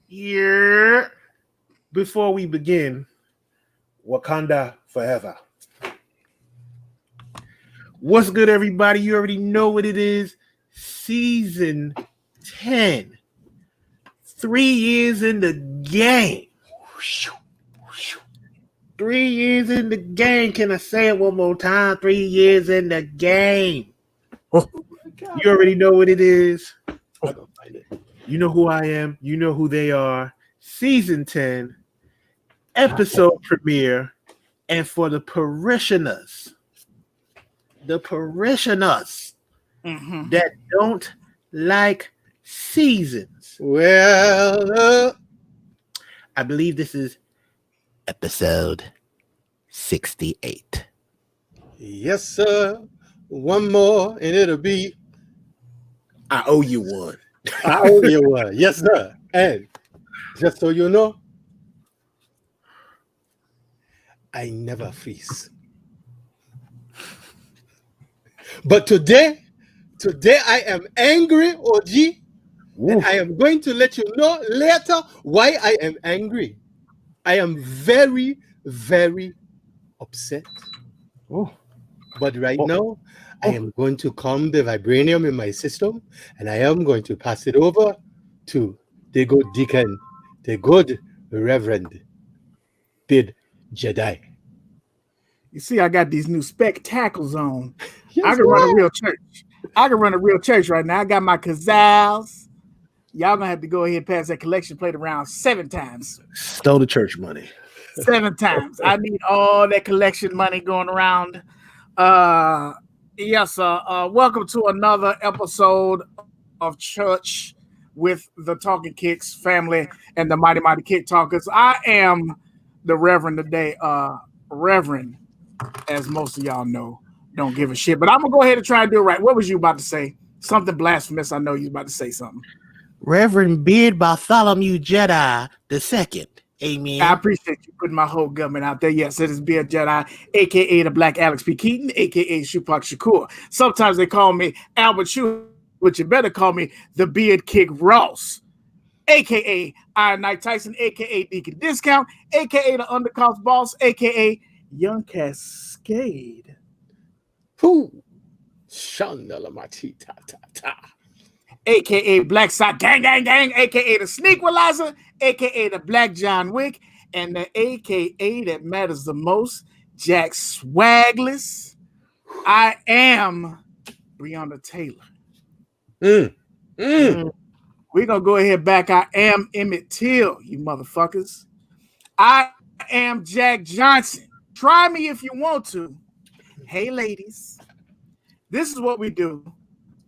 Yeah. Before we begin, Wakanda forever. What's good, everybody? You already know what it is. Season 10. 3 years in the game. 3 years in the game. Can I say it one more time? 3 years in the game. You already know what it is. You know who I am. You know who they are. Season 10, episode premiere, and for the parishioners that don't like seasons. Well, I believe this is episode 68. Yes, sir. One more, and it'll be. I owe you one. I owe you one. Yes, sir. And just so you know, I never freeze. But today I am angry, OG, and I am going to let you know later why I am angry. I am very, very upset. But right now, I am going to calm the vibranium in my system, and I am going to pass it over to the good deacon, the good Reverend Beard Jedi. You see, I got these new spectacles on. Yes, I can run a real church. I can run a real church right now. I got my Kazals. Y'all gonna have to go ahead and pass that collection plate around 7 times. Stole the church money. 7 times. I need all that collection money going around. Yes, welcome to another episode of Church with the Talking Kicks family and the Mighty Kick Talkers. I am the Reverend today. Reverend, as most of y'all know, don't give a shit. But I'm gonna go ahead and try and do it right. What was you about to say? Something blasphemous. I know you was about to say something. Reverend Beard Bartholomew Jedi II. Amen. I appreciate you putting my whole government out there. Yes, it is Beard Jedi, aka the Black Alex P. Keaton, aka Shupak Shakur. Sometimes they call me Albert Shu, but you better call me the Beard Kick Ross, aka Iron Knight Tyson, aka Deacon Discount, aka the Undercost Boss, aka Young Cascade. Who? Shandala Matita ta. AKA Black Sock Gang, AKA the Sneakwalizer, AKA the Black John Wick, and the AKA that matters the most, Jack Swagless. I am Breonna Taylor. We're gonna go ahead back. I am Emmett Till, you motherfuckers. I am Jack Johnson. Try me if you want to. Hey, ladies. This is what we do.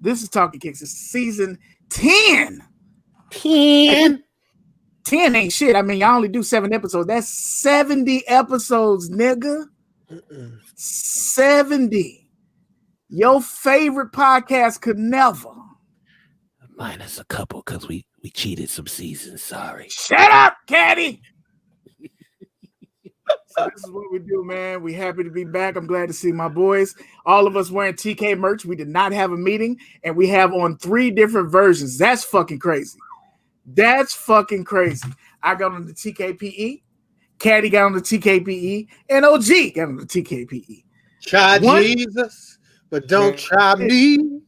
This is Talking Kicks. It's season 10. 10 ain't shit. I mean, I only do 7 episodes. That's 70 episodes, nigga. 70. Your favorite podcast could never. Minus a couple because we cheated some seasons. Sorry. Shut up, Caddy. So this is what we do, man. We happy to be back. I'm glad to see my boys. All of us wearing TK merch. We did not have a meeting, and we have on 3 different versions. That's fucking crazy. That's fucking crazy. I got on the TKPE, Caddy got on the TKPE, and OG got on the TKPE. Try Jesus, but don't try me.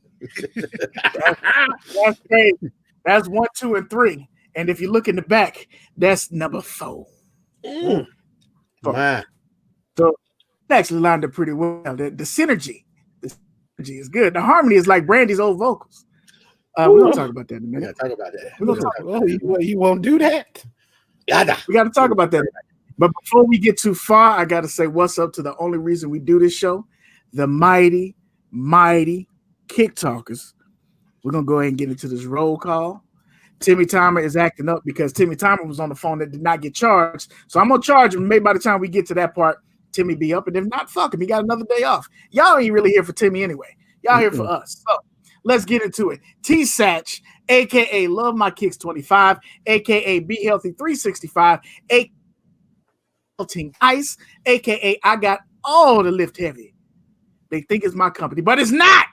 That's crazy. That's 1, 2, and 3. And if you look in the back, that's number 4. Wow. So it actually lined up pretty well. The synergy is good. The harmony is like Brandy's old vocals. We're gonna talk about that in a minute. Yeah, talk about that. We're gonna talk about Well, you won't do that. We got to talk about that. But before we get too far, I got to say what's up to the only reason we do this show, the mighty Kick Talkers. We're gonna go ahead and get into this roll call. Timmy Timer is acting up because Timmy Timer was on the phone that did not get charged. So I'm going to charge him. Maybe by the time we get to that part, Timmy be up. And if not, fuck him. He got another day off. Y'all ain't really here for Timmy anyway. Y'all here for us. So let's get into it. T-Satch, a.k.a. Love My Kicks 25, a.k.a. Be Healthy 365, a.k.a. Melting Ice, a.k.a. I Got All the Lift Heavy. They think it's my company, but it's not.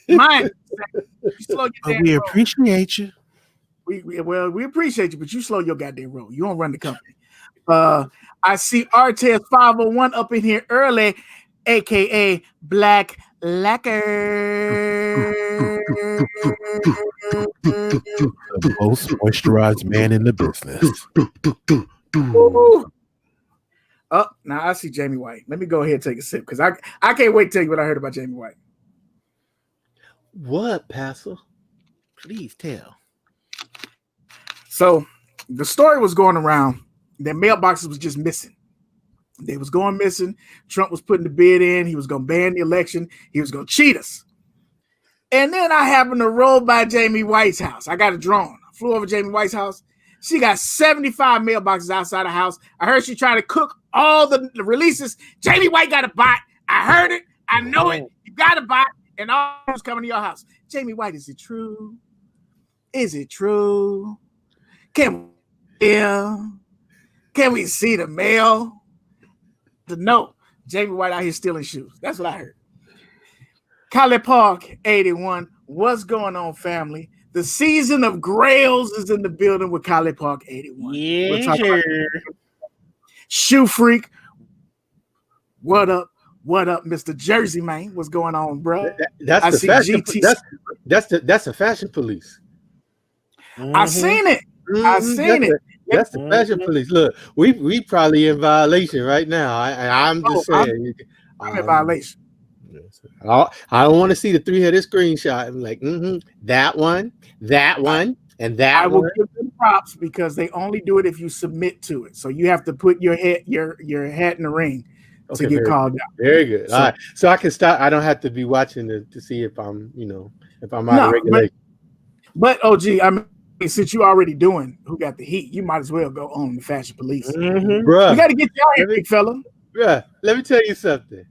Mine. We appreciate you. We appreciate you, but you slow your goddamn roll. You don't run the company. I see Artez 501 up in here early, aka Black Lacquer. The most moisturized man in the business. Oh, now I see Jamie White. Let me go ahead and take a sip because I can't wait to tell you what I heard about Jamie White. What, Pastor? Please tell. So the story was going around. Their mailboxes was just missing. They was going missing. Trump was putting the bid in. He was going to ban the election. He was going to cheat us. And then I happened to roll by Jamie White's house. I got a drone. I flew over Jamie White's house. She got 75 mailboxes outside the house. I heard she trying to cook all the releases. Jamie White got a bot. I heard it. I know it. You got a bot. And all was coming to your house. Jamie White, is it true? Is it true? Can we see the mail? No. Jamie White out here stealing shoes. That's what I heard. Kali Park 81. What's going on, family? The season of Grails is in the building with Kali Park 81. Yeah, sure. Shoe Freak. What up? What up, Mr. Jersey Man? What's going on, bro? That's the fashion. That's the fashion police. I seen it. I seen it. That's the fashion police. Look, we probably in violation right now. I'm just saying. I'm in violation. I don't want to see the three-headed screenshot. I'm like, that one, and that I will one. give them props because they only do it if you submit to it. So you have to put your hat in the ring to get called out. Very good. So, all right. So I can start. I don't have to be watching to see if I'm, if I'm out of regulation. But OG, I mean, since you already doing Who Got the Heat, you might as well go on the fashion police. Bruh, we got to get you out here, big fella. Bruh, let me tell you something.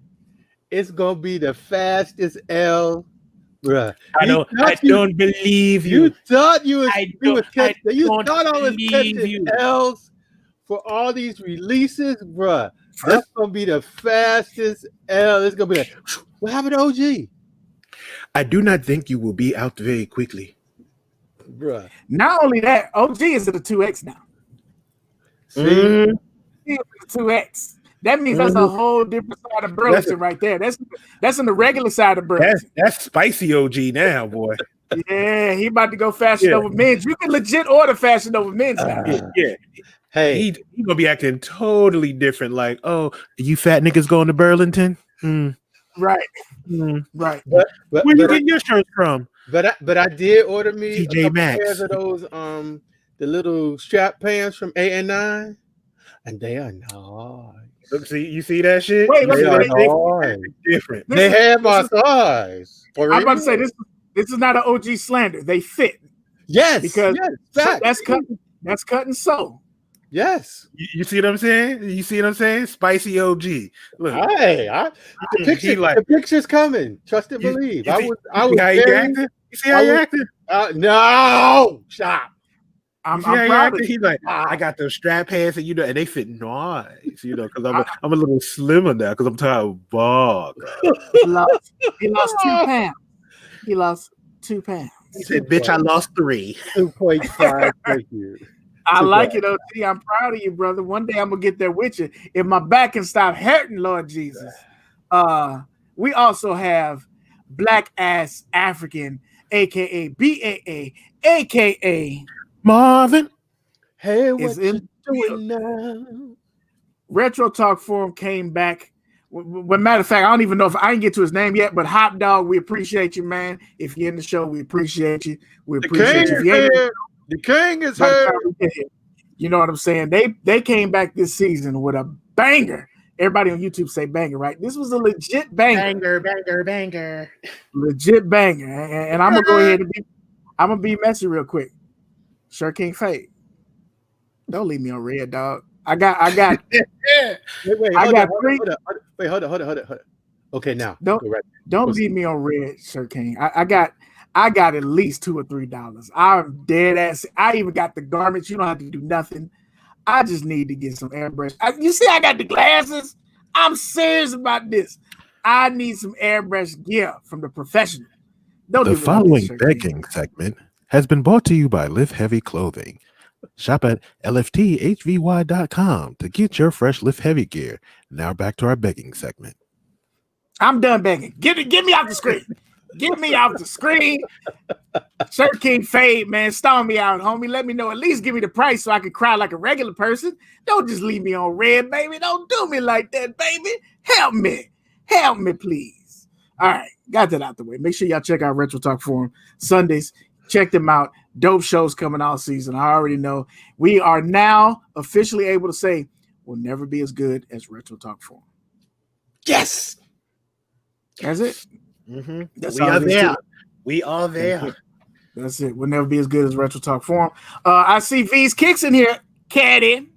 It's gonna be the fastest L, bruh. I don't believe you. You thought you were catching. You thought I was catching L's for all these releases, bruh. That's gonna be the fastest L. It's gonna be like, what happened to OG? I do not think you will be out very quickly, bruh. Not only that, OG is at a 2X now. See, 2X. That means that's a whole different side of Burlington right there. That's in the regular side of Burlington. That's spicy OG now, boy. Yeah, he about to go fashion over men's. You can legit order fashion over men's now. Yeah. Hey, he gonna be acting totally different. Like, oh, you fat niggas going to Burlington? Right. Right. But where you getting your shirts from? But I did order me TJ Maxx. pairs of those the little strap pants from A&9, and they are nice. Look, you see that shit? Wait, they different. They have my size. I'm about to say this is not an OG slander. They fit. Yes, because yes, that's cut and sew. Yes. You see what I'm saying? You see what I'm saying? Spicy OG. Look. Hey, the picture's coming. Trust and believe. I was You see how you acted? No, stop. I'm proud of He's like, I got those strap pants, and and they fit nice, because I'm a little slimmer now because I'm tired of bog. He lost 2 pounds. He lost 2 pounds. He said, "Bitch, I lost 3." 2.5. Thank you. I like it, OG. I'm proud of you, brother. One day I'm gonna get there with you. If my back can stop hurting, Lord Jesus. We also have Black Ass African, aka BAA, aka Marvin. Hey, what you doing now? Retro Talk Forum came back. Well, matter of fact, I don't even know if I didn't get to his name yet, but Hot Dog, we appreciate you, man. If you're in the show, we appreciate you. We appreciate you. The king is here. You know what I'm saying? They came back this season with a banger. Everybody on YouTube say banger, right? This was a legit banger. Banger. Legit banger. And I'm gonna go ahead and I'm gonna be messy real quick. Sure King Fade. Don't leave me on red, dog. I got hold on. Okay, now don't leave me on red, Sir King. I got at least $2 or $3. I'm dead ass. I even got the garments. You don't have to do nothing. I just need to get some airbrush. You see, I got the glasses. I'm serious about this. I need some airbrush gear from the professional. The following begging segment has been brought to you by Lift Heavy Clothing. Shop at lfthvy.com to get your fresh Lift Heavy gear. Now back to our begging segment. I'm done begging. Get me off the screen. Get me off the screen. Shirt King Fade, man. Storm me out, homie. Let me know. At least give me the price so I can cry like a regular person. Don't just leave me on red, baby. Don't do me like that, baby. Help me. Help me, please. All right. Got that out the way. Make sure y'all check out Retro Talk Forum Sundays. Check them out. Dope shows coming all season. I already know. We are now officially able to say we'll never be as good as Retro Talk Forum. Yes. That's it. Mm-hmm. That's we are there. We are there. That's it. We'll never be as good as Retro Talk Forum. I see V's Kicks in here. Caddy.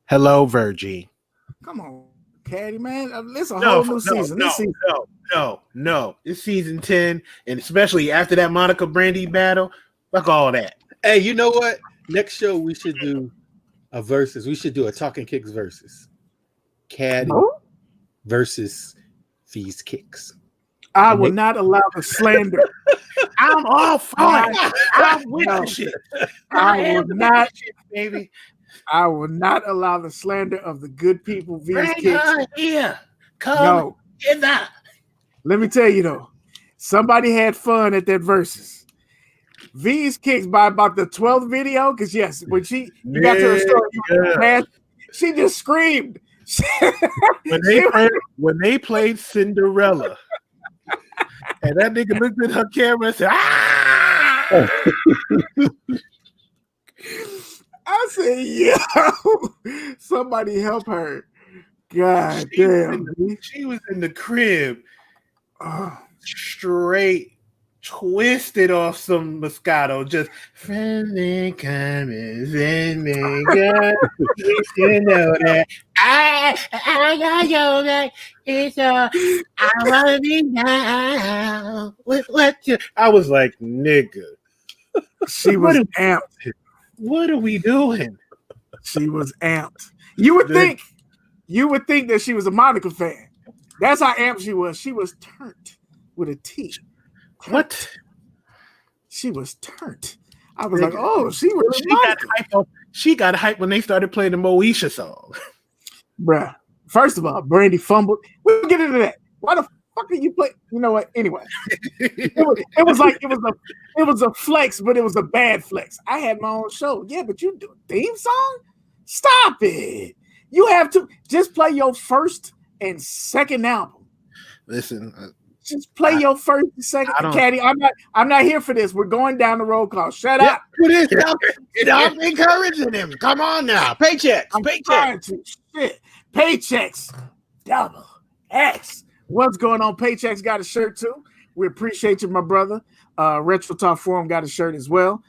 Hello, Virgie. Come on, Caddy, man. It's a whole new season. No. It's season 10, and especially after that Monica Brandy battle, fuck all that. Hey, you know what? Next show we should do a versus. We should do a Talking Kicks versus. Caddy versus V's Kicks. I will not allow the slander. I'm all for it. I'm with the shit. I will not, baby. I will not allow the slander of the good people. V's Bring Kicks. her here. Come in that. Let me tell you though, somebody had fun at that versus. V's Kicks by about the 12th video, because yes, when you got to her story, she just screamed. when they played Cinderella, and that nigga looked at her camera and said, "Ah!" I said, "Yo, somebody help her!" God damn, she was in the crib, straight twisted off some Moscato, just friendly comments and me, God, you know that I know that it's I wanna be now with what you. I was like, nigga, she was amped. What are we doing? She was amped. You would think that she was a Monica fan. That's how amped she was. She was turned with a T. What? She was turned. I was like, oh, she got hype when they started playing the Moesha song. Bruh. First of all, Brandy fumbled. We'll get into that. Why the fuck are you play? You know what? Anyway, it was a flex, but it was a bad flex. I had my own show. Yeah, but you do a theme song? Stop it. You have to just play your first and second album. Listen, just play your first and second. Caddy, I'm not here for this. We're going down the roll call. Shut up. Stop encouraging him. Come on now. Paychecks. Paychecks. Double X. What's going on? Paychecks got a shirt too. We appreciate you, my brother. Retro Talk Forum got a shirt as well.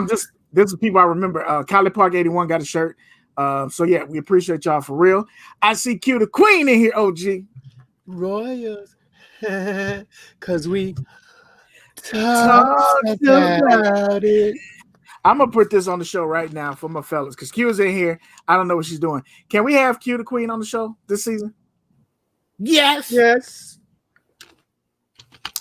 This is people I remember. Cali Park 81 got a shirt. So yeah, we appreciate y'all for real. I see Q the Queen in here, OG. Royals. Cause we talked about it. I'm gonna put this on the show right now for my fellas, because Q is in here. I don't know what she's doing. Can we have Q the Queen on the show this season? Yes.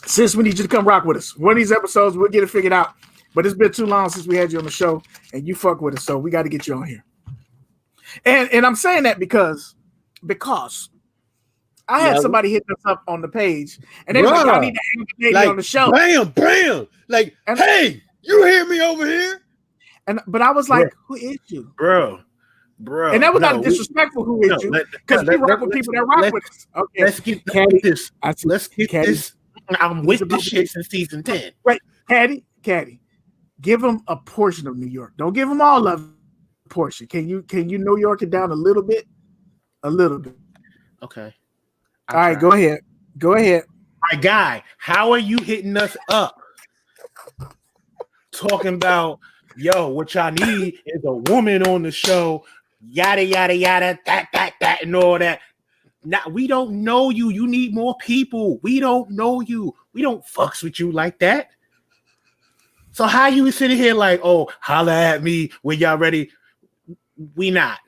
Sis, we need you to come rock with us. One of these episodes, we'll get it figured out. But it's been too long since we had you on the show, and you fuck with us, so we got to get you on here. And I'm saying that because I had somebody hit us up on the page, and they were like, "I need to have the lady on the show." Bam! Like, hey, you hear me over here? But I was like, "Who is you, bro?" And that was not disrespectful. Who is you? Because we rock with people that rock with us. Okay, let's get this. Let's get this. I'm with this shit since season 10. Right, Caddy, give them a portion of New York. Don't give them all of a portion. Can you New York it down a little bit? A little bit. Okay. All right, go ahead. My guy, how are you hitting us up? Talking about, yo, what y'all need is a woman on the show, yada, yada, yada, that, and all that. Now, we don't know you. You need more people. We don't know you. We don't fucks with you like that. So how you sitting here like, oh, holla at me when y'all ready? We not.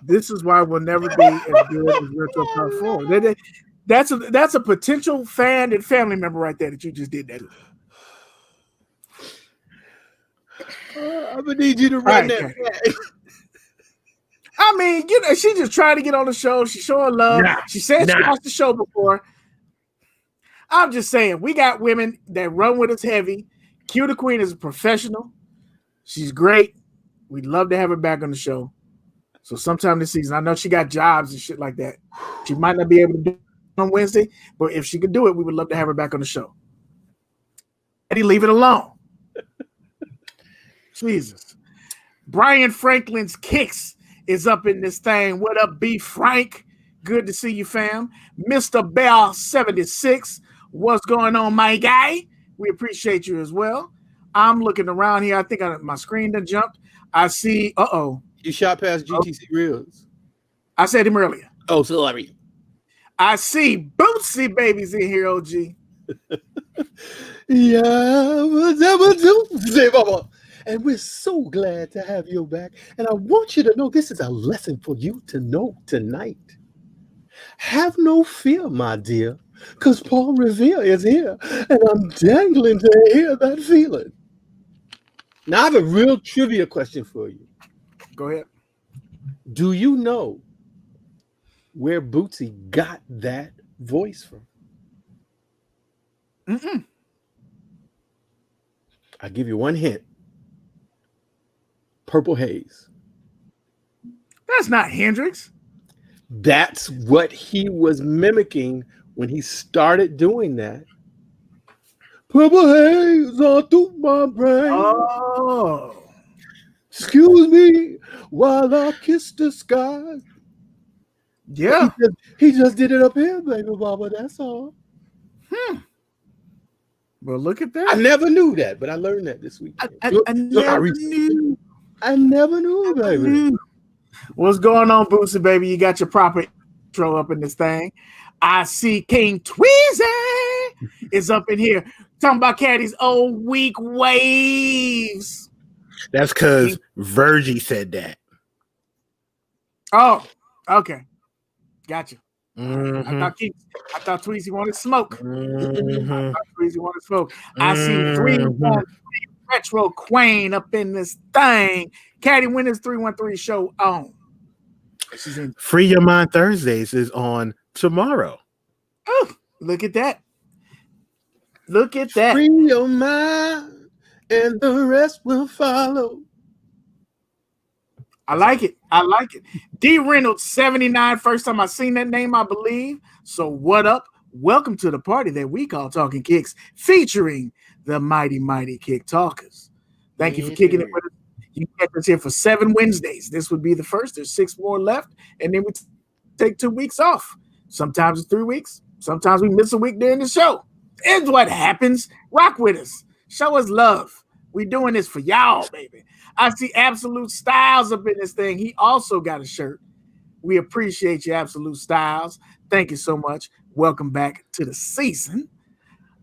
This is why we'll never be as good as Retro Part 4. That's a potential fan and family member right there that you just did that. I'm gonna need you to run that back. I mean, she just tried to get on the show. She showing love. She said she watched the show before. I'm just saying, we got women that run with us heavy. Q the Queen is a professional. She's great. We'd love to have her back on the show. So sometime this season, I know she got jobs and shit like that. She might not be able to do it on Wednesday, but if she could do it, we would love to have her back on the show. Eddie, leave it alone. Jesus. Brian Franklin's Kicks is up in this thing. What up, B. Frank? Good to see you, fam. Mr. Bell 76. What's going on, my guy? We appreciate you as well. I'm looking around here. I think my screen done jumped. I see, You shot past GTC Reels. I said him earlier. Oh, sorry. I see Bootsy Babies in here, OG. Yeah, and we're so glad to have you back. And I want you to know this is a lesson for you to know tonight. Have no fear, my dear, because Paul Revere is here, and I'm dangling to hear that feeling. Now, I have a real trivia question for you. Go ahead. Do you know where Bootsy got that voice from? I'll give you one hint. Purple Haze. That's not Hendrix. That's what he was mimicking when he started doing that. Purple haze all through my brain. Oh. Excuse me while I kiss the sky. Yeah. He just did it up here, baby Baba. That's all. Well, look at that. I never knew that, but I learned that this week. I never knew. I never knew, baby. What's going on, Bootsy, baby? You got your proper intro up in this thing. I see King Tweezy is up in here talking about Caddy's old weak waves. That's because Virgie said that. Oh, okay. Gotcha. Mm-hmm. I thought Tweezy wanted smoke. Mm-hmm. I thought Tweezy wanted smoke. I see 313 Retro Queen up in this thing. Caddy, when is 313 show on? She's in. Free Your Mind Thursdays is on tomorrow. Oh, look at that. Look at that. Free your mind and the rest will follow. I like it. I like it. D Reynolds 79. First time I seen that name, I believe. So what up? Welcome to the party that we call Talking Kicks, featuring the mighty Kick Talkers. Thank you for kicking it with us. You get us here for 7 Wednesdays. This would be the first. There's 6 more left, and then we take 2 weeks off. Sometimes it's 3 weeks. Sometimes we miss a week during the show. It's what happens. Rock with us. Show us love. We're doing this for y'all, baby. I see Absolute Styles up in this thing. He also got a shirt. We appreciate you, Absolute Styles. Thank you so much. Welcome back to the season.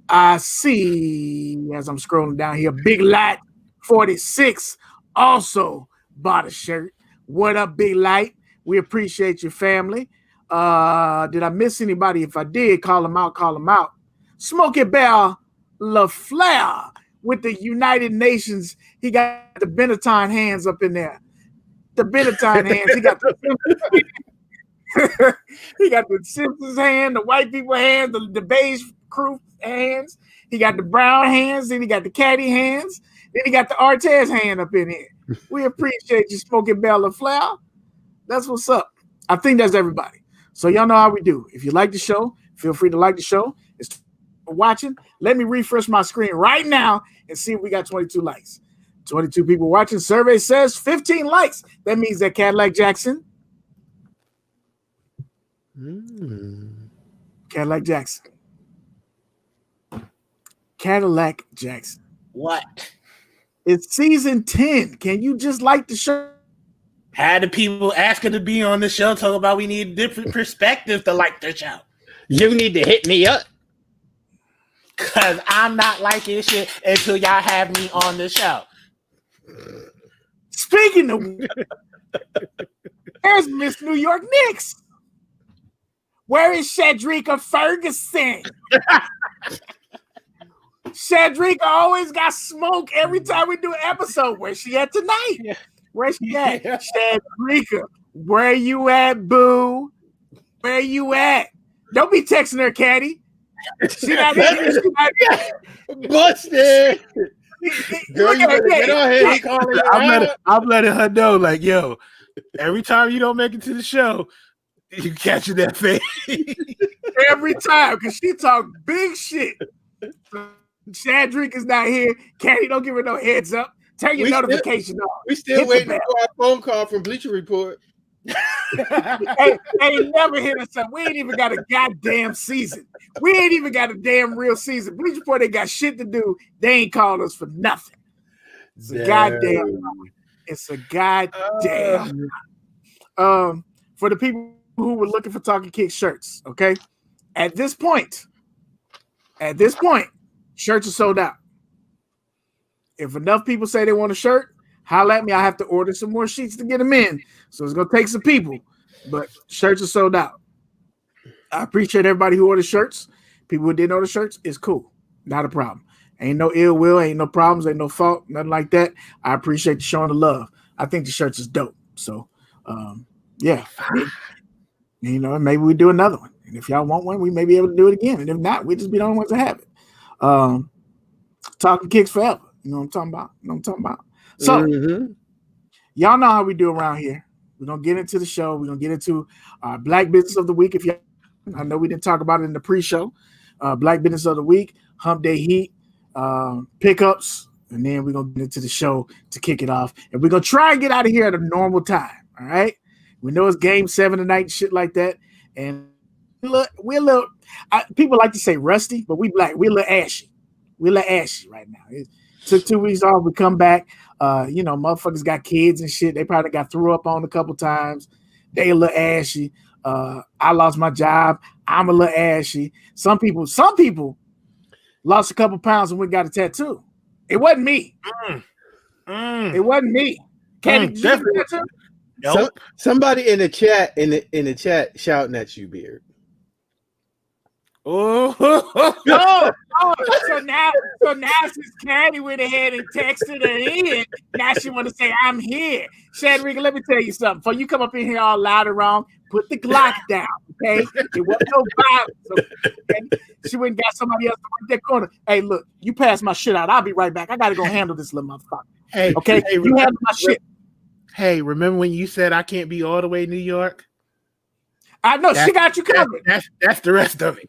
I see, as I'm scrolling down here, Big Light 46 also bought a shirt. What up, Big Light? We appreciate your family. Did I miss anybody? If I did, call them out. Smokey Bell LaFleur with the United Nations. He got the Benetton hands up in there. The Benetton hands. He got the Simpsons hand, the white people hands, the beige crew hands. He got the brown hands. Then he got the Caddy hands. Then he got the Artez hand up in here. We appreciate you, Smokey Bell LaFleur. That's what's up. I think that's everybody. So y'all know how we do. If you like the show, feel free to like the show. It's for watching. Let me refresh my screen right now and see if we got 22 likes. 22 people watching. Survey says 15 likes. That means that Cadillac Jackson. Cadillac Jackson. Cadillac Jackson. What? It's season 10. Can you just like the show? Had the people asking to be on the show talk about we need different perspectives to like the show. You need to hit me up. Because I'm not liking shit until y'all have me on the show. Speaking of Where's Miss New York Knicks? Where is Shadrika Ferguson? Shadrika always got smoke every time we do an episode. Where's she at tonight? Yeah. Where's she at? Yeah. Shadrika, where you at, boo? Where you at? Don't be texting her, Caddy. She not here. Busted. Girl, you better get on here. He calling you I'm letting her know, like, yo, every time you don't make it to the show, you catching that face. Every time, because she talk big shit. Shadrick is not here. Caddy, don't give her no heads up. Turn your notification on. We still waiting for our phone call from Bleacher Report. ain't never hit us up. We ain't even got a goddamn season. We ain't even got a damn real season. Bleacher Report, they got shit to do. They ain't called us for nothing. It's a goddamn. It's a goddamn. For the people who were looking for Talking Kicks shirts, okay? At this point, shirts are sold out. If enough people say they want a shirt, holla at me. I have to order some more sheets to get them in. So it's going to take some people. But shirts are sold out. I appreciate everybody who ordered shirts. People who didn't order shirts, it's cool. Not a problem. Ain't no ill will, ain't no problems, ain't no fault, nothing like that. I appreciate you showing the love. I think the shirts is dope. So, yeah. You know, maybe we do another one. And if y'all want one, we may be able to do it again. And if not, we just be the only ones that have it. Talking Kicks forever. You know what I'm talking about? So, y'all know how we do around here. We're going to get into the show. We're going to get into Black Business of the Week. I know we didn't talk about it in the pre-show. Black Business of the Week, Humpday Heat, pickups, and then we're going to get into the show to kick it off. And we're going to try and get out of here at a normal time, all right? We know it's Game 7 tonight and shit like that. And we're a little people like to say rusty, but we're a little ashy. We're a little ashy right now. It took 2 weeks off. We come back. Motherfuckers got kids and shit. They probably got threw up on a couple times. They a little ashy. I lost my job. I'm a little ashy. Some people lost a couple pounds and went and got a tattoo. It wasn't me. It wasn't me. Candy, did you get a tattoo? Nope. Somebody in the chat shouting at you, Beard. So now since Caddy went ahead and texted her in, now she want to say I'm here. Shadrika, let me tell you something. Before you come up in here all loud and wrong, put the Glock down, okay? It wasn't no violence. Okay? She went and got somebody else to work that corner. Hey, look, you pass my shit out. I'll be right back. I gotta go handle this little motherfucker. Hey, okay, you handle my shit. Hey, remember when you said I can't be all the way New York? I know she got you covered. That's the rest of it.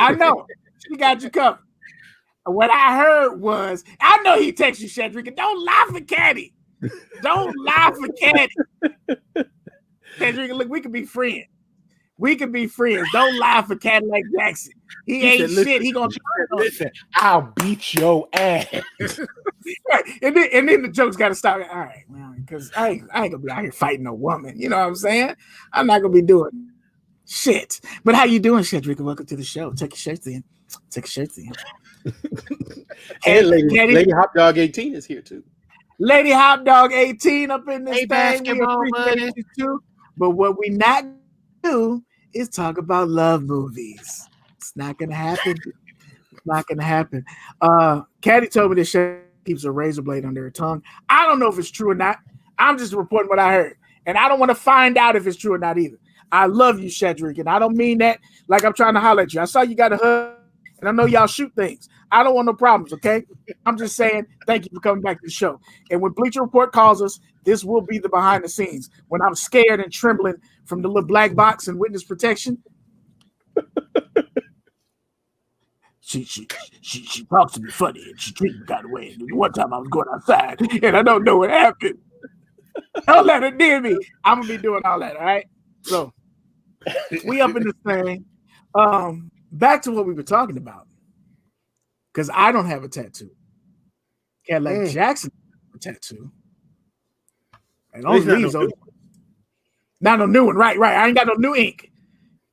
I know she got you covered. What I heard was, I know he texted you, Shadrika. Don't lie for Caddy. Don't lie for Caddy. Shadrika, look, we could be friends. We could be friends. Don't lie for Cadillac Jackson. He ain't said, shit. He gonna listen. I'll beat your ass. Right. And then the joke's got to stop. All right, man, because I ain't gonna be out here fighting no woman. You know what I'm saying? I'm not gonna be doing shit. But how you doing, Shadrika? Welcome to the show. Take your shirts in. And Lady Hot Dog 18 is here too. Lady Hot Dog 18 up in this hey, thing. basketball We appreciate you too. But what we not do is talk about love movies. It's not gonna happen. It's not gonna happen. Caddy told me that she keeps a razor blade under her tongue. I don't know if it's true or not. I'm just reporting what I heard, and I don't want to find out if it's true or not either. I love you, Shadrick, and I don't mean that like I'm trying to holler at you. I saw you got a hug, and I know y'all shoot things. I don't want no problems, okay? I'm just saying thank you for coming back to the show. And when Bleacher Report calls us, this will be the behind the scenes. When I'm scared and trembling from the little black box and witness protection, she talks to me funny and she treats me kind of way. And one time I was going outside and I don't know what happened. Don't let her near me. I'm gonna be doing all that, all right? So we up in this thing. Back to what we were talking about. Because I don't have a tattoo. Cadillac Jackson has a tattoo. And only leaves on. Not no new one. Right. I ain't got no new ink.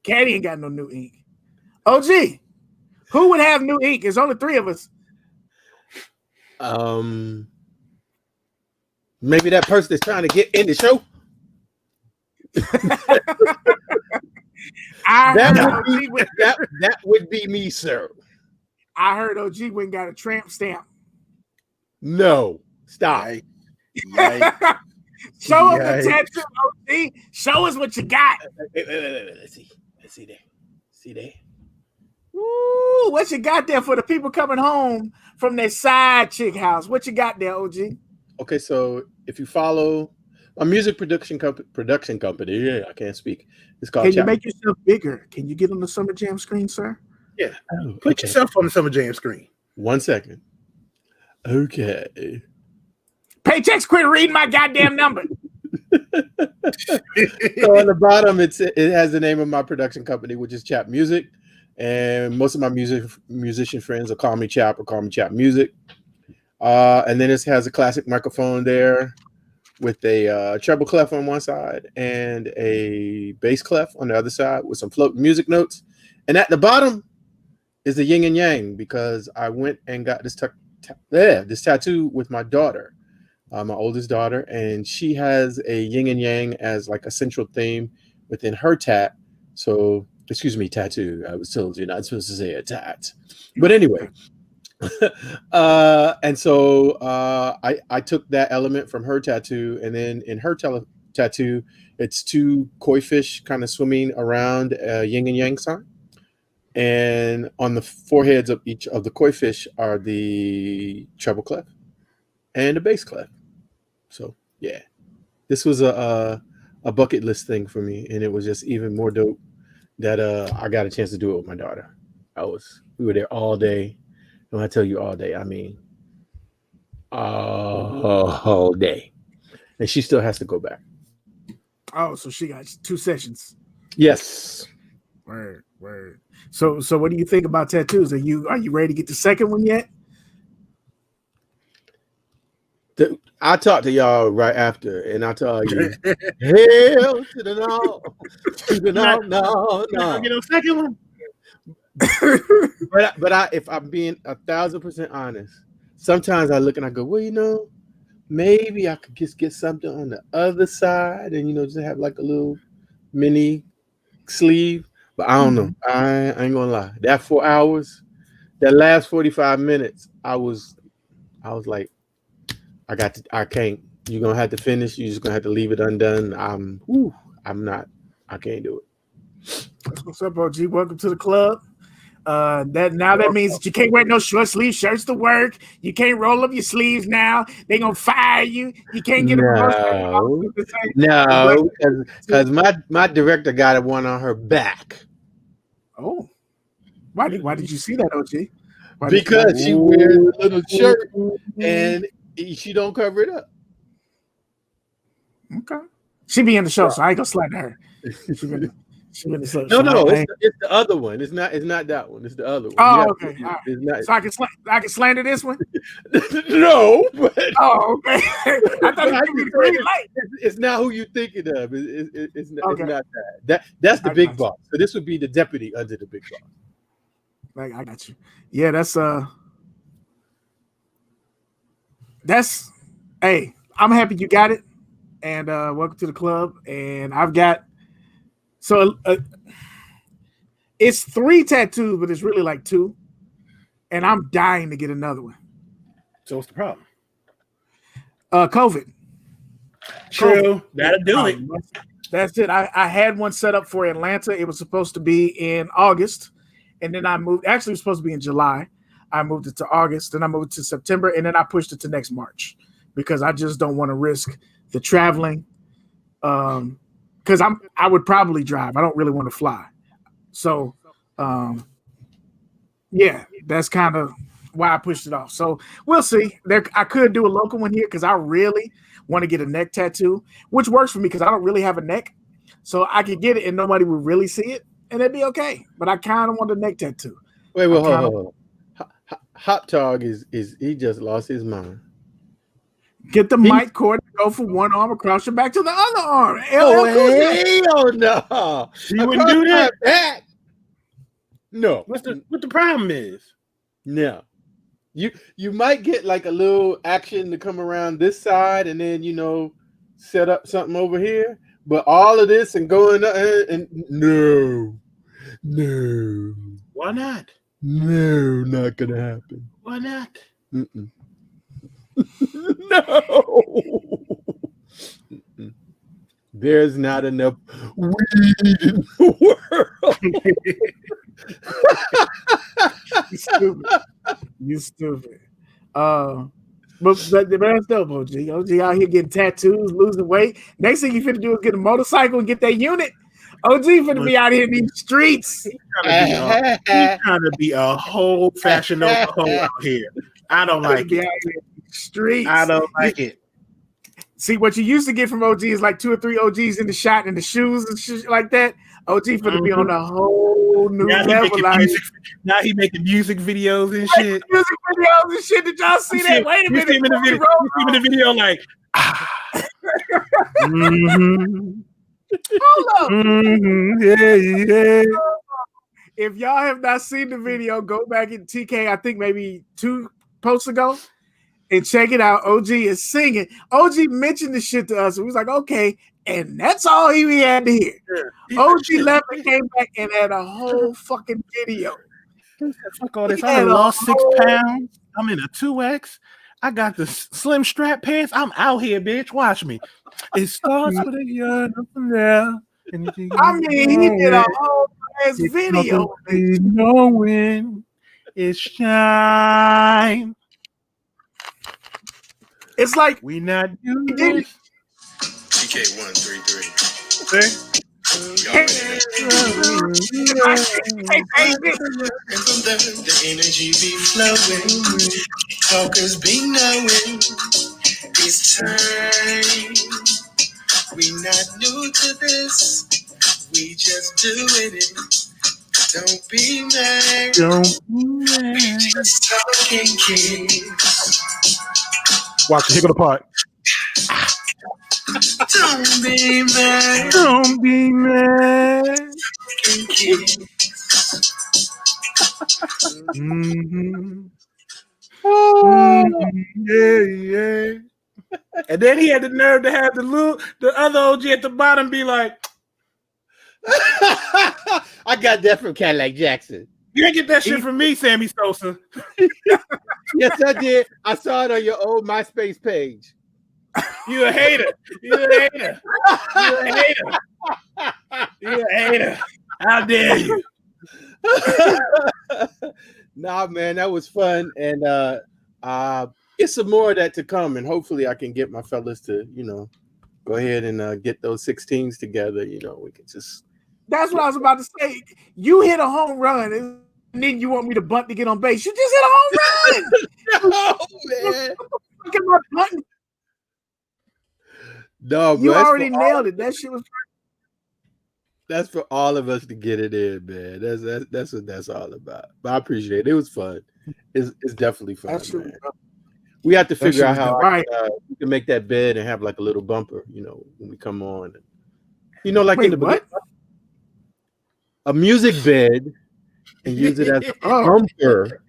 Caddy ain't got no new ink. OG, who would have new ink? There's only 3 of us. Maybe that person that's trying to get in the show. That would be me, sir. I heard OG went and got a tramp stamp. No, stop. Yikes. Show us the tattoo, OG. Show us what you got. Wait. Let's see there. See there. Ooh, what you got there for the people coming home from their side chick house? What you got there, OG? Okay, so if you follow a music production company, yeah, I can't speak. It's called. Can you make yourself bigger? Can you get on the Summer Jam screen, sir? Yeah. Put yourself on the Summer Jam screen. 1 second. Okay. Paychecks, quit reading my goddamn number. So on the bottom, it has the name of my production company, which is Chap Music. And most of my musician friends will call me Chap or call me Chap Music. And then it has a classic microphone there with a treble clef on one side and a bass clef on the other side with some floating music notes. And at the bottom is the yin and yang, because I went and got this tattoo with my daughter, my oldest daughter, and she has a yin and yang as like a central theme within her tat. So, excuse me, tattoo. I was told you're not supposed to say a tat. But anyway. And so I took that element from her tattoo, and then in her tattoo, it's two koi fish kind of swimming around a yin and yang sign. And on the foreheads of each of the koi fish are the treble clef and a bass clef. So yeah, this was a bucket list thing for me, and it was just even more dope that I got a chance to do it with my daughter. We were there all day. When I tell you all day, I mean all day. And she still has to go back. Oh, so she got 2 sessions. Yes. Word. So what do you think about tattoos? Are you ready to get the second one yet? I'll talk to y'all right after, and I'll tell you, hell to the no. To the no. Get a second one. but if I'm being 1,000% honest, sometimes I look and I go, well, maybe I could just get something on the other side and just have like a little mini sleeve. But I don't know. I ain't gonna lie. That 4 hours, that last 45 minutes, I was like, I can't. You're gonna have to finish. You're just gonna have to leave it undone. I can't do it. What's up, OG? Welcome to the club. That means that you can't wear no short sleeve shirts to work. You can't roll up your sleeves now. They're gonna fire you. You can't get a promotion. No, because my director got one on her back. Oh, why did you see that, OG? Because she wears a little shirt and she don't cover it up. Okay, she be in the show, so I ain't gonna slap her. No, it's the other one. It's not that one. It's the other one. Oh, okay. It's not. So I can slander this one. No, but okay. I thought it was the green light. It's not who you thinking of. It's not that. That's the big boss. So this would be the deputy under the big boss. I got you. Yeah, that's. Hey, I'm happy you got it, and welcome to the club. And I've got. So it's 3 tattoos, but it's really like 2. And I'm dying to get another one. So what's the problem? COVID. True. That'll do it. That's it. I had one set up for Atlanta. It was supposed to be in August. And then I moved. Actually, it was supposed to be in July. I moved it to August. Then I moved it to September. And then I pushed it to next March because I just don't want to risk the traveling. Because I would probably drive. I don't really want to fly. So, yeah, that's kind of why I pushed it off. So we'll see. I could do a local one here because I really want to get a neck tattoo, which works for me because I don't really have a neck. So I could get it and nobody would really see it, and it'd be okay. But I kind of want a neck tattoo. Wait, hold on. Hot Dog is he just lost his mind. Get the mic cord to go from one arm across your back to the other arm. Hell no. You wouldn't do that? No. What the problem is? No. You might get like a little action to come around this side and then, set up something over here. But all of this and going and no. Why not? No, not gonna happen. Why not? Mm-mm. No. Mm-mm. There's not enough weed in the world. You stupid. You stupid. But that's dope, OG. OG out here getting tattoos, losing weight. Next thing you finna do is get a motorcycle and get that unit. OG finna be out here in these streets. He's trying to be a whole fashion over hoe out here. I don't like it. Streets. I don't like it. See, what you used to get from OG is like 2 or 3 OGs in the shot and the shoes and shit like that. OG finna be on a whole new level. Now he making music videos and shit. Music videos and shit. Did y'all see that? Wait a minute. You see him in the video like, hold up. Yeah. If y'all have not seen the video, go back in TK, I think maybe 2 posts ago, and check it out. OG is singing. OG mentioned this shit to us. And we was like, okay. And that's all he had to hear. Yeah. OG left and came back and had a whole fucking video. Fuck all this. I lost 6 pounds. I'm in a 2X. I got the slim strap pants. I'm out here, bitch. Watch me. It starts with a yarn up from there. I mean, he did a whole ass video. Knowing it's shine. It's like we not doing this. TK 133. Okay. And from there, the energy be flowing. Talkers be knowing it's time. We not new to this. We just doing it. Don't be mad. We just talking kids. Watch it. Here go the part. Don't be mad. Don't be mad. Yeah. And then he had the nerve to have the other OG at the bottom be like, I got that from Cadillac Jackson. You didn't get that shit from me, Sammy Sosa. Yes, I did. I saw it on your old MySpace page. You a hater. You a hater. You a hater. You a hater. How dare you? Nah, man, that was fun. And it's some more of that to come. And hopefully I can get my fellas to, go ahead and get those 16s together. We can just. That's what I was about to say. You hit a home run, and then you want me to bunt to get on base. You just hit a home run. No, man. Look at my button. No, you already nailed it. That shit was. That's for all of us to get it in, man. That's what that's all about. But I appreciate it. It was fun. It's definitely fun, man. We have to figure out how we can make that bed and have like a little bumper, when we come on. Like Wait, in the what? A music bed and use it as a bumper.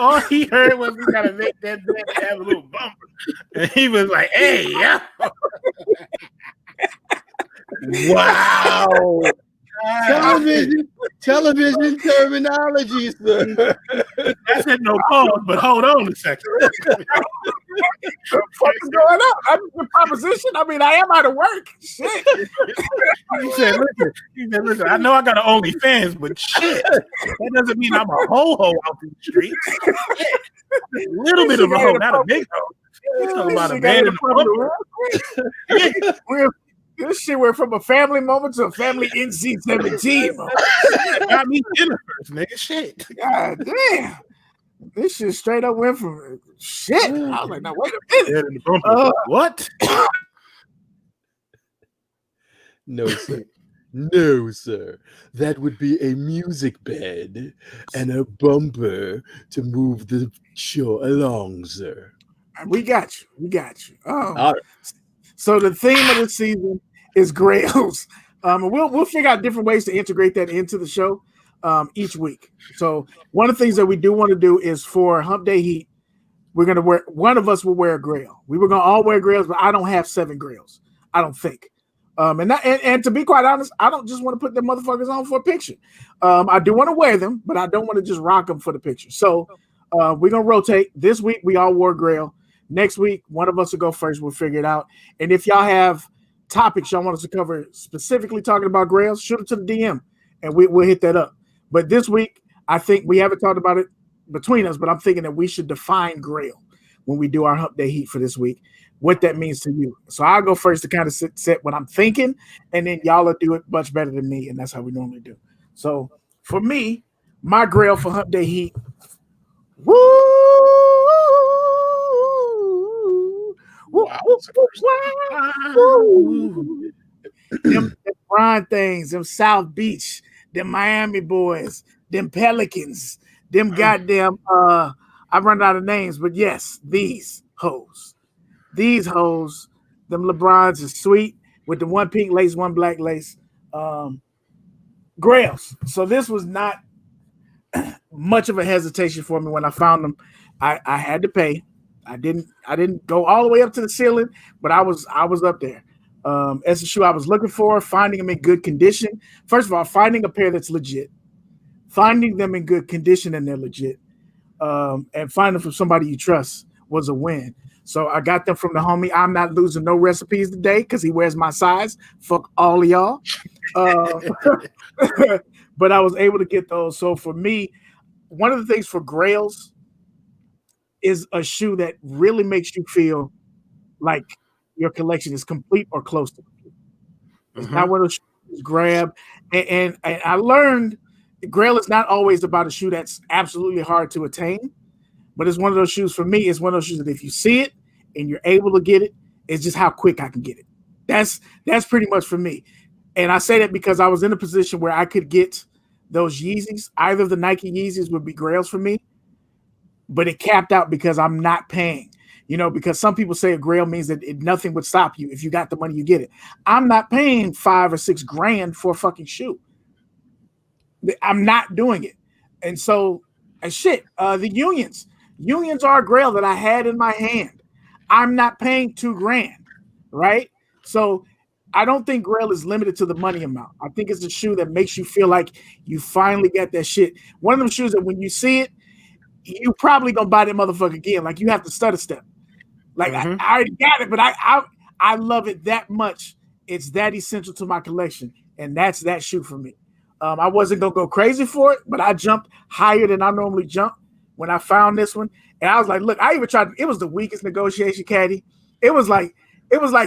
All he heard was we gotta make that bed have a little bumper. And he was like, hey, yeah. Wow. Television terminology, sir. I said no pause, but hold on a second. What the fuck is going on? I'm the proposition. I mean, I am out of work. Shit. He said, listen, I know I got an OnlyFans, but shit, that doesn't mean I'm a ho-ho out in the streets. A little bit of a hoe, not a big hoe. He's talking about a man in the bumper. This shit went from a family moment to a family NC-17. Got me dinner first, nigga. Shit. God damn. This shit straight up went from shit. I was like, now wait a minute. What? No, sir. No, sir. That would be a music bed and a bumper to move the show along, sir. We got you. We got you. All right. So the theme of the season is Grails. We'll figure out different ways to integrate that into the show each week. So one of the things that we do want to do is for Humpday Heat, one of us will wear a Grail. We were going to all wear Grails, but I don't have 7 Grails. I don't think. And to be quite honest, I don't just want to put them motherfuckers on for a picture. I do want to wear them, but I don't want to just rock them for the picture. So we're gonna rotate. This week we all wore Grail. Next week, one of us will go first. We'll figure it out. And if y'all have topics y'all want us to cover specifically talking about Grails, shoot it to the DM and we'll hit that up. But this week, I think we haven't talked about it between us, but I'm thinking that we should define Grail when we do our Humpday Heat for this week, what that means to you. So I'll go first to kind of set what I'm thinking, and then y'all will do it much better than me, and that's how we normally do. So for me, my Grail for Humpday Heat, woo! Wow. Woo! Them Bron things, them South Beach, them Miami boys, them Pelicans, them goddamn I run out of names, but yes, these hoes. These hoes, them LeBrons are sweet with the one pink lace, one black lace. Grails. So this was not much of a hesitation for me when I found them. I had to pay. I didn't go all the way up to the ceiling, but I was up there. As a shoe I was looking for, finding them in good condition. First of all, finding a pair that's legit, finding them in good condition and they're legit, and finding from somebody you trust was a win. So I got them from the homie. I'm not losing no recipes today because he wears my size. Fuck all of y'all. But I was able to get those. So for me, one of the things for Grails is a shoe that really makes you feel like your collection is complete or close to complete. It's not one of those shoes grab. And I learned Grail is not always about a shoe that's absolutely hard to attain, but it's one of those shoes for me. It's one of those shoes that if you see it and you're able to get it, it's just how quick I can get it. That's pretty much for me. And I say that because I was in a position where I could get those Yeezys. Either of the Nike Yeezys would be Grails for me, but it capped out because I'm not paying. You know, because some people say a Grail means that nothing would stop you. If you got the money, you get it. I'm not paying $5 or $6 grand for a fucking shoe. I'm not doing it. And so, the Unions are a Grail that I had in my hand. I'm not paying $2 grand, right? So I don't think Grail is limited to the money amount. I think it's a shoe that makes you feel like you finally got that shit. One of them shoes that when you see it, you probably gonna buy that motherfucker again. Like you have to stutter step. Like I already got it, but I love it that much. It's that essential to my collection, and that's that shoe for me. I wasn't gonna go crazy for it, but I jumped higher than I normally jump when I found this one. And I was like, look, I even tried. It was the weakest negotiation, Caddy. It was like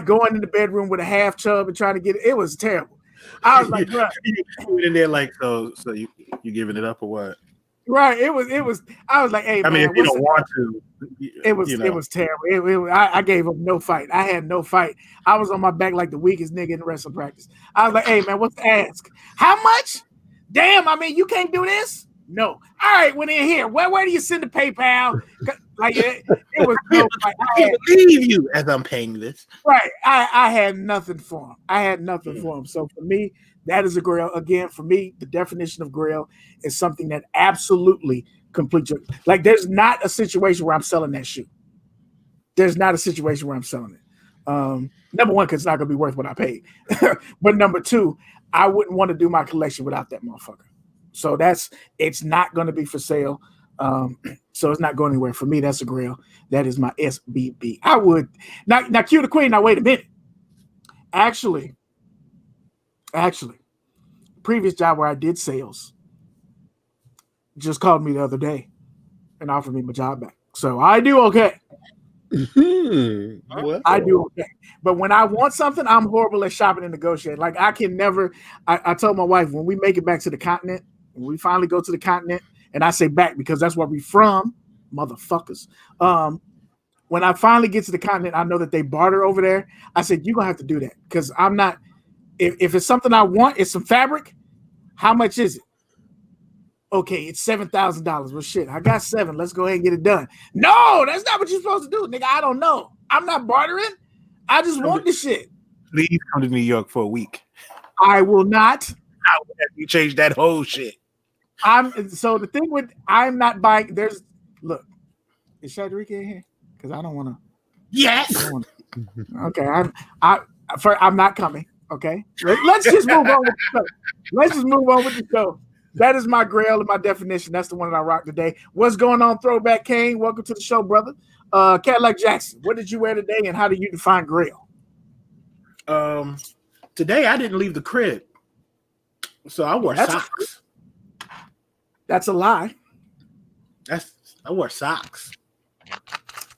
going in the bedroom with a half chub and trying to get it. It was terrible. I was like, bro, you in there like so you giving it up or what? Right. It was. I was like, hey, I mean, man, if you don't want to, it was terrible. I gave up no fight. I had no fight. I was on my back like the weakest nigga in the wrestling practice. I was like, hey, man, what's the ask? How much? Damn, I mean, you can't do this? No. All right, well, then here. Where do you send the PayPal? Like it was no fight. I can't believe you as I'm paying this. Right. I had nothing for him. So for me, that is a Grail. Again, for me, the definition of Grail is something that absolutely completes your, like there's not a situation where I'm selling that shoe. There's not a situation where I'm selling it. Number one, because it's not gonna be worth what I paid. But number two, I wouldn't want to do my collection without that motherfucker. So it's not gonna be for sale. So it's not going anywhere. For me, that's a Grail. That is my SBB. I would now cue the queen. Now wait a minute. Actually, previous job where I did sales just called me the other day and offered me my job back. So I do okay. I do okay. But when I want something, I'm horrible at shopping and negotiating. Like I can never. I told my wife when we make it back to the continent, when we finally go to the continent. And I say back because that's where we from, motherfuckers. When I finally get to the continent, I know that they barter over there. I said, you're going to have to do that because I'm not – if it's something I want, it's some fabric, how much is it? Okay, it's $7,000. Well, shit, I got 7. Let's go ahead and get it done. No, that's not what you're supposed to do, nigga. I don't know. I'm not bartering. I just want the shit. Please come to New York for a week. I will not. I will have you change that whole shit. So the thing with I'm not buying. Is Shadrika in here? Because I don't want to. Yes. Okay, I'm not coming. Okay, let's just move on with the show. Let's just move on with the show. That is my Grail and my definition. That's the one that I rock today. What's going on, Throwback Kane? Welcome to the show, brother. Cadillac Jackson, what did you wear today, and how do you define Grail? Today I didn't leave the crib, so I wore socks. That's a lie. I wore socks.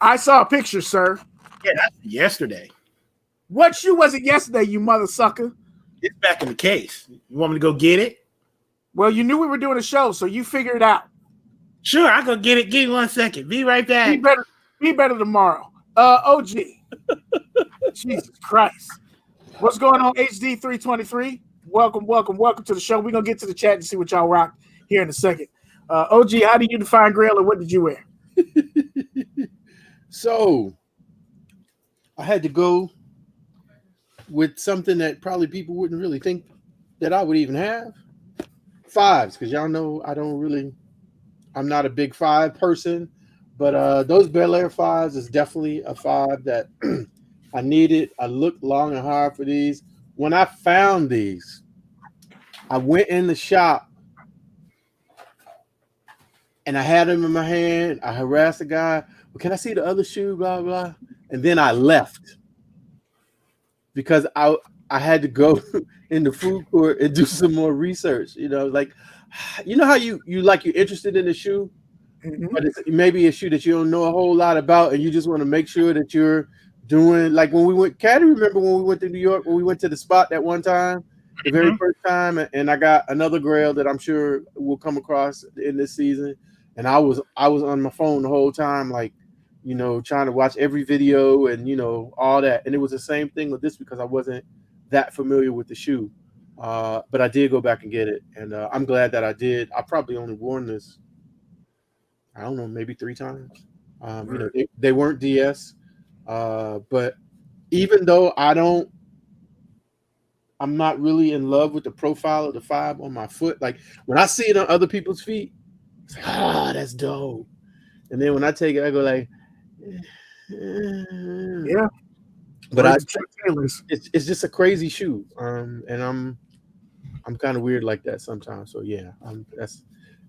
I saw a picture, sir. Yeah, that's yesterday. What shoe was it yesterday, you mother sucker? It's back in the case. You want me to go get it? Well, you knew we were doing a show, so you figure it out. Sure, I'll go get it. Give me 1 second. Be right back. Be better tomorrow. OG. Jesus Christ. What's going on, HD 323? Welcome to the show. We're going to get to the chat and see what y'all rock here in a second. OG, how do you define Grail and what did you wear? So, I had to go with something that probably people wouldn't really think that I would even have. 5s, because y'all know I'm not a big 5 person, but those Bel Air 5s is definitely a 5 that I needed. I looked long and hard for these. When I found these, I went in the shop and I had them in my hand. I harassed the guy. Well, can I see the other shoe? Blah, blah. And then I left because I had to go in the food court and do some more research. You know, like, you know how you're interested in the shoe, but it's maybe a shoe that you don't know a whole lot about, and you just want to make sure that you're doing, like when we went, Caddy, remember when we went to New York, when we went to the spot that one time, the very first time, and I got another Grail that I'm sure we'll come across in this season, and I was on my phone the whole time, like, you know, trying to watch every video and, you know, all that. And it was the same thing with this because I wasn't that familiar with the shoe. But I did go back and get it. And I'm glad that I did. I probably only worn this, I don't know, maybe 3 times. You know, they weren't DS. But even though I'm not really in love with the profile of the 5 on my foot. Like when I see it on other people's feet, it's like, that's dope. And then when I take it, I go like, yeah. But it's just a crazy shoe. And I'm kind of weird like that sometimes. So yeah,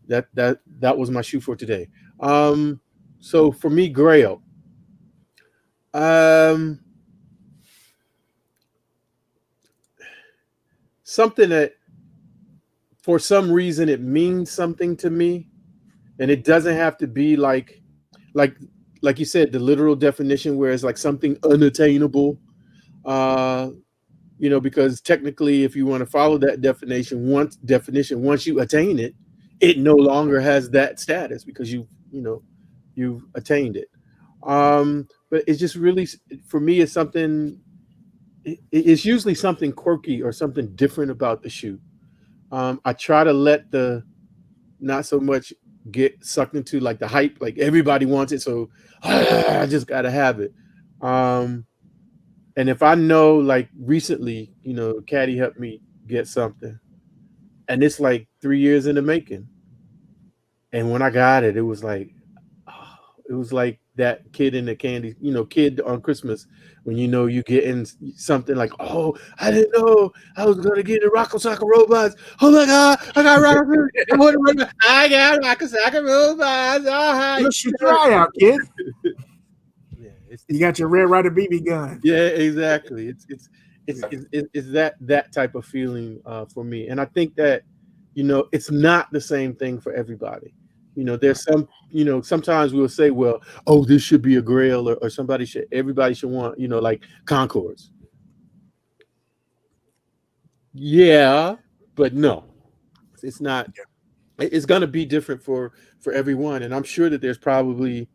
that was my shoe for today. So for me, Grail. Something that for some reason it means something to me, and it doesn't have to be like you said, the literal definition where it's like something unattainable, you know, because technically if you want to follow that definition, once you attain it, it no longer has that status because you've attained it. But it's just really, for me, it's something, it's usually something quirky or something different about the shoe. I try to let the not so much get sucked into like the hype, like everybody wants it, so I just gotta have it. And if I know, like recently, you know, Caddy helped me get something, and it's like 3 years in the making, and when I got it, it was like that kid in the candy, you know, kid on Christmas when you know you getting something like, oh, I didn't know I was gonna get the Rockin' Soccer Robots. Oh my God, I got Rockin'. I got Rockin' Soccer Robots. What's your tryout, kid? Yeah, you got your Red Ryder BB gun. Yeah, exactly. It's that type of feeling for me, and I think that, you know, it's not the same thing for everybody. You know, there's some, you know, sometimes we'll say, well, oh, this should be a Grail, or everybody should want, you know, like Concords. Yeah, but no, it's not. It's going to be different for everyone. And I'm sure that there's probably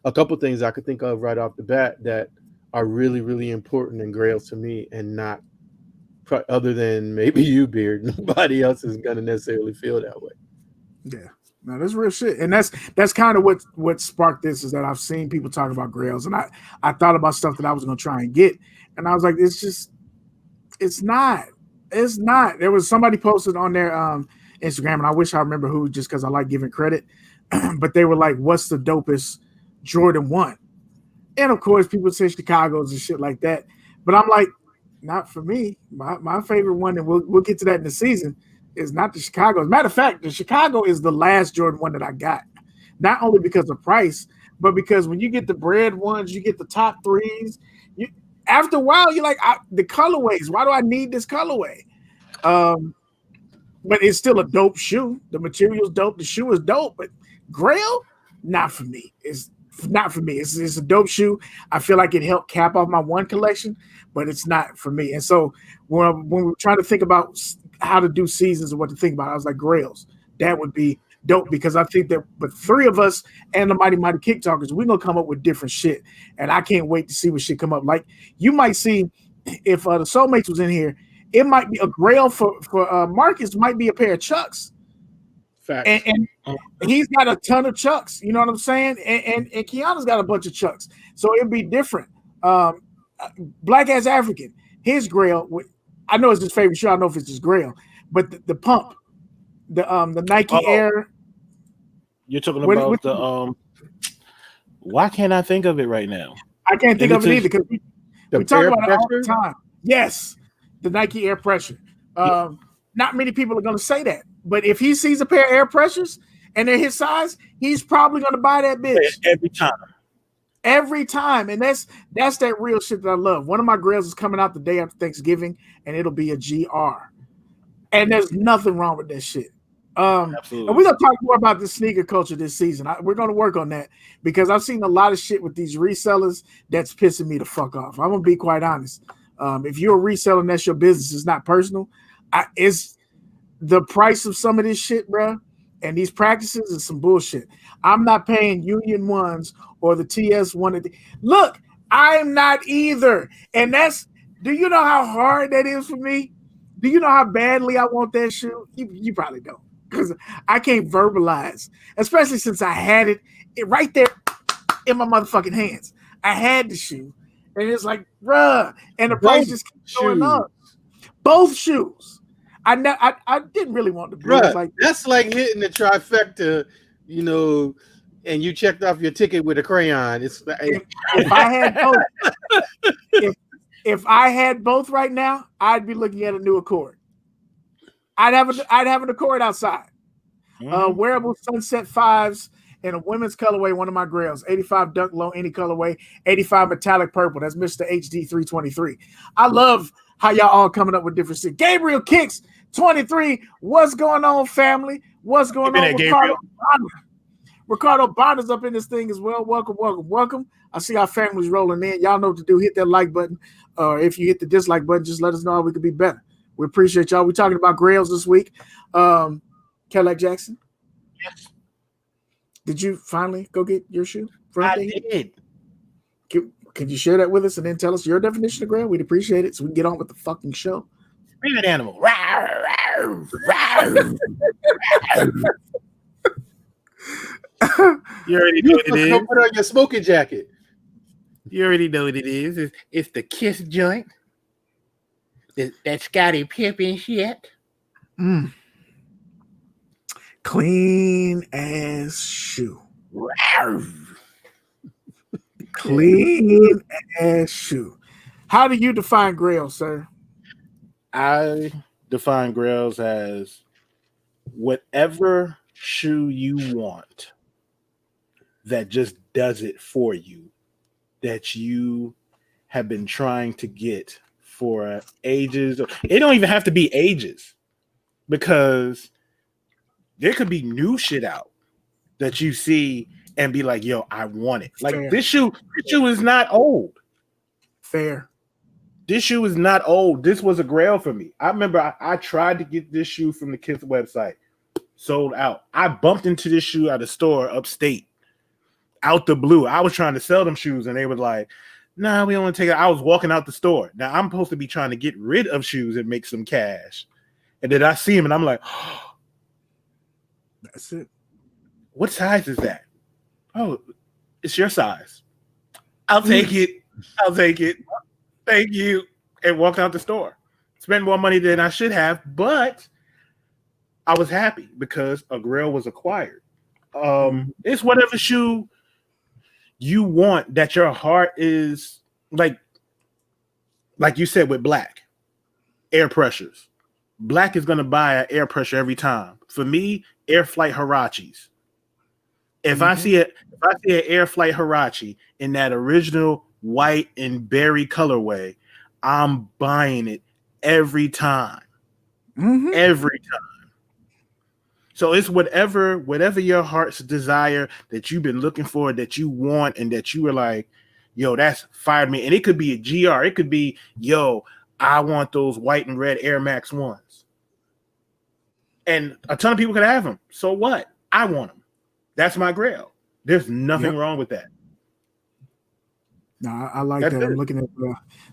a couple things I could think of right off the bat that are really, really important in Grails to me, and not other than maybe you, Beard. Nobody else is going to necessarily feel that way. Yeah. No, that's real shit. And that's kind of what sparked this, is that I've seen people talk about Grails, and I thought about stuff that I was going to try and get, and I was like, it's not. There was somebody posted on their Instagram, and I wish I remember who, just because I like giving credit, but they were like, what's the dopest Jordan 1? And of course, people say Chicago's and shit like that. But I'm like, not for me. My favorite one, and we'll get to that in the season, is not the Chicago. As a matter of fact, the Chicago is the last Jordan one that I got. Not only because of price, but because when you get the bread ones, you get the top threes. After a while, you're like, the colorways. Why do I need this colorway? But it's still a dope shoe. The material's dope. The shoe is dope. But Grail, not for me. It's not for me. It's a dope shoe. I feel like it helped cap off my one collection, but it's not for me. And so when we're trying to think about how to do seasons and what to think about, I was like, Grails. That would be dope because I think that but three of us and the Mighty Kicktalkers, we're gonna come up with different shit. And I can't wait to see what shit come up. Like you might see if the Soulmates was in here, it might be a Grail for Marcus, might be a pair of Chucks. Facts. And he's got a ton of Chucks, you know what I'm saying? And Keanu's got a bunch of Chucks. So it'd be different. Black Ass African, his Grail, I know it's his favorite shoe, I don't know if it's his Grail, but the pump, the Nike Air. You're talking about the why can't I think of it right now? I can't think of it either because we talk about it all the time. Yes, the Nike Air Pressure. Not many people are going to say that, but if he sees a pair of Air Pressures and they're his size, he's probably going to buy that bitch every time. And that's that real shit that I love. One of my Grails is coming out the day after Thanksgiving, and it'll be a GR. And there's nothing wrong with that shit. Absolutely. And we're gonna talk more about the sneaker culture this season. We're gonna work on that because I've seen a lot of shit with these resellers that's pissing me the fuck off. I'm gonna be quite honest. If you're a reseller and that's your business, it's not personal. It's the price of some of this shit, bro. And these practices is some bullshit. I'm not paying Union Ones or the TS one. Look, I'm not either. And do you know how hard that is for me? Do you know how badly I want that shoe? You probably don't. Because I can't verbalize, especially since I had it right there in my motherfucking hands. I had the shoe, and it's like, bruh, and the price just keeps going up. Both shoes. I didn't really want the blues like that's like hitting the trifecta, and you checked off your ticket with a crayon. It's if I had both, if I had both right now, I'd be looking at a new Accord. I'd have an Accord outside. Wearable Sunset 5s in a women's colorway, one of my Grails. 85 Dunk Low, any colorway. 85 metallic purple. That's Mr. HD 323. I love how y'all all coming up with different shit. Gabriel Kicks 23. What's going on, family? What's going on? Ricardo Bonner's up in this thing as well. Welcome. I see our family's rolling in. Y'all know what to do. Hit that like button. If you hit the dislike button, just let us know how we could be better. We appreciate y'all. We're talking about Grails this week. Cadillac Jackson. Yes. Did you finally go get your shoe? I did. Can you share that with us and then tell us your definition of Grail? We'd appreciate it so we can get on with the fucking show. Spirit animal. You already know what it is. Put on your smoking jacket. You already know what it is. It's the Kiss joint. That Scottie Pippen shit. Clean ass shoe. Clean ass shoe. How do you define Grail, sir? I define Grails as whatever shoe you want that just does it for you, that you have been trying to get for ages. It don't even have to be ages, because there could be new shit out that you see and be like, yo, I want it. Like Fair. This shoe is not old. Fair. This shoe is not old. This was a Grail for me. I remember I tried to get this shoe from the Kiss website. Sold out. I bumped into this shoe at a store upstate. Out the blue. I was trying to sell them shoes and they were like, nah, we don't want to take it. I was walking out the store. Now I'm supposed to be trying to get rid of shoes and make some cash. And then I see him and I'm like, oh, that's it. What size is that? Oh, it's your size. I'll take it. I'll take it. Thank you. And walked out the store. Spent more money than I should have, but I was happy because a Grail was acquired. It's whatever shoe you want that your heart is like. like you said with black, air pressures. Black is gonna buy an air pressure every time. For me, Air Flight Hirachis. If I see an Air Flight Hirachi in that original white and berry colorway, I'm buying it every time. Every time. So it's whatever your heart's desire that you've been looking for, that you want, and that you were like, yo, that's fired me. And it could be a GR. It could be, yo, I want those white and red Air Max 1s. And a ton of people could have them. So what? I want them. That's my grail. There's nothing wrong with that. No, I like that. I'm looking at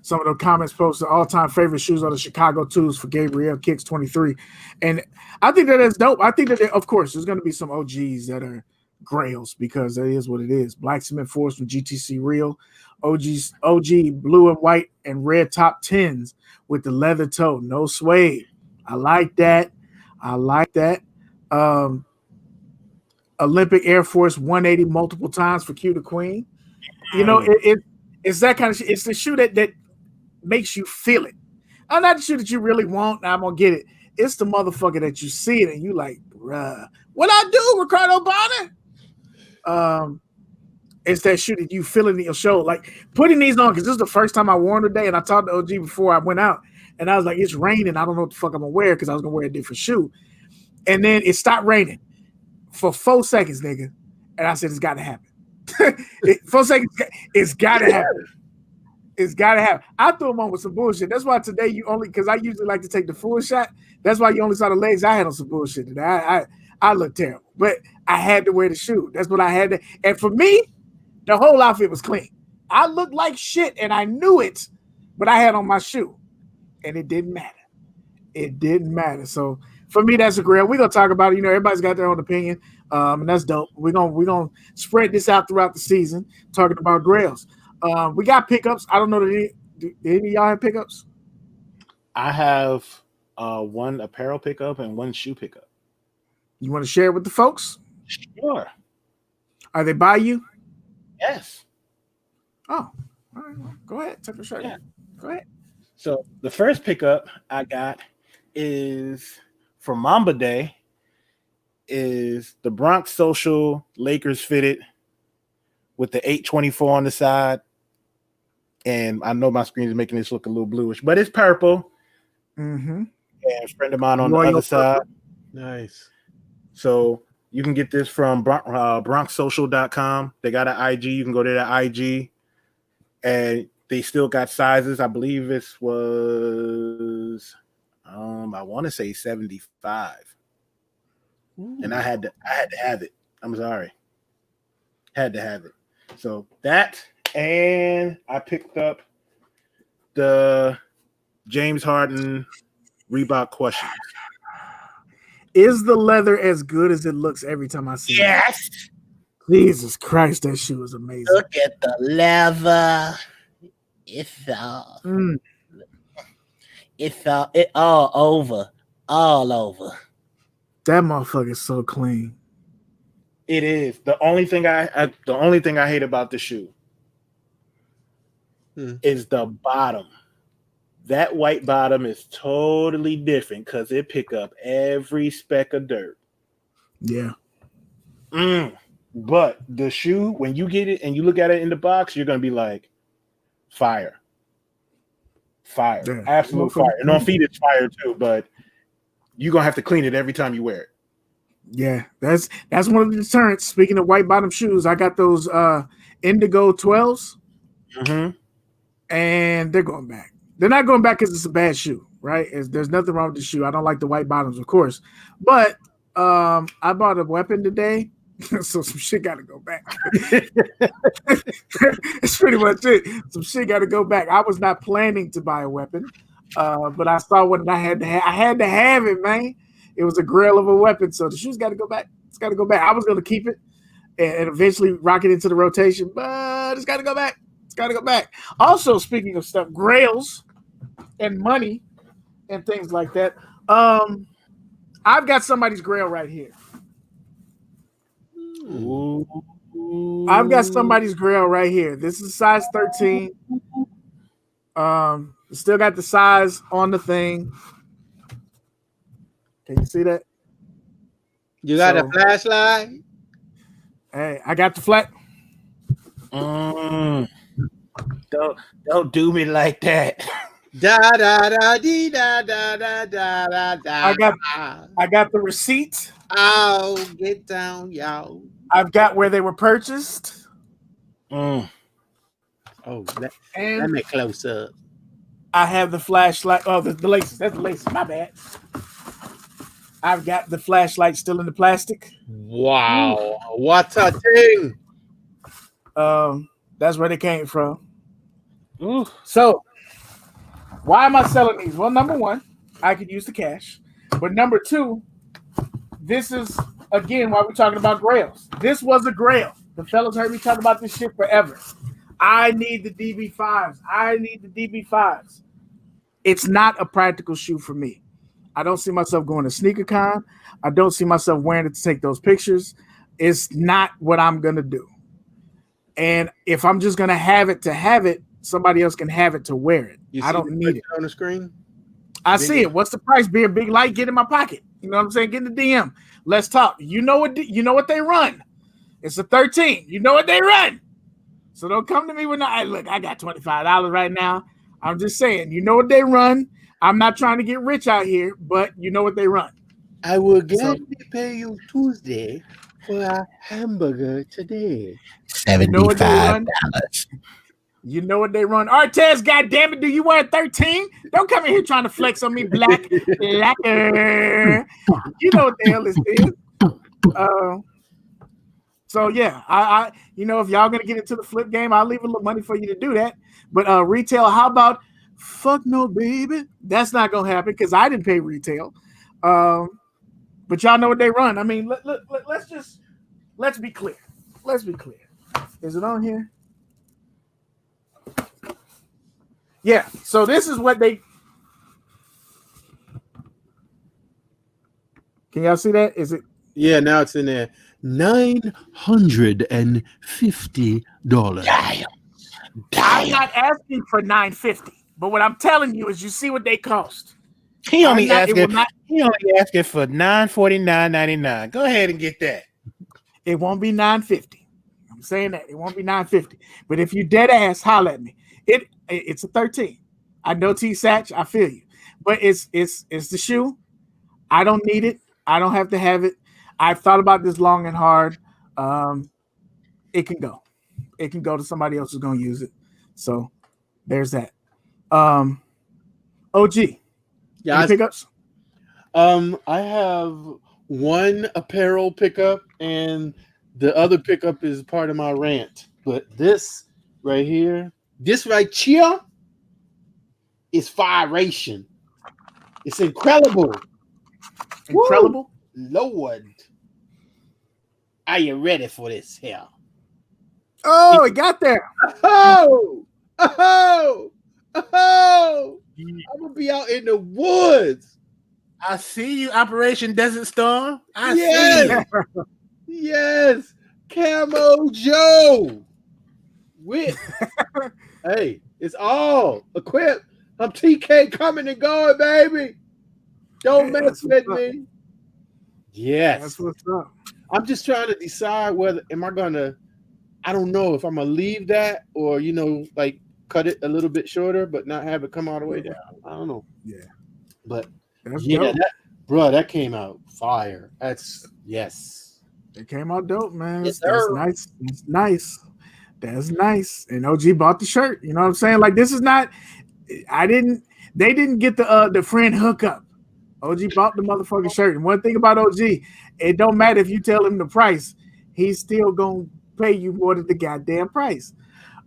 some of the comments posted. All-time favorite shoes are the Chicago 2s for Gabriel Kicks 23. And I think that is dope. I think that, of course, there's going to be some OGs that are grails because that is what it is. Black Cement 4s from GTC Real. OG blue and white and red top 10s with the leather toe. No suede. I like that. Olympic Air Force 180 multiple times for Q the Queen. You know, it's that kind of shit. It's the shoe that makes you feel it. Not the shoe that you really want. I'm gonna get it. It's the motherfucker that you see it and you like, bruh, what I do, Ricardo Bonner? It's that shoe that you feel it in your shoulder. Like putting these on, because this is the first time I wore them today, and I talked to OG before I went out, and I was like, it's raining. I don't know what the fuck I'm gonna wear because I was gonna wear a different shoe. And then it stopped raining for 4 seconds, nigga. And I said, it's gotta happen. 4 seconds, it's gotta happen. It's gotta happen. I threw them on with some bullshit. That's why today you only, because I usually like to take the full shot. That's why you only saw the legs. I had on some bullshit today. I look terrible, but I had to wear the shoe. That's what I had to. And for me, the whole outfit was clean. I looked like shit, and I knew it, but I had on my shoe, and it didn't matter. It didn't matter. So for me, that's a grail. We're gonna talk about it. You know, everybody's got their own opinion, and that's dope. We're gonna spread this out throughout the season, talking about grails. We got pickups. I don't know. Did any of y'all have pickups? I have one apparel pickup and one shoe pickup. You want to share it with the folks? Sure. Are they by you? Yes. Oh, all right. Well, go ahead. Take a shot. Yeah. Go ahead. So the first pickup I got is for Mamba Day. Is the Bronx Social Lakers fitted with the 824 on the side. And I know my screen is making this look a little bluish, but it's purple. Mm-hmm. And a friend of mine on the other side. Nice. So you can get this from BronxSocial.com. They got an IG. You can go to their IG. And they still got sizes. I believe this was, I want to say 75. Ooh. And I had to have it. I'm sorry. Had to have it. So that, and I picked up the James Harden Reebok Questions. Is the leather as good as it looks every time I see it? Yes. Jesus Christ, that shoe is amazing. Look at the leather. It felt it all over. That motherfucker is so clean. It is. The only thing I hate about the shoe is the bottom. That white bottom is totally different because it pick up every speck of dirt. Yeah. But the shoe, when you get it and you look at it in the box, you're gonna be like, fire. Yeah. Absolute fire. And on feet it's fire too, but you're gonna have to clean it every time you wear it. Yeah, that's one of the deterrents. Speaking of white bottom shoes, I got those Indigo 12s, and they're going back. They're not going back because it's a bad shoe, right? There's nothing wrong with the shoe. I don't like the white bottoms, of course, but I bought a weapon today, so some shit got to go back. It's pretty much it. Some shit got to go back. I was not planning to buy a weapon, but I saw one and I had to have it, man. It was a grail of a weapon, so the shoes got to go back. It's got to go back. I was going to keep it and eventually rock it into the rotation, but it's got to go back. It's got to go back. Also, speaking of stuff, grails and money and things like that, I've got somebody's grail right here. Ooh. I've got somebody's grail right here. This is size 13. Still got the size on the thing. Can you see that? You got a flashlight? Hey, I got the flat. Don't do me like that. Da da da dee da da da da da da. I got the receipt. Oh, get down, y'all. I've got where they were purchased. Oh, let me close up. I have the flashlight. Oh, the laces. That's the laces. My bad. I've got the flashlight still in the plastic. Wow, what a thing! That's where they came from. Ooh. So, why am I selling these? Well, number one, I could use the cash. But number two, this is, again, why we're talking about Grails. This was a Grail. The fellas heard me talk about this shit forever. I need the DB5s. I need the DB5s. It's not a practical shoe for me. I don't see myself going to SneakerCon. I don't see myself wearing it to take those pictures. It's not what I'm going to do. And if I'm just going to have it, somebody else can have it to wear it. I don't need it. On the screen? I see it. What's the price? Be a big light, get in my pocket. You know what I'm saying? Get in the DM. Let's talk. You know what they run. It's a 13. You know what they run. So don't come to me with look, I got $25 right now. I'm just saying, you know what they run. I'm not trying to get rich out here, but you know what they run. I will gladly pay you Tuesday for a hamburger today. $75. You know what they run. Artez, goddamn it, do you wear a 13? Don't come in here trying to flex on me, blacker. You know what the hell this is. So yeah, I if y'all gonna get into the flip game, I'll leave a little money for you to do that. But retail, how about fuck no, baby? That's not gonna happen because I didn't pay retail. But y'all know what they run. I mean, let's be clear. Let's be clear. Is it on here? Yeah. So this is what they. Can y'all see that? Is it? Yeah, now it's in there. $950. I'm not asking for $950, but what I'm telling you is, you see what they cost. He only asking for $949.99. Go ahead and get that. It won't be $950. I'm saying that it won't be $950. But if you dead ass, holler at me. It's a 13. I know T-Satch, I feel you, but it's the shoe. I don't need it. I don't have to have it. I've thought about this long and hard. It can go. It can go to somebody else who's going to use it. So there's that. OG. Yeah, any pickups? I have one apparel pickup, and the other pickup is part of my rant. But this right here is firation. It's incredible. Incredible. Woo! Lord. Are you ready for this here? Oh, it got there. Oh! I'm gonna be out in the woods. I see you, Operation Desert Storm. I yes. see you. Yes, Camo Joe. With hey, it's all equipped. I'm TK coming and going, baby. Don't mess with me. Yes, that's what's up. I'm just trying to decide whether I don't know if I'm gonna leave that or like cut it a little bit shorter, but not have it come all the way down. I don't know. Yeah, but that's dope. That came out fire. It came out dope, man. Yes, that's nice. It's nice. That's nice. And OG bought the shirt. You know what I'm saying? Like, this is not. They didn't get the friend hookup. OG bought the motherfucking shirt. And one thing about OG, it don't matter if you tell him the price, he's still gonna pay you more than the goddamn price.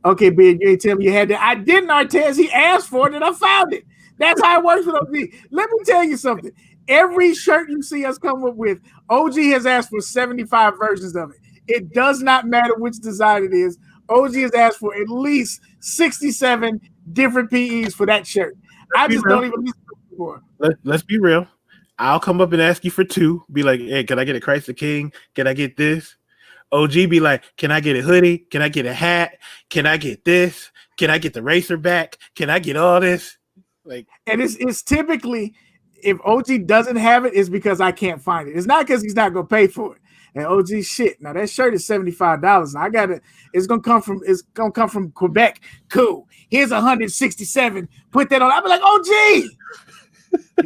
Okay, Beard, you ain't tell me you had that. I didn't, Artez. He asked for it and I found it. That's how it works with OG. Let me tell you something. Every shirt you see us come up with, OG has asked for 75 versions of it. It does not matter which design it is. OG has asked for at least 67 different PEs for that shirt. I just don't even listen for. Let's be real. I'll come up and ask you for two. Be like, hey, can I get a Christ the King? Can I get this? OG be like, can I get a hoodie? Can I get a hat? Can I get this? Can I get the racer back? Can I get all this? Like, and it's typically if OG doesn't have it, it's because I can't find it. It's not because he's not gonna pay for it. And OG shit. Now that shirt is $75. I got it. It's gonna come from Quebec. Cool. Here's 167. Put that on. I'll be like, OG.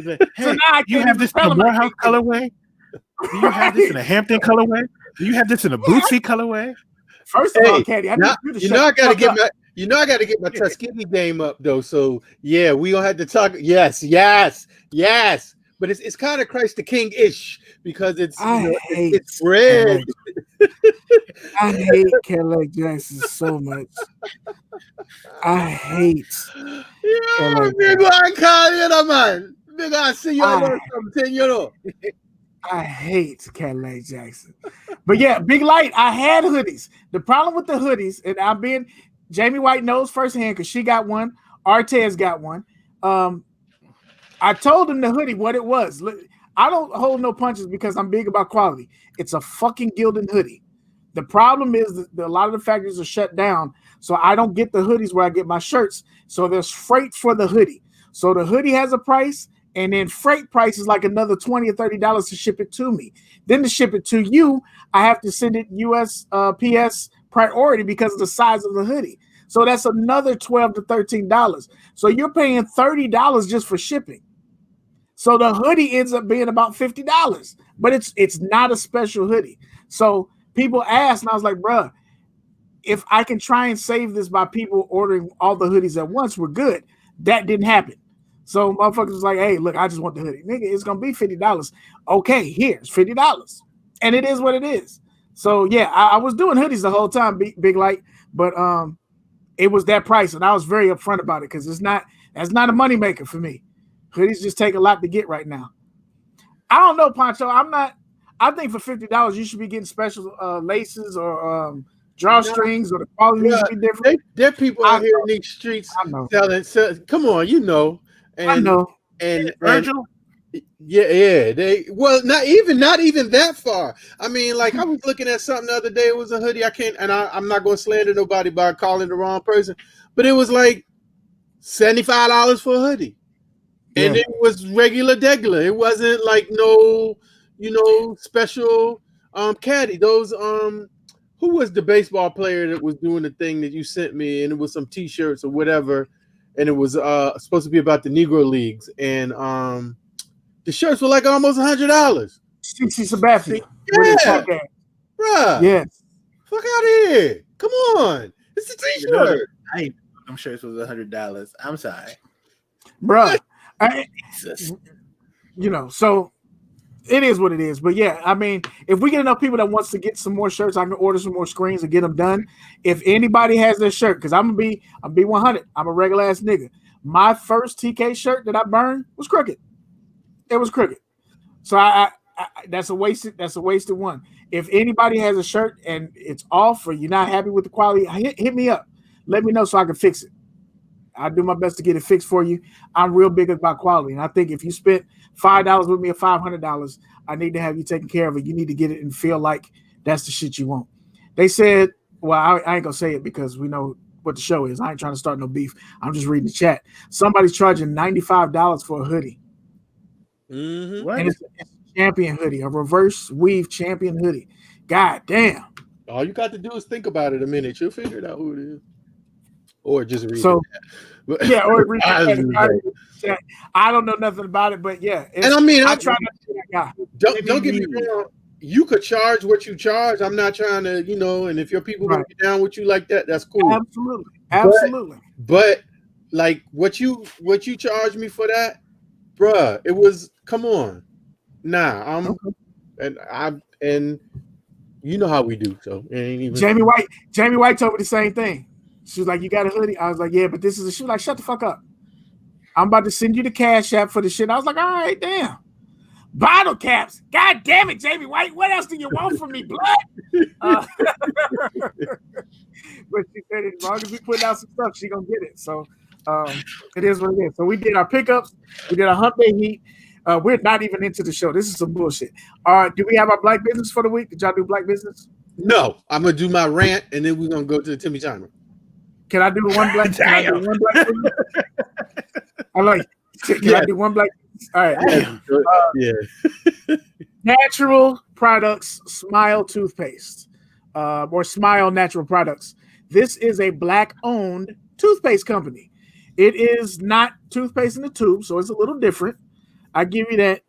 like, hey, So now I you can't have even this in tell a him I Morehouse can't- colorway? Do you have this in a Hampton colorway? Do you have this in a Bootsy colorway? First of all, Caddy, I need you to shut I gotta the fuck up. I gotta get my Tuskegee game up though. So yeah, we gonna have to talk. Yes. But it's kind of Christ the King-ish because it's it's red. I hate Cadillac Jackson so much. I hate. Yeah, big one call you know, man. Big I see you something, you know. I hate Cadillac Jackson. But yeah, Big Light, I had hoodies. The problem with the hoodies, and Jamie White knows firsthand because she got one. Artez got one. I told him the hoodie what it was. Look, I don't hold no punches because I'm big about quality. It's a fucking Gildan hoodie. The problem is that a lot of the factories are shut down, so I don't get the hoodies where I get my shirts. So there's freight for the hoodie. So the hoodie has a price, and then freight price is like another $20 or $30 to ship it to me. Then to ship it to you, I have to send it USPS priority because of the size of the hoodie. So that's another $12 to $13. So you're paying $30 just for shipping. So the hoodie ends up being about $50, but it's not a special hoodie. So people asked, and I was like, bruh, if I can try and save this by people ordering all the hoodies at once, we're good. That didn't happen. So motherfuckers was like, hey, look, I just want the hoodie. Nigga, it's going to be $50. Okay, here's $50. And it is what it is. So, yeah, I was doing hoodies the whole time, Big Light, but it was that price, and I was very upfront about it because that's not a moneymaker for me. Hoodies just take a lot to get right now. I don't know, Pancho. I think for $50, you should be getting special laces or drawstrings, or the quality needs to be different. There are people out here in these streets selling. Come on, you know. And, I know. And Virgil? Yeah. Not even that far. I mean, like I was looking at something the other day. It was a hoodie. I'm not going to slander nobody by calling the wrong person, but it was like $75 for a hoodie. And it was regular degular. It wasn't like no, special caddy. Those who was the baseball player that was doing the thing that you sent me, and it was some T-shirts or whatever, and it was supposed to be about the Negro Leagues, and the shirts were like almost $100. CC Sabathia. Yeah, bruh. Yes. Fuck out of here. Come on, it's a T-shirt. I ain't them shirts was $100. I'm sorry, bruh. Jesus. So it is what it is. But yeah, I mean, if we get enough people that wants to get some more shirts, I can order some more screens and get them done. If anybody has their shirt, because I'm be 100. I'm a regular ass nigga. My first TK shirt that I burned was crooked. It was crooked. So I that's a wasted one. If anybody has a shirt and it's off or you're not happy with the quality, hit me up. Let me know so I can fix it. I'll do my best to get it fixed for you. I'm real big about quality. And I think if you spent $5 with me or $500, I need to have you taken care of it. You need to get it and feel like that's the shit you want. They said, well, I ain't going to say it because we know what the show is. I ain't trying to start no beef. I'm just reading the chat. Somebody's charging $95 for a hoodie. Mm-hmm. And it's a champion hoodie, a reverse weave champion hoodie. God damn. All you got to do is think about it a minute. You'll figure it out who it is. Or just read it. Yeah, or read it. I don't know nothing about it, but yeah. And I mean, I try not to be that guy. Don't get me wrong. You could charge what you charge. I'm not trying to, and if your people gonna be down with you like that, that's cool. Absolutely. But like what you charged me for that, bruh, it was, come on. Nah, and you know how we do, so it ain't even. Jamie White told me the same thing. She was like, "You got a hoodie?" I was like, "Yeah, but this is." She was like, "Shut the fuck up! I'm about to send you the cash app for the shit." I was like, "All right, damn." Bottle caps. God damn it, Jamie White. What else do you want from me, blood? But she said, as long as we put out some stuff, she gonna get it. So it is what it is. So we did our pickups. We did our Humpday Heat. We're not even into the show. This is some bullshit. Do we have our black business for the week? Did y'all do black business? No, I'm gonna do my rant, and then we're gonna go to the Timmy Timer. Can I do the one black? Can I do one black business? I like. Can I do one black? All right. Yeah. Natural Products Smile Toothpaste, or Smile Natural Products. This is a Black-owned toothpaste company. It is not toothpaste in the tube, so it's a little different. I give you that.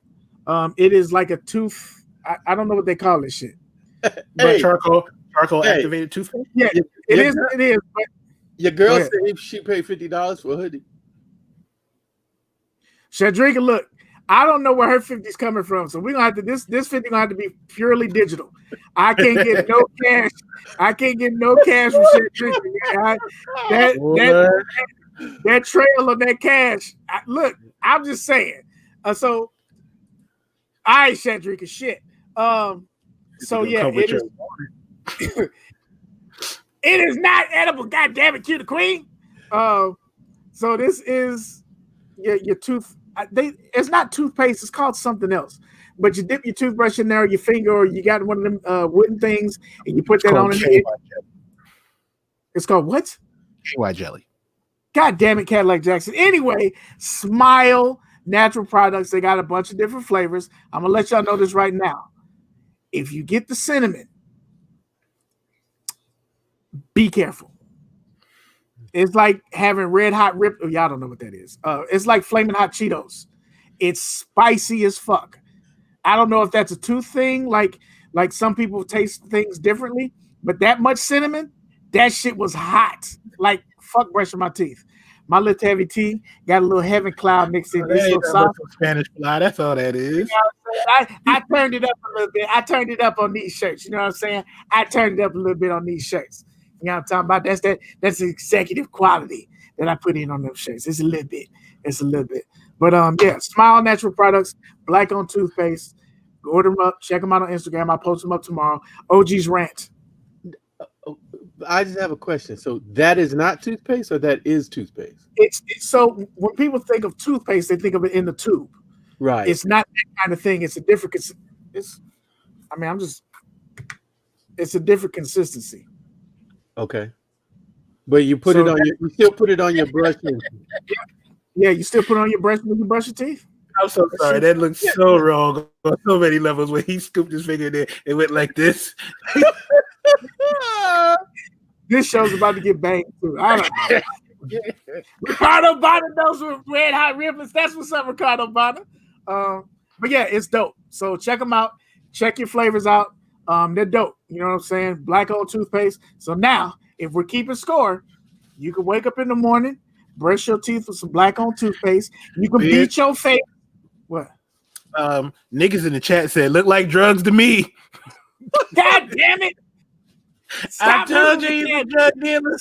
It is like a tooth. I don't know what they call this shit. But charcoal activated toothpaste. Yeah, it is. It is. But your girl said she paid $50 for a hoodie. Shadrika, look, I don't know where her 50's coming from, so we're gonna have to this 50 gonna have to be purely digital. I can't get no cash. I can't get no cash from Shadrika. That trail of that cash. Look, I'm just saying. So, I Shadrika shit. So yeah, it is. It is not edible. God damn it, cute the queen. So this is your tooth. It's not toothpaste. It's called something else. But you dip your toothbrush in there, your finger, or you got one of them wooden things, and you put that on it. It's called what? KY jelly. God damn it, Cadillac Jackson. Anyway, Smile Natural Products. They got a bunch of different flavors. I'm gonna let y'all know this right now. If you get the cinnamon, be careful. It's like having red hot rip. Oh, y'all don't know what that is. It's like flaming hot Cheetos. It's spicy as fuck. I don't know if that's a tooth thing. Like some people taste things differently, but that much cinnamon, that shit was hot. Like fuck brushing my teeth. My little heavy tea got a little heaven cloud mixed in. This little soft Spanish fly. That's all that is. You know I turned it up a little bit. I turned it up on these shirts. You know what I'm saying? I turned it up a little bit on these shirts. You know what I'm talking about? That's the executive quality that I put in on those shirts. It's a little bit. But yeah, Smile Natural Products, Black-owned toothpaste. Order them up. Check them out on Instagram. I'll post them up tomorrow. OG's Rant. I just have a question. So that is not toothpaste, or that is toothpaste? It's so when people think of toothpaste, they think of it in the tube. Right. It's not that kind of thing. It's a different. It's a different consistency. Okay. But you put it on you still put it on your brush. Yeah, you still put it on your brush when you brush your teeth. I'm so sorry. That looks so wrong on so many levels. When he scooped his finger in there, it went like this. This show's about to get banged too. I don't know. Ricardo Bonner knows with red hot ribbons. That's what's up, Ricardo Bonner. But yeah, it's dope. So check them out. Check your flavors out. They're dope. You know what I'm saying? Black-owned toothpaste. So now, if we're keeping score, you can wake up in the morning, brush your teeth with some black-owned toothpaste. You can beat your face. What? Niggas in the chat said, "Look like drugs to me." God damn it! Stop, I told you he's a drug dealer.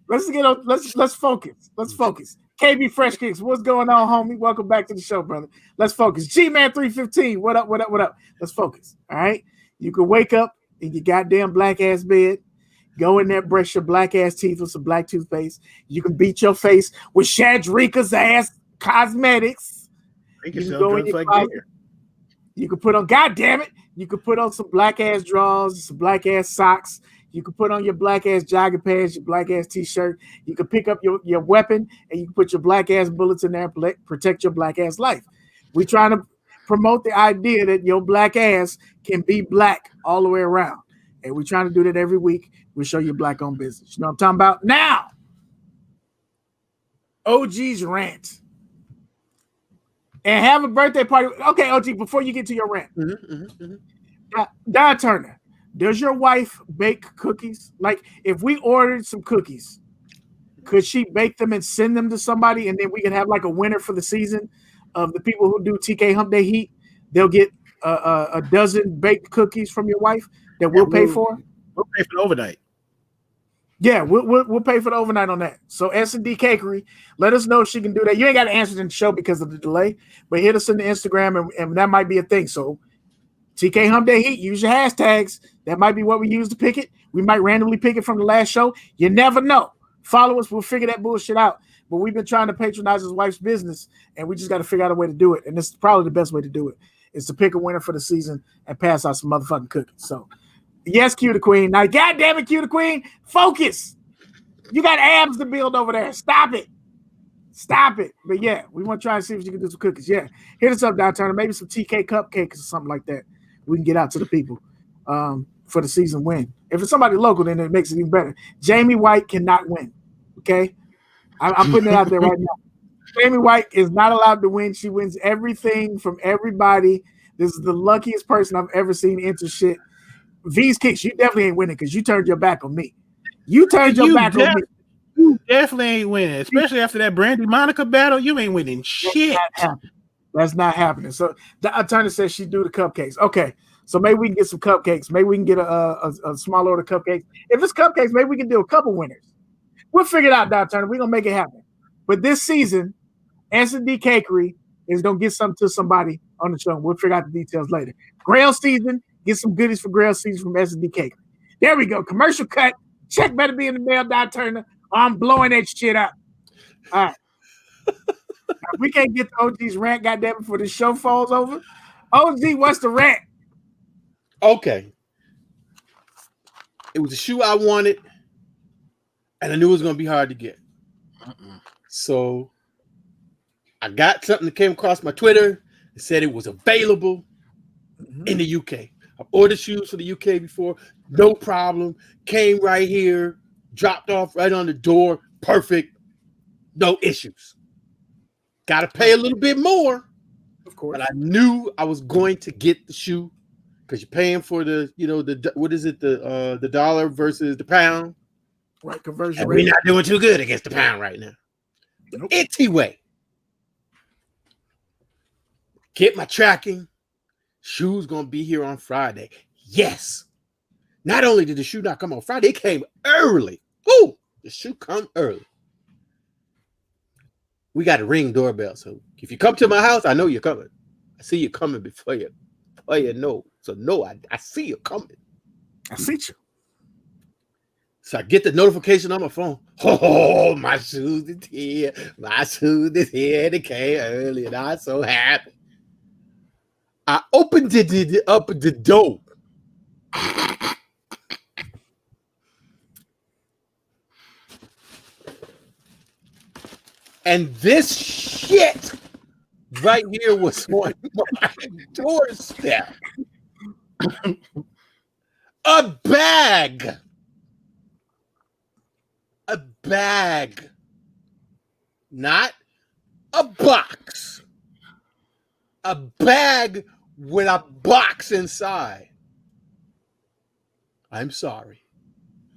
Let's focus. Let's focus. KB Fresh Kicks, what's going on, homie? Welcome back to the show, brother. Let's focus. G-Man 315, what up? Let's focus. All right. You can wake up in your goddamn black ass bed, go in there, brush your black ass teeth with some black toothpaste. You can beat your face with Shadrika's ass cosmetics. You can go in your closet. You can put on, God damn it, you can put on some black ass drawers, some black ass socks. You can put on your black ass jogging pants, your black ass t-shirt. You can pick up your weapon and you can put your black ass bullets in there and protect your black ass life. We're trying to promote the idea that your black ass can be black all the way around. And we're trying to do that every week. We'll show you black-owned business. You know what I'm talking about? Now, OG's Rant. And have a birthday party. Okay, OG, before you get to your rant. Don Turner, does your wife bake cookies? Like, if we ordered some cookies, could she bake them and send them to somebody, and then we can have like a winner for the season of the people who do TK Humpday Heat? They'll get a dozen baked cookies from your wife that we'll pay for. We'll pay for the overnight. Yeah, we'll pay for the overnight on that. So S&D Cakery, let us know if she can do that. You ain't got to answer in the show because of the delay, but hit us in the Instagram, and that might be a thing. So TK Humpday Heat, use your hashtags. That might be what we use to pick it. We might randomly pick it from the last show. You never know. Follow us. We'll figure that bullshit out. But we've been trying to patronize his wife's business, and we just got to figure out a way to do it. And this is probably the best way to do it, is to pick a winner for the season and pass out some motherfucking cookies. So, yes, Q the Queen. Now, goddamn it, Q the Queen, focus. You got abs to build over there. Stop it. Stop it. But yeah, we want to try and see if you can do some cookies. Yeah. Hit us up, Down Turner. Maybe some TK cupcakes or something like that. We can get out to the people for the season win. If it's somebody local, then it makes it even better. Jamie White cannot win. Okay? I'm putting it out there right now. Jamie White is not allowed to win. She wins everything from everybody. This is the luckiest person I've ever seen enter shit. V's kicks, you definitely ain't winning because you turned your back on me. You turned your back on me. You definitely ain't winning, especially after that Brandy Monica battle. You ain't winning shit. That's not happening. So the attorney says she do the cupcakes. Okay, so maybe we can get some cupcakes. Maybe we can get a small order of cupcakes. If it's cupcakes, maybe we can do a couple winners. We'll figure it out, Down Turner. We're gonna make it happen. But this season, S&D Cakery is gonna get something to somebody on the show. We'll figure out the details later. Grail season, get some goodies for Grail season from S&D Cakery. There we go. Commercial cut. Check better be in the mail, Down Turner. I'm blowing that shit up. All right. We can't get the OG's rant, goddamn, before the show falls over. OG, what's the rant? Okay. It was a shoe I wanted, and I knew it was going to be hard to get. So I got something that came across my Twitter. It said it was available in the UK. I've ordered shoes for the UK before. No problem. Came right here. Dropped off right on the door. Perfect. No issues. Got to pay a little bit more. Of course. But I knew I was going to get the shoe because you're paying for the, what is it? The dollar versus the pound. Right. Conversion And rate. we're not doing too good against the pound right now. Nope. Anyway. Get my tracking. Shoe's going to be here on Friday. Yes. Not only did the shoe not come on Friday, it came early. Ooh, the shoe come early. We got a Ring doorbell, so if you come to my house, I know you're coming. I see you coming before you know. So no, I see you coming. I see you. So I get the notification on my phone. Oh, my shoes is here. My shoes is here. They came early, and I'm so happy. I opened it up the door. And this shit right here was on my doorstep. A bag. A bag. Not a box. A bag with a box inside. I'm sorry.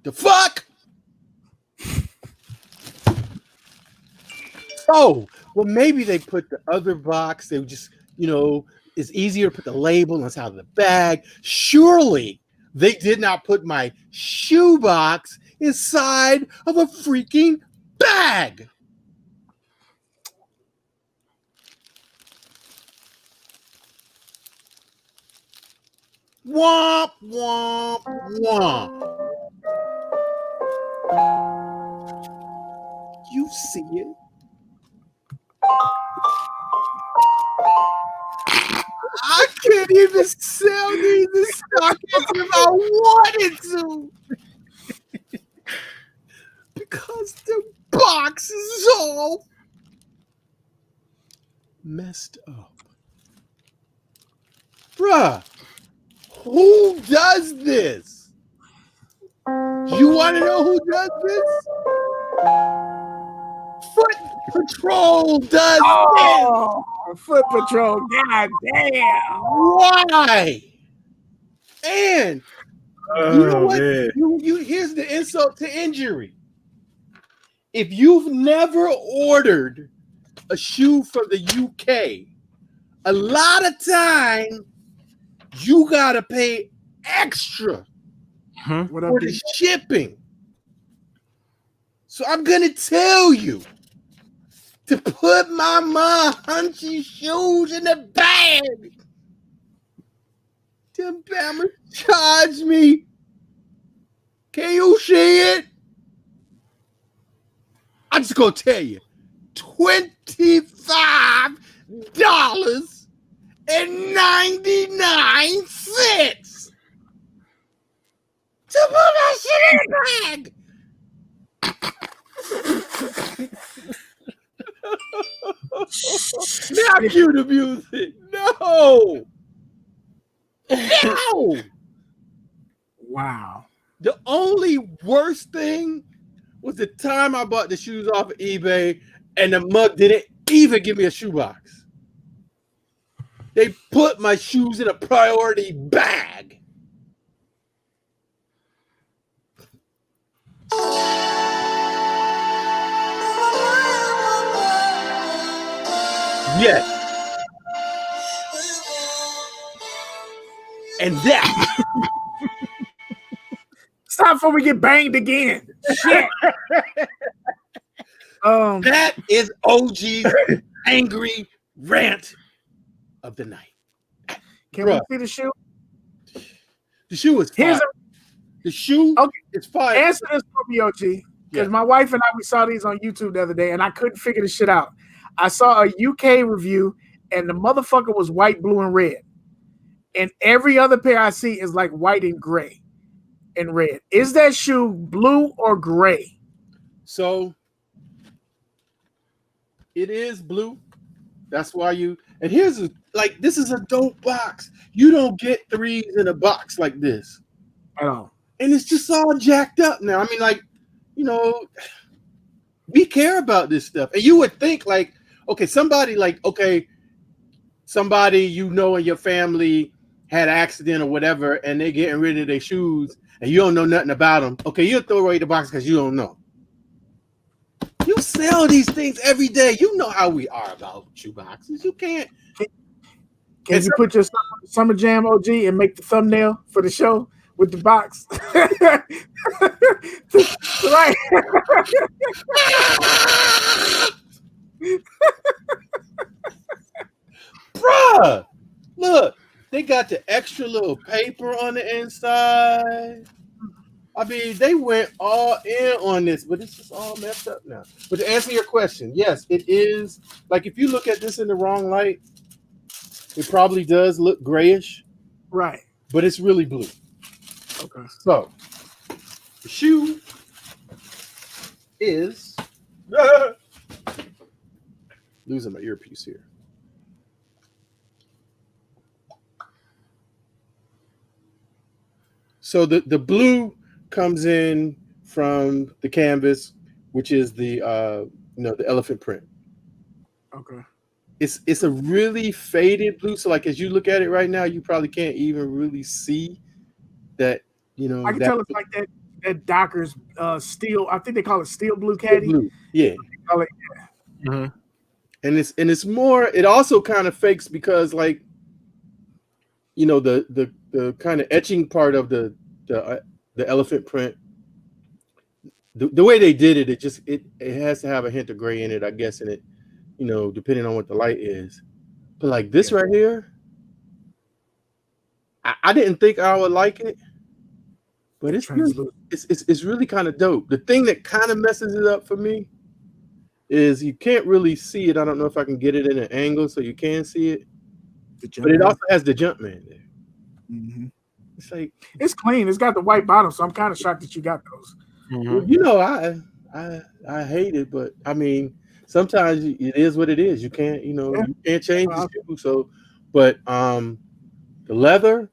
The fuck? Oh, well, maybe they put the other box. They just, it's easier to put the label inside of the bag. Surely they did not put my shoe box inside of a freaking bag. Womp, womp, womp. You see it? I can't even sell these stockings if I wanted to. Because the box is all messed up. Bruh, who does this? You want to know who does this? Foot Patrol does this. Foot Patrol, god damn. Why? And you know what? Here's the insult to injury. If you've never ordered a shoe from the UK, a lot of time you gotta pay extra for the shipping. So I'm gonna tell you to put my hunchy shoes in the bag. Them Bama charge me. Can you see it? I'm just gonna tell you, $25.99 to put my shit in the bag. Not cue the music. No. No. Wow. The only worst thing was the time I bought the shoes off of eBay and the mug didn't even give me a shoebox. They put my shoes in a priority bag. Yes. And that. Stop before we get banged again. Shit. That is OG's angry rant of the night. Can we see the shoe? The shoe is fire. The shoe is fire. Answer this for me, OG. Because my wife and I, we saw these on YouTube the other day, and I couldn't figure this shit out. I saw a UK review, and the motherfucker was white, blue, and red. And every other pair I see is like white and gray and red. Is that shoe blue or gray? So it is blue. That's why you, and here's this is a dope box. You don't get threes in a box like this at all. And it's just all jacked up now. I mean, like, you know, we care about this stuff. And you would think somebody you know in your family had an accident or whatever, and they're getting rid of their shoes, and you don't know nothing about them. Okay, you'll throw away the box because you don't know. You sell these things every day. You know how we are about shoe boxes. You can't. Can you put your Summer Jam OG and make the thumbnail for the show with the box? Right. Bruh, look. They got the extra little paper on the inside. I mean, they went all in on this, but it's just all messed up now. But to answer your question, yes, it is. Like, if you look at this in the wrong light, it probably does look grayish. Right. But it's really blue. Okay. So, the shoe is... losing my earpiece here. So the blue comes in from the canvas, which is the the elephant print. Okay. It's a really faded blue. So like as you look at it right now, you probably can't even really see that. I can tell it's like that Dockers steel. I think they call it steel blue caddy. Blue. Yeah. Mm-hmm. And it's more. It also kind of fakes because the kind of etching part of the elephant print, the way they did it, it has to have a hint of gray in it, I guess, in it, depending on what the light is. But like this right here, I didn't think I would like it, but it's really kind of dope. The thing that kind of messes it up for me is you can't really see it. I don't know if I can get it in an angle so you can see it, but it also has the Jumpman there. Mm-hmm. It's like it's clean. It's got the white bottom, so I'm kind of shocked that you got those. Mm-hmm. Well, I hate it, but I mean, sometimes it is what it is. You can't, you can't change the shoe. So, but the leather,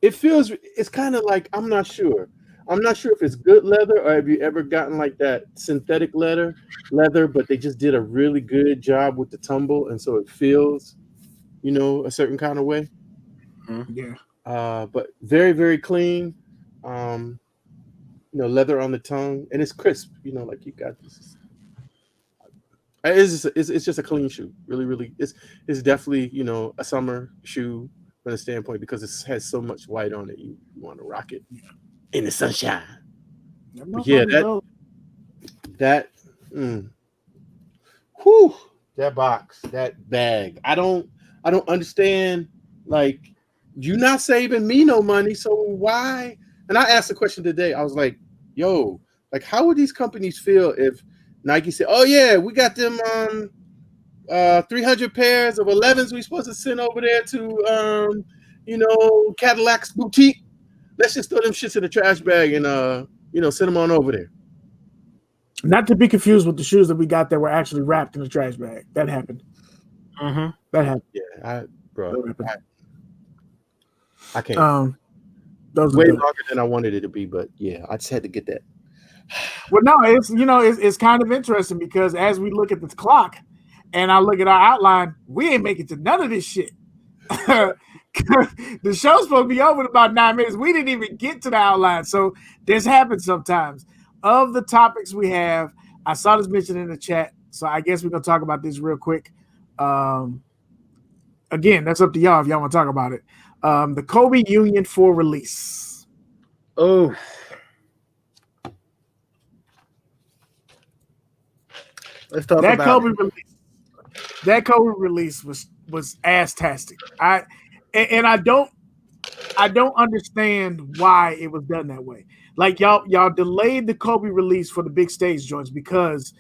it's kind of like I'm not sure if it's good leather or have you ever gotten like that synthetic leather, but they just did a really good job with the tumble, and so it feels, a certain kind of way. Yeah. But very, very clean. Leather on the tongue, and it's crisp. Like you got this. It's just a clean shoe. Really, really. It's definitely a summer shoe from a standpoint because it has so much white on it. You want to rock it in the sunshine. Yeah, that box, that bag. I don't understand. Like, you're not saving me no money, so why? And I asked the question today. I was like, yo, like, how would these companies feel if Nike said, oh yeah, we got them 300 pairs of 11s we supposed to send over there to Cadillac's boutique. Let's just throw them shits in the trash bag and send them on over there. Not to be confused with the shoes that we got that were actually wrapped in a trash bag. That happened. Mm-hmm. That happened. Yeah, That happened. I can't. Those Way are longer than I wanted it to be, but yeah, I just had to get that. Well, no, it's kind of interesting because as we look at the clock and I look at our outline, we ain't making to none of this shit. The show's supposed to be over in about 9 minutes. We didn't even get to the outline. So this happens sometimes. Of the topics we have, I saw this mentioned in the chat. So I guess we're going to talk about this real quick. Again, that's up to y'all if y'all want to talk about it. The Kobe Union for release. Oh. Let's talk That about Kobe it. release. That Kobe release was ass-tastic. I don't understand why it was done that way. Like y'all delayed the Kobe release for the big stage joints because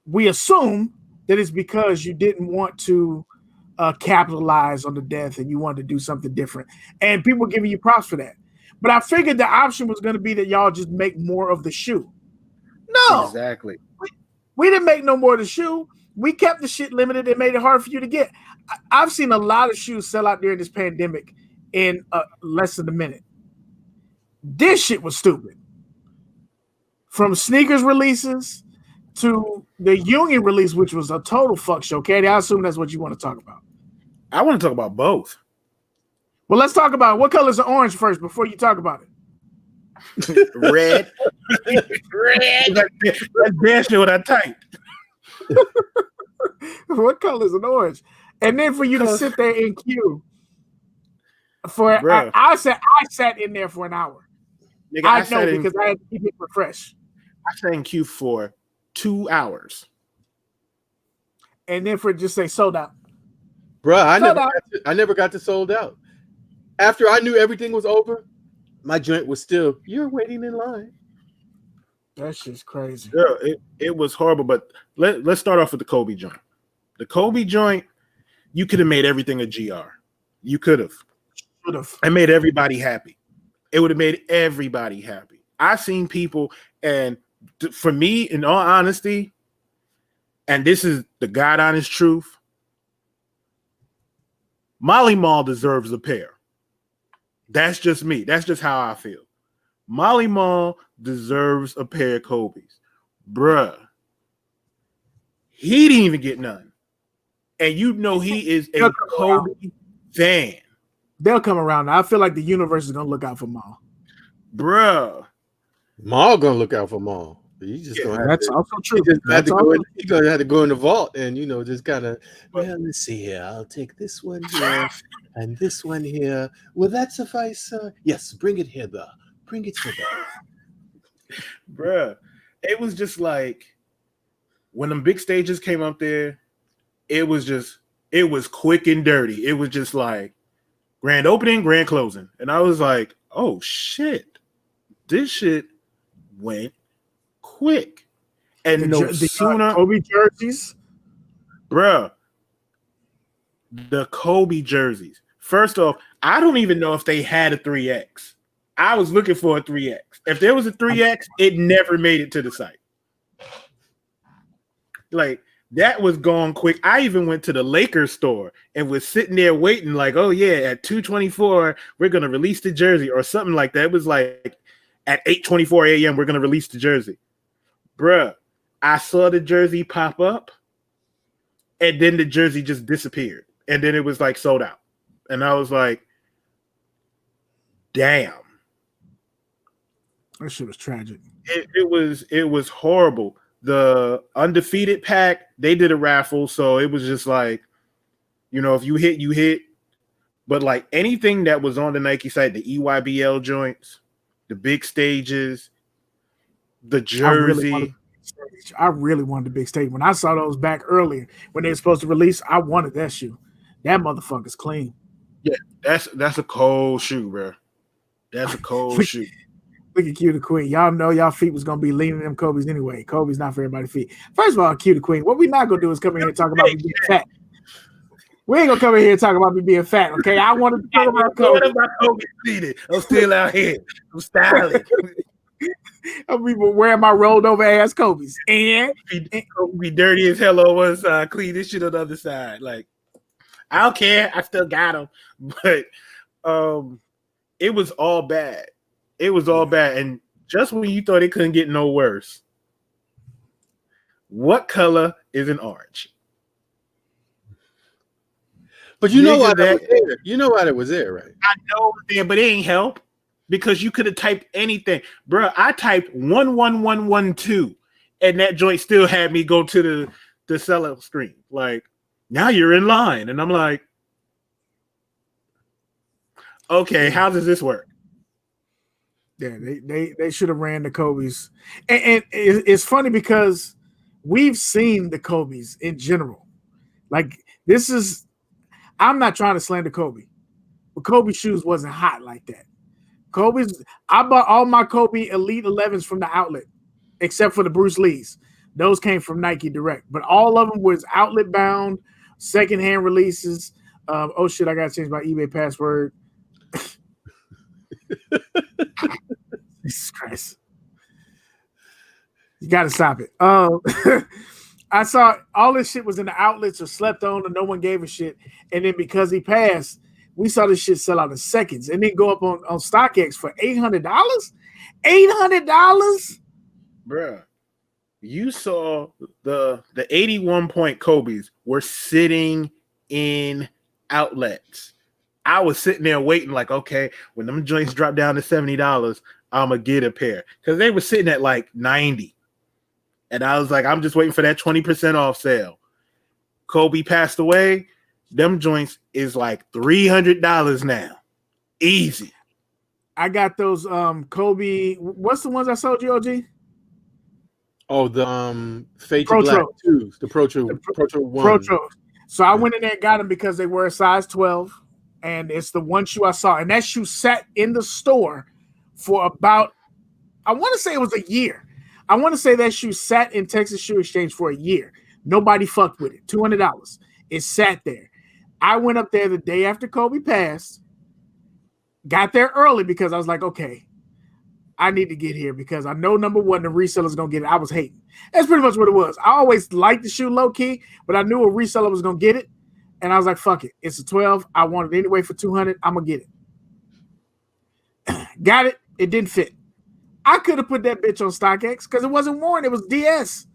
we assume that it's because you didn't want to capitalize on the death and you wanted to do something different. And people were giving you props for that. But I figured the option was going to be that y'all just make more of the shoe. No. Exactly. We didn't make no more of the shoe. We kept the shit limited and made it hard for you to get. I've seen a lot of shoes sell out during this pandemic in less than a minute. This shit was stupid. From sneakers releases to the Union release, which was a total fuck show. Katie, I assume that's what you want to talk about. I want to talk about both. Well, let's talk about what color is the orange first before you talk about it. Red. Red. That's dancing what I typed. What color is an orange? And then for you to sit there in queue for I sat in there for an hour. Nigga, I know because I had to keep it refreshed. I sat in queue for 2 hours. And then for it just say sold out. Bruh, I never got to sold out. After I knew everything was over, my joint was still, you're waiting in line. That shit's crazy. Yeah, it was horrible, but let's start off with the Kobe joint. The Kobe joint, you could have made everything a GR. You could have. Should have. And made everybody happy. It would have made everybody happy. I've seen people, and for me, in all honesty, and this is the God honest truth, Molly Mall deserves a pair. That's just me. That's just how I feel. Molly Mall deserves a pair of Kobe's. Bruh. He didn't even get none. And you know he is a Kobe fan. They'll come around now. I feel like the universe is going to look out for Maul. Bruh. Maul going to look out for Maul. He's just going to have that's to. Also true. He's going to have to go in the vault and, just kind of, well, let's see here. I'll take this one here and this one here. Will that suffice? Yes, bring it hither. Bring it hither. Bruh. It was just like, when them big stages came up there, it was quick and dirty. It was just like grand opening, grand closing. And I was like, oh shit, this shit went quick. And sooner Kobe jerseys, bruh, the Kobe jerseys. First off, I don't even know if they had a 3X. I was looking for a 3X. If there was a 3X, it never made it to the site. Like, that was gone quick. I even went to the Lakers store and was sitting there waiting like, oh, yeah, at 2:24, we're going to release the jersey or something like that. It was like at 8:24 a.m., we're going to release the jersey. Bruh, I saw the jersey pop up and then the jersey just disappeared. And then it was like sold out. And I was like, damn. That shit was tragic. It was horrible. The undefeated pack, they did a raffle, so it was just like, if you hit, you hit. But like anything that was on the Nike site, the EYBL joints, the big stages, the jersey. I really wanted the big stage. When I saw those back earlier, when they were supposed to release, I wanted that shoe. That motherfucker's clean. Yeah, that's a cold shoe, bro. That's a cold shoe. Look at Q the Queen. Y'all know y'all feet was gonna be leaning them Kobe's anyway. Kobe's not for everybody's feet. First of all, Q the Queen. What we not gonna do is come in here and talk about me being fat. We ain't gonna come in here and talk about me being fat. Okay, I wanted to talk about Kobe. I'm still out here. I'm styling. I'll be wearing my rolled over ass Kobe's. And be dirty as hell on one side, clean this shit on the other side. Like, I don't care. I still got them. But it was all bad. It was all bad. And just when you thought it couldn't get no worse, what color is an orange? But you know why that was there. You know why it was there, right? I know, but it ain't help because you could have typed anything. Bro, I typed 11112 and that joint still had me go to the seller screen. Like, now you're in line. And I'm like, okay, how does this work? Yeah, they should have ran the Kobe's. And it's funny because we've seen the Kobe's in general. Like, this is, I'm not trying to slander Kobe, but Kobe shoes wasn't hot like that. Kobe's, I bought all my Kobe Elite 11s from the outlet, except for the Bruce Lee's. Those came from Nike Direct, but all of them was outlet bound, secondhand releases. Oh shit, I gotta change my eBay password. Jesus Christ. You gotta stop it. I saw all this shit was in the outlets or slept on and no one gave a shit. And then because he passed, we saw this shit sell out in seconds and then go up on StockX for $800. $800? Bruh, you saw the 81 point Kobe's were sitting in outlets. I was sitting there waiting like, okay, when them joints drop down to $70, I'm going to get a pair. Because they were sitting at like 90. And I was like, I'm just waiting for that 20% off sale. Kobe passed away. Them joints is like $300 now. Easy. I got those Kobe. What's the ones I sold you, OG? Oh, the Fade Pro Black Tro. 2s, the Pro Tro 1. Pro Tro. So I went in there and got them because they were a size 12. And it's the one shoe I saw. And that shoe sat in the store for about, I want to say it was a year. I want to say that shoe sat in Texas Shoe Exchange for a year. Nobody fucked with it. $200. It sat there. I went up there the day after Kobe passed, got there early because I was like, okay, I need to get here because I know, number one, the reseller's going to get it. I was hating. That's pretty much what it was. I always liked the shoe low-key, but I knew a reseller was going to get it. And I was like, fuck it. It's a 12. I want it anyway for $200. I'm going to get it. Got it. It didn't fit. I could have put that bitch on StockX because it wasn't worn. It was DS.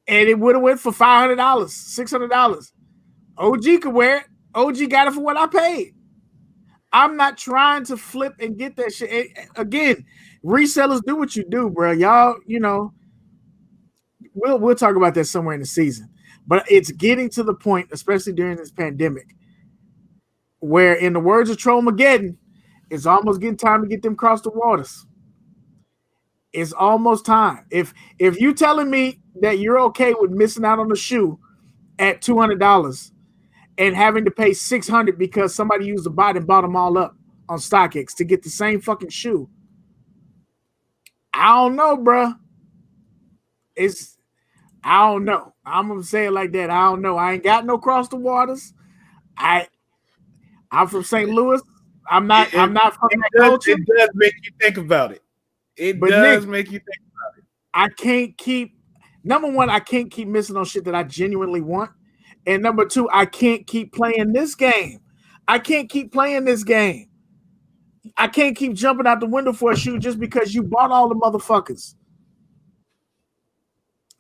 And it would have went for $500, $600. OG could wear it. OG got it for what I paid. I'm not trying to flip and get that shit. Again, resellers, do what you do, bro. Y'all, you know, we'll talk about that somewhere in the season. But it's getting to the point, especially during this pandemic, where, in the words of Trollmageddon, it's almost getting time to get them across the waters. It's almost time. If you telling me that you're okay with missing out on the shoe at $200 and having to pay $600 because somebody used the bot and bought them all up on StockX to get the same fucking shoe, I don't know, bro. I don't know. I'm gonna say it like that. I don't know. I ain't got no cross the waters. I'm from St. Louis. I'm not from that culture. It does make you think about it. It does make you think about it. I can't keep, number one, I can't keep missing on shit that I genuinely want. And number two, I can't keep playing this game. I can't keep playing this game. I can't keep jumping out the window for a shoe just because you bought all the motherfuckers.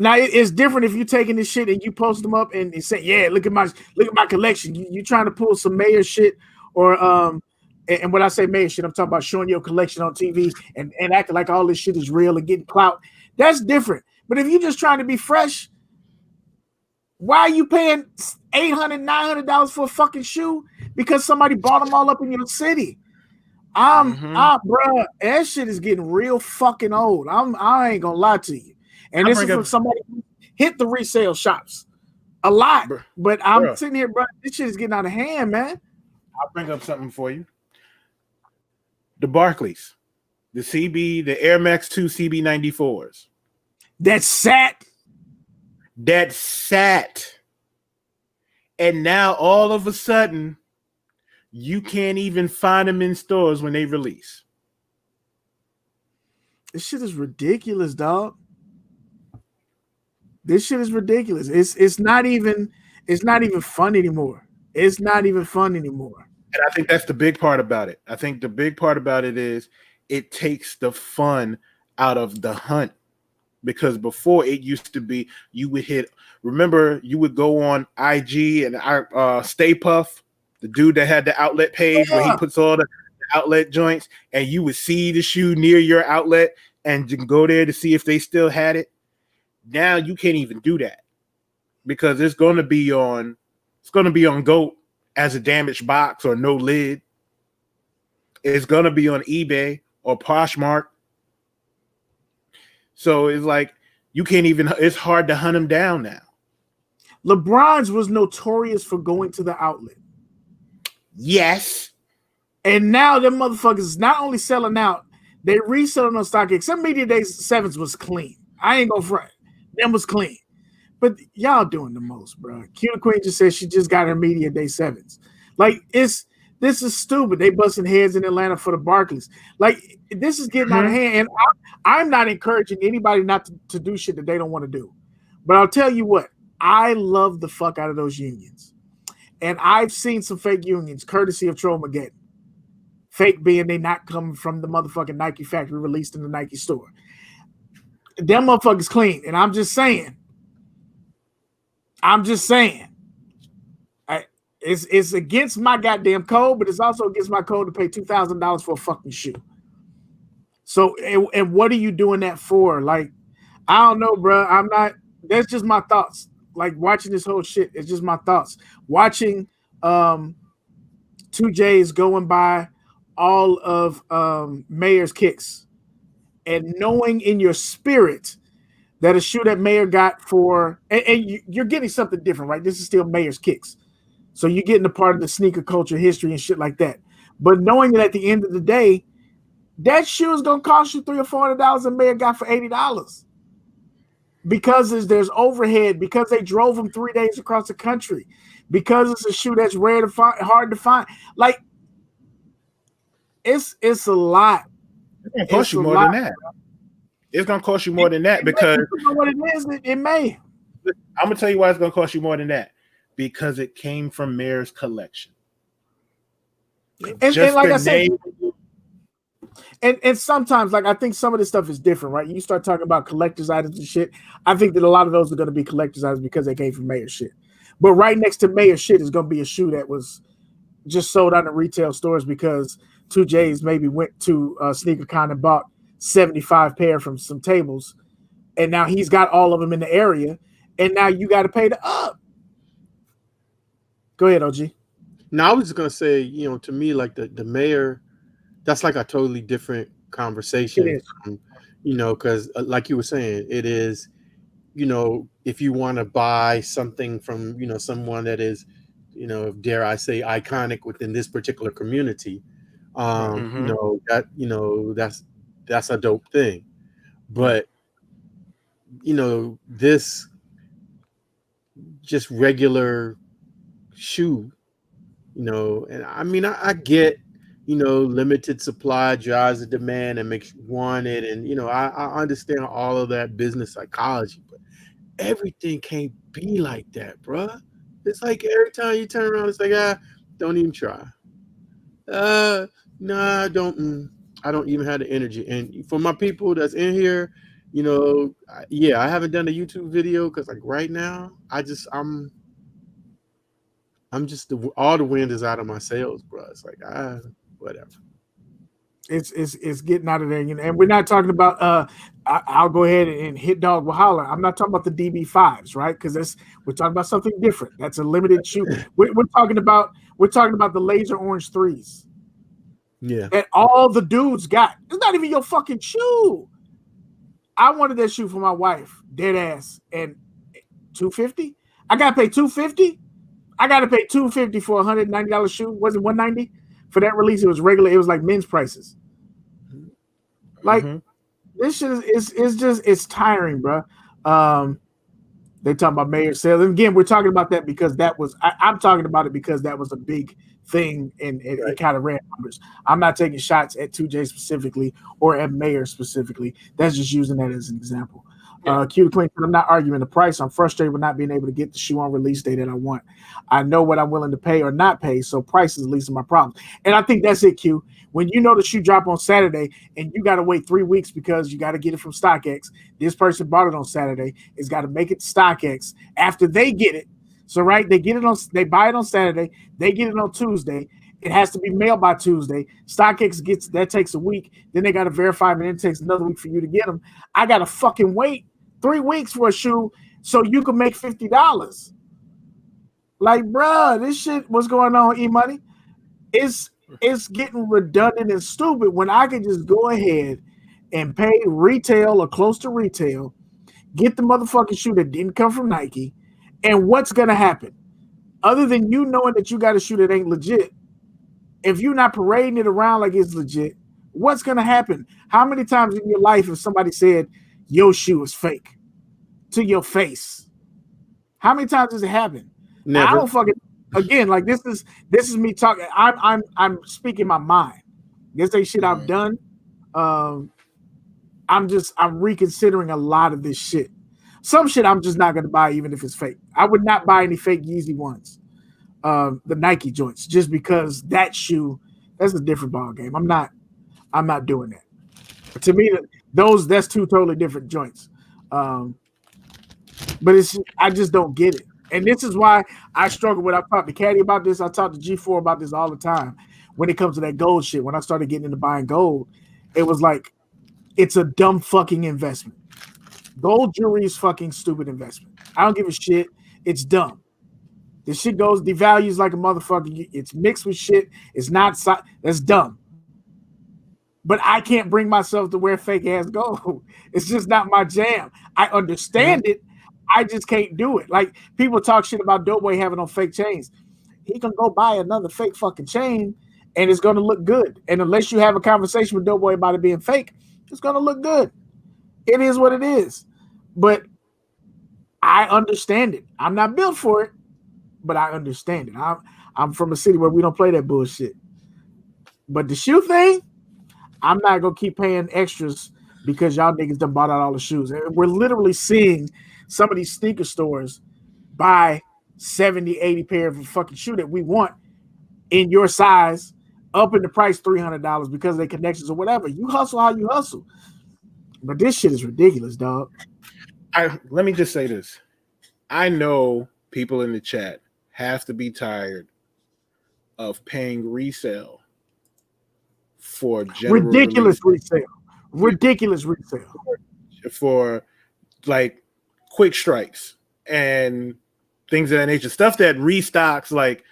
Now it's different if you're taking this shit and you post them up and say, "Yeah, look at my collection." You trying to pull some mayor shit, or and when I say mayor shit, I'm talking about showing your collection on TV and acting like all this shit is real and getting clout. That's different. But if you're just trying to be fresh, why are you paying $800, $900 for a fucking shoe because somebody bought them all up in your city? Bro, that shit is getting real fucking old. I ain't gonna lie to you. And this is from somebody who hit the resale shops a lot. But I'm sitting here, bro. This shit is getting out of hand, man. I'll bring up something for you. The Barclays, the Air Max 2 CB94s. That sat. And now all of a sudden, you can't even find them in stores when they release. This shit is ridiculous, dog. This shit is ridiculous. It's not even fun anymore. It's not even fun anymore. And I think that's the big part about it. I think the big part about it is it takes the fun out of the hunt. Because before it used to be you would remember you would go on IG and Stay Puff, the dude that had the outlet page where he puts all the outlet joints, and you would see the shoe near your outlet and you can go there to see if they still had it. Now you can't even do that because it's gonna be on GOAT as a damaged box or no lid. It's gonna be on eBay or Poshmark. So it's like you can't even. It's hard to hunt them down now. LeBron's was notorious for going to the outlet. Yes, and now them motherfuckers is not only selling out, they reselling on StockX. Some Media Day 7s was clean. I ain't gonna front. Them was clean. But y'all doing the most, bro. Q Queen just said she just got her Media Day 7s. Like this is stupid. They busting heads in Atlanta for the Barclays. Like this is getting out of hand. And I'm not encouraging anybody not to do shit that they don't want to do. But I'll tell you what, I love the fuck out of those unions. And I've seen some fake unions, courtesy of Trollmageddon. Fake being they not coming from the motherfucking Nike factory released in the Nike store. Them motherfuckers clean. And I'm just saying. It's against my goddamn code, but it's also against my code to pay $2,000 for a fucking shoe. So, and what are you doing that for? Like, I don't know, bro. I'm not. That's just my thoughts. Like watching this whole shit, it's just my thoughts. Watching 2J's going by all of Mayer's kicks, and knowing in your spirit that a shoe that Mayer got for, and you're getting something different, right? This is still Mayer's kicks. So you're getting a part of the sneaker culture history and shit like that. But knowing that at the end of the day, that shoe is going to cost you $300 or $400 and Mayer got for $80. Because there's overhead, because they drove them 3 days across the country, because it's a shoe that's rare to find, hard to find. Like, it's a lot. It's going to cost you more than that. It's going to cost you more than that because what it is, it may. I'm going to tell you why it's going to cost you more than that. Because it came from Mayer's collection. And like I said, and sometimes, like I think some of this stuff is different, right? You start talking about collector's items and shit. I think that a lot of those are going to be collector's items because they came from Mayer shit. But right next to Mayer shit is going to be a shoe that was just sold out in retail stores because 2J's maybe went to SneakerCon and bought 75 pair from some tables, and now he's got all of them in the area, and now you got to pay the up. Go ahead, OG. Now I was just gonna say, to me, like the Mayer, that's like a totally different conversation. Because like you were saying, it is, if you want to buy something from, someone that is, dare I say, iconic within this particular community, that's a dope thing. But this just regular shoe, and I mean I get, limited supply drives the demand and makes you want it, and I understand all of that business psychology, but everything can't be like that, bruh. It's like every time you turn around, it's like, don't even try. Nah, I don't even have the energy. And for my people that's in here, I haven't done a YouTube video because like right now I'm just all the wind is out of my sails, bro. It's like whatever. It's getting out of there, and we're not talking about. I'll go ahead and hit dog will holler. I'm not talking about the DB5s, right? Because we're talking about something different. That's a limited shoe. We're talking about the laser orange 3s. Yeah, that all the dudes got. It's not even your fucking shoe. I wanted that shoe for my wife, dead ass, and $250. I gotta pay $250. I got to pay $250 for a $190 shoe. Was it $190 for that release? It was regular. It was like men's prices. Like this shit is just tiring, bro. They talking about mayor sales. And again, we're talking about that because I'm talking about it because that was a big thing and it kind of ran numbers. I'm not taking shots at 2J specifically or at mayor specifically. That's just using that as an example. Q Clean, I'm not arguing the price. I'm frustrated with not being able to get the shoe on release day that I want. I know what I'm willing to pay or not pay, so price is the least of my problems. And I think that's it, Q. When you know the shoe drop on Saturday and you got to wait 3 weeks because you got to get it from StockX, this person bought it on Saturday, it's got to make it to StockX after they get it. So they buy it on Saturday, they get it on Tuesday. It has to be mailed by Tuesday. StockX that takes a week. Then they got to verify them, and then it takes another week for you to get them. I got to fucking wait 3 weeks for a shoe so you can make $50. Like, bruh, this shit, what's going on, E-Money? It's getting redundant and stupid when I can just go ahead and pay retail or close to retail, get the motherfucking shoe that didn't come from Nike, and what's going to happen? Other than you knowing that you got a shoe that ain't legit, if you're not parading it around like it's legit, what's going to happen? How many times in your life have somebody said your shoe is fake to your face? How many times does it happen? Never. I don't fucking, again, like this is me talking. I'm speaking my mind. This ain't shit I've done. I'm reconsidering a lot of this shit. Some shit I'm just not going to buy even if it's fake. I would not buy any fake Yeezy ones. The Nike joints, just because that shoe, that's a different ball game. I'm not doing that. To me, that's two totally different joints. But I just don't get it. And this is why I struggle with. I talk to Caddy about this. I talk to G4 about this all the time. When it comes to that gold shit, when I started getting into buying gold, it was like, it's a dumb fucking investment. Gold jewelry is fucking stupid investment. I don't give a shit. It's dumb. The shit devalues like a motherfucker. It's mixed with shit. It's not. That's dumb. But I can't bring myself to wear fake ass gold. It's just not my jam. I understand it. I just can't do it. Like, people talk shit about Doughboy having on fake chains. He can go buy another fake fucking chain and it's going to look good. And unless you have a conversation with Doughboy about it being fake, it's going to look good. It is what it is. But I understand it. I'm not built for it, but I understand it. I'm from a city where we don't play that bullshit. But the shoe thing, I'm not going to keep paying extras because y'all niggas done bought out all the shoes. And we're literally seeing some of these sneaker stores buy 70, 80 pair of a fucking shoe that we want in your size, up in the price $300 because of their connections or whatever. You hustle how you hustle. But this shit is ridiculous, dog. Let me just say this. I know people in the chat have to be tired of paying resale for general ridiculous resale. Ridiculous resale. For like quick strikes and things of that nature. Stuff that restocks like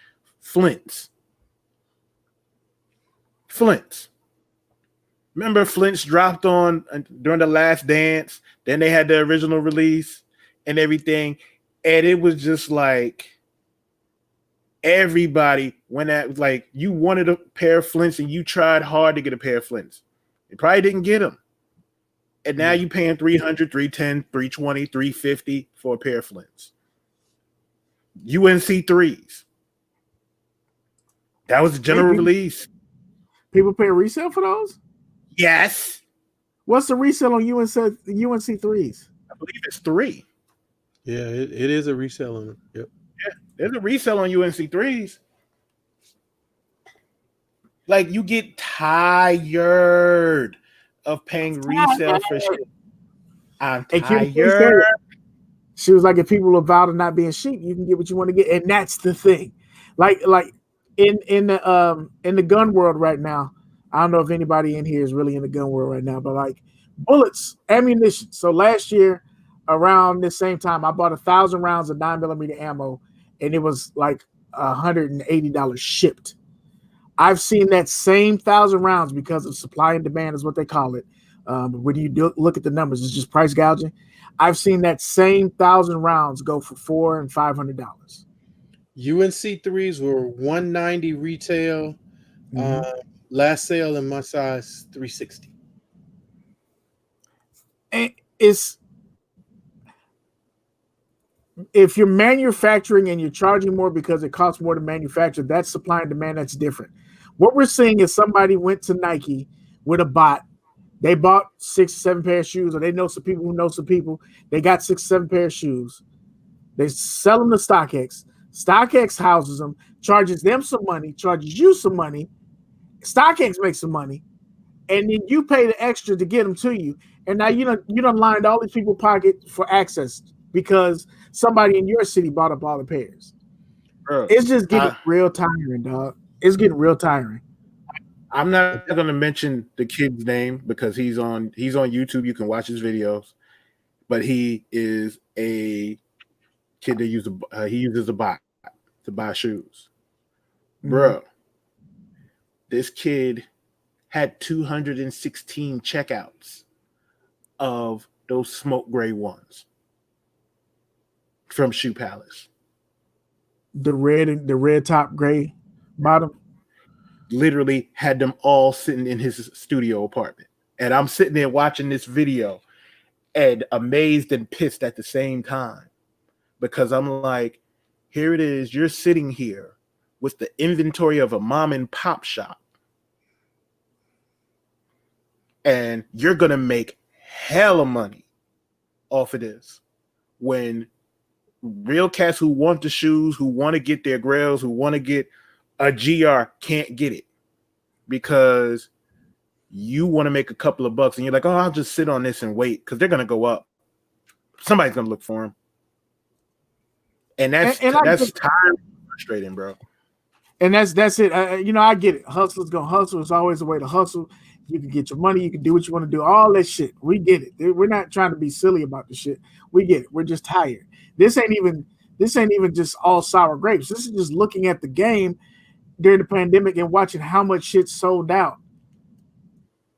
Flints. Remember Flints dropped on during the Last Dance? Then they had the original release and everything. And it was just like everybody went at, like, you wanted a pair of Flints and you tried hard to get a pair of Flints. You probably didn't get them. And now you're paying $300, $310, $320, $350 for a pair of Flints. UNC 3s. That was the general release. People pay resale for those? Yes. What's the resale on UNC 3s? I believe it's 3. Yeah, it is a resale on it. Yep. Yeah, there's a resale on UNC 3s. Like, you get tired of paying resale for shit. I'm tired. She was like, if people are vowed to not being sheep, you can get what you want to get. And that's the thing. Like in the gun world right now, I don't know if anybody in here is really in the gun world right now, but like bullets, ammunition. So last year, around this same time, I bought 1,000 rounds of 9mm ammo, and it was like $180 shipped. I've seen that same 1,000 rounds because of supply and demand is what they call it. When you look at the numbers, it's just price gouging. I've seen that same 1,000 rounds go for $400 and $500. UNC 3s were $190 retail. Last sale in my size, $360. And it's if you're manufacturing and you're charging more because it costs more to manufacture, that's supply and demand. That's different. What we're seeing is somebody went to Nike with a bot. They bought 6 or 7 pair of shoes, or they know some people who know some people. They got 6 or 7 pair of shoes. They sell them to StockX. StockX houses them, charges them some money, charges you some money. StockX makes some money, and then you pay the extra to get them to you. And now you done lined all these people's pockets for access because somebody in your city bought up all the pairs. Bro, it's just getting real tiring, dog. It's getting real tiring. I'm not going to mention the kid's name because he's on YouTube. You can watch his videos, but he is a kid that uses a bot to buy shoes. Bro, this kid had 216 checkouts of those smoke gray ones from Shoe Palace. The red top, gray bottom. Literally had them all sitting in his studio apartment. And I'm sitting there watching this video and amazed and pissed at the same time. Because I'm like, here it is. You're sitting here with the inventory of a mom and pop shop. And you're going to make hella money off of this. When real cats who want the shoes, who want to get their Grails, who want to get a GR can't get it because you want to make a couple of bucks and you're like, oh, I'll just sit on this and wait because they're going to go up. Somebody's going to look for them. And that's tiring, frustrating, bro. And that's it. I get it. Hustler's going to hustle. It's always a way to hustle. You can get your money. You can do what you want to do. All that shit. We get it. We're not trying to be silly about the shit. We get it. We're just tired. This ain't even just all sour grapes. This is just looking at the game during the pandemic and watching how much shit sold out.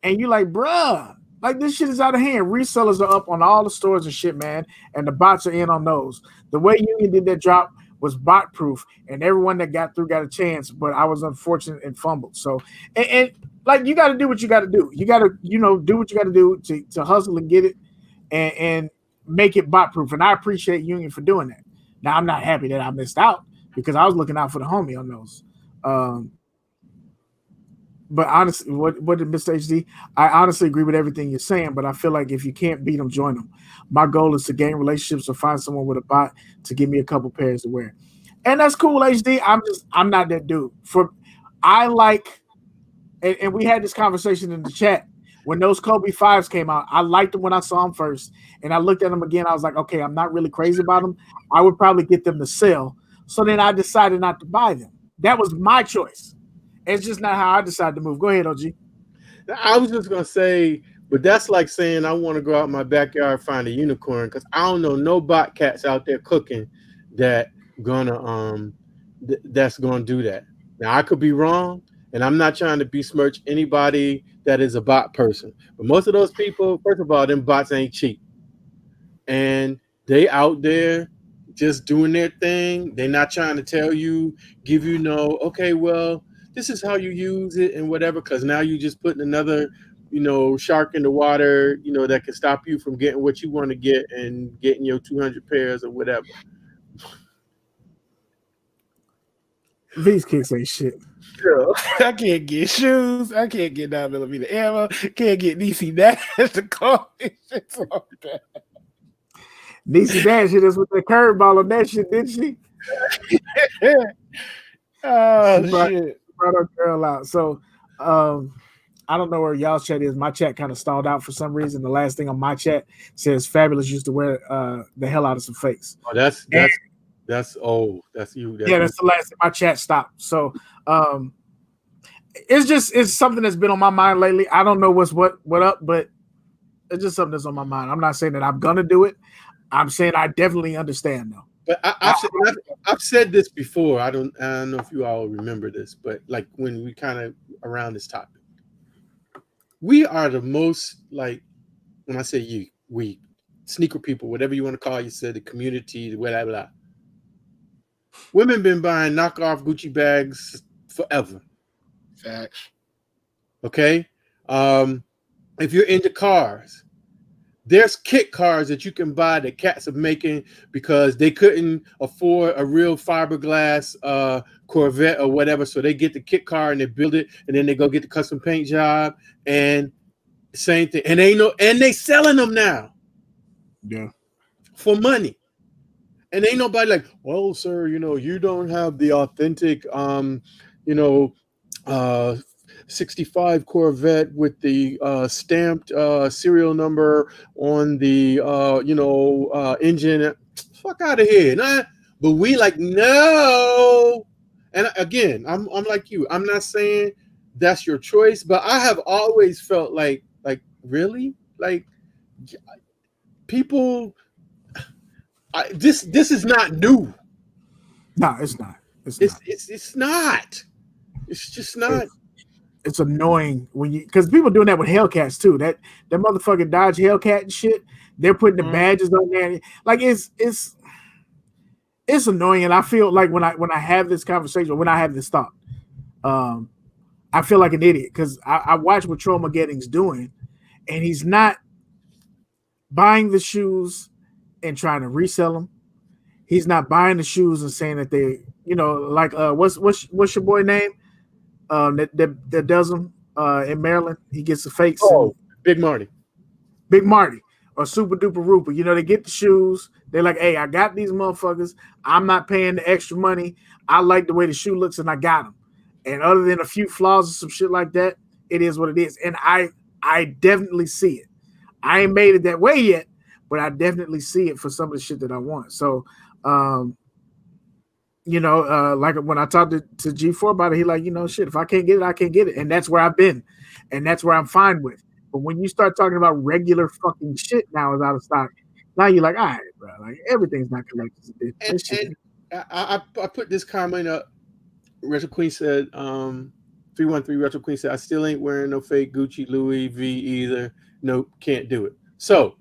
And you're like, bruh, like this shit is out of hand. Resellers are up on all the stores and shit, man. And the bots are in on those. The way Union did that drop was bot proof, and everyone that got through got a chance, but I was unfortunate and fumbled. So, and like you got to do what you got to do. You got to, do what you got to do to hustle and get it and make it bot proof. And I appreciate Union for doing that. Now, I'm not happy that I missed out because I was looking out for the homie on those. But honestly, what did Mr. HD? I honestly agree with everything you're saying, but I feel like if you can't beat them, join them. My goal is to gain relationships or find someone with a bot to give me a couple pairs to wear. And that's cool, HD. I'm not that dude. And we had this conversation in the chat. When those Kobe 5s came out, I liked them when I saw them first. And I looked at them again. I was like, okay, I'm not really crazy about them. I would probably get them to sell. So then I decided not to buy them. That was my choice. It's just not how I decided to move. Go ahead, OG. I was just going to say, but that's like saying I want to go out in my backyard and find a unicorn because I don't know no bot cats out there cooking that's going to do that. Now, I could be wrong, and I'm not trying to besmirch anybody that is a bot person. But most of those people, first of all, them bots ain't cheap. And they out there just doing their thing. They're not trying to tell you, give you okay, well, this is how you use it and whatever, because now you just putting another, shark in the water, that can stop you from getting what you want to get and getting your 200 pairs or whatever. These kicks ain't shit. Girl, I can't get shoes. I can't get 9mm ammo. Can't get DC Dash to call me. Shit's all that. DC Dash hit us with the curveball on that shit, didn't she? Shit. Brought our girl out. So I don't know where y'all's chat is. My chat kind of stalled out for some reason. The last thing on my chat says Fabulous used to wear the hell out of some fakes. Oh, that's old. That's you. That's the last thing my chat stopped. So it's something that's been on my mind lately. I don't know what up, but it's just something that's on my mind. I'm not saying that I'm gonna do it. I'm saying I definitely understand though. But I've said this before. I don't know if you all remember this, but like when we kind of around this topic, we are the most, like, when I say we sneaker people, whatever you want to call yourself, the community, whatever. Women been buying knockoff Gucci bags forever. Facts. Okay, if you're into cars, there's kit cars that you can buy that cats are making because they couldn't afford a real fiberglass Corvette or whatever. So they get the kit car and they build it, and then they go get the custom paint job and same thing. And they selling them now. Yeah. For money. And ain't nobody like, well, sir, you don't have the authentic 65 Corvette with the stamped serial number on the engine. Fuck out of here. Nah, but we like, no. And again, I'm like you. I'm not saying that's your choice, but I have always felt like really? Like people this is not new. No, it's not. It's not. It's just not. It's annoying when you because people doing that with Hellcats too. That motherfucking Dodge Hellcat and shit. They're putting the badges on there. Like it's annoying, and I feel like when I have this conversation, when I have this thought, I feel like an idiot because I watch what Trollmageddon's doing, and he's not buying the shoes and trying to resell them. He's not buying the shoes and saying that they, like what's your boy name? That does them in Maryland. He gets the fakes. Oh, Big Marty or Super Duper Rooper. They get the shoes. They're like, hey, I got these motherfuckers. I'm not paying the extra money. I like the way the shoe looks, and I got them. And other than a few flaws or some shit like that, it is what it is. And I definitely see it. I ain't made it that way yet, but I definitely see it for some of the shit that I want. So, like when I talked to G4 about it, he like, shit, if I can't get it, I can't get it. And that's where I've been. And that's where I'm fine with. But when you start talking about regular fucking shit now is out of stock, now you're like, all right, bro, like everything's not collector's edition. And I put this comment up. Retro Queen said, 313 Retro Queen said, I still ain't wearing no fake Gucci Louis V either. Nope, can't do it. So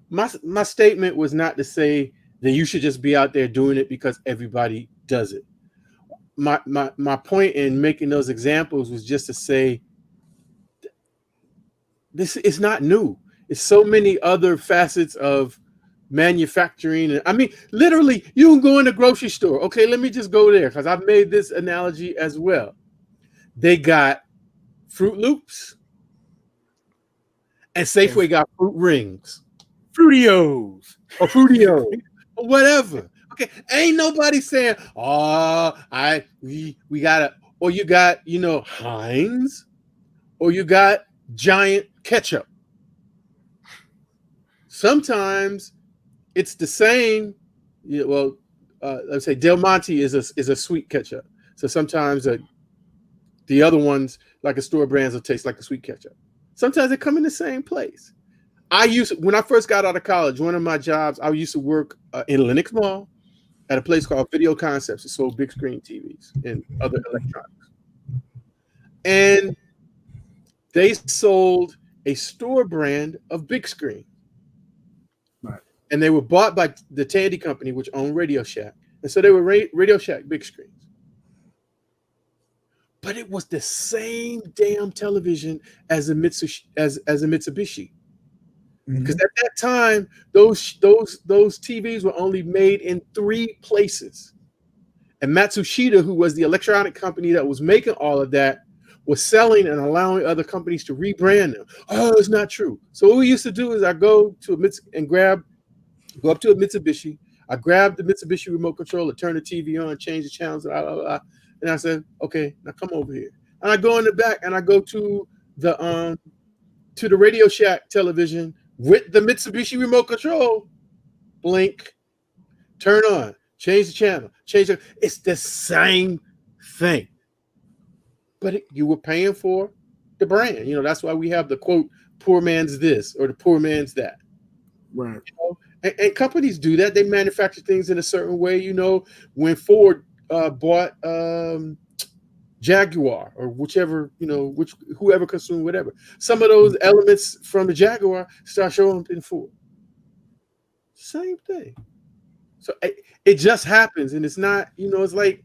my statement was not to say that you should just be out there doing it because everybody does it. My point in making those examples was just to say this is not new. It's so many other facets of manufacturing. And I mean, literally, you can go in the grocery store. Okay, let me just go there because I've made this analogy as well. They got Fruit Loops, and Safeway got Fruit Rings, Fruitios, or Fruitio, or whatever. Okay, ain't nobody saying, we gotta, or you got, Heinz, or you got Giant ketchup. Sometimes it's the same. Let's say Del Monte is a sweet ketchup. So sometimes the other ones, like a store brands, will taste like a sweet ketchup. Sometimes they come in the same place. When I first got out of college, one of my jobs, I used to work in Lenox Mall at a place called Video Concepts. It sold big screen TVs and other electronics. And they sold a store brand of big screen. Right. And they were bought by the Tandy Company, which owned Radio Shack. And so they were Radio Shack big screens. But it was the same damn television as a Mitsubishi. Because at that time, those TVs were only made in 3 places. And Matsushita, who was the electronic company that was making all of that, was selling and allowing other companies to rebrand them. Oh, it's not true. So what we used to do is I go up to a Mitsubishi. I grab the Mitsubishi remote controller, turn the TV on, change the channels, and I said, okay, now come over here. And I go in the back and I go to the Radio Shack television with the Mitsubishi remote control. Blink, turn on, change the channel, It's the same thing. But you were paying for the brand. That's why we have the quote, poor man's this or the poor man's that. Right. And companies do that. They manufacture things in a certain way. When Ford bought Jaguar or whichever, whoever consumed whatever, some of those elements from the Jaguar start showing up in Ford. Same thing. So it just happens. And it's not, it's like,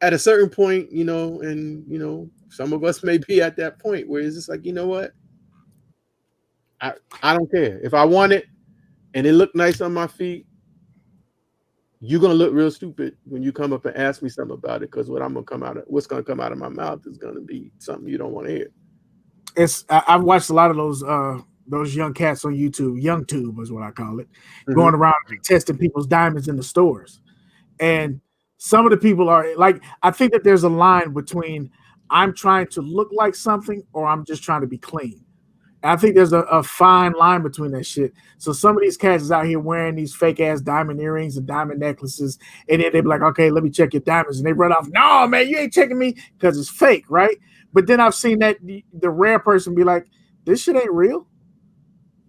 at a certain point, and some of us may be at that point where it's just like, you know what? I don't care. If I want it and it look nice on my feet, you're gonna look real stupid when you come up and ask me something about it, because what's gonna come out of my mouth is gonna be something you don't want to hear. I've watched a lot of those young cats on YouTube, young tube is what I call it, going around testing people's diamonds in the stores. And some of the people are like, I think that there's a line between I'm trying to look like something or I'm just trying to be clean. I think there's a fine line between that shit. So some of these cats is out here wearing these fake ass diamond earrings and diamond necklaces, and then they be like, okay, let me check your diamonds. And they run off, no, man, you ain't checking me because it's fake, right? But then I've seen that the rare person be like, this shit ain't real.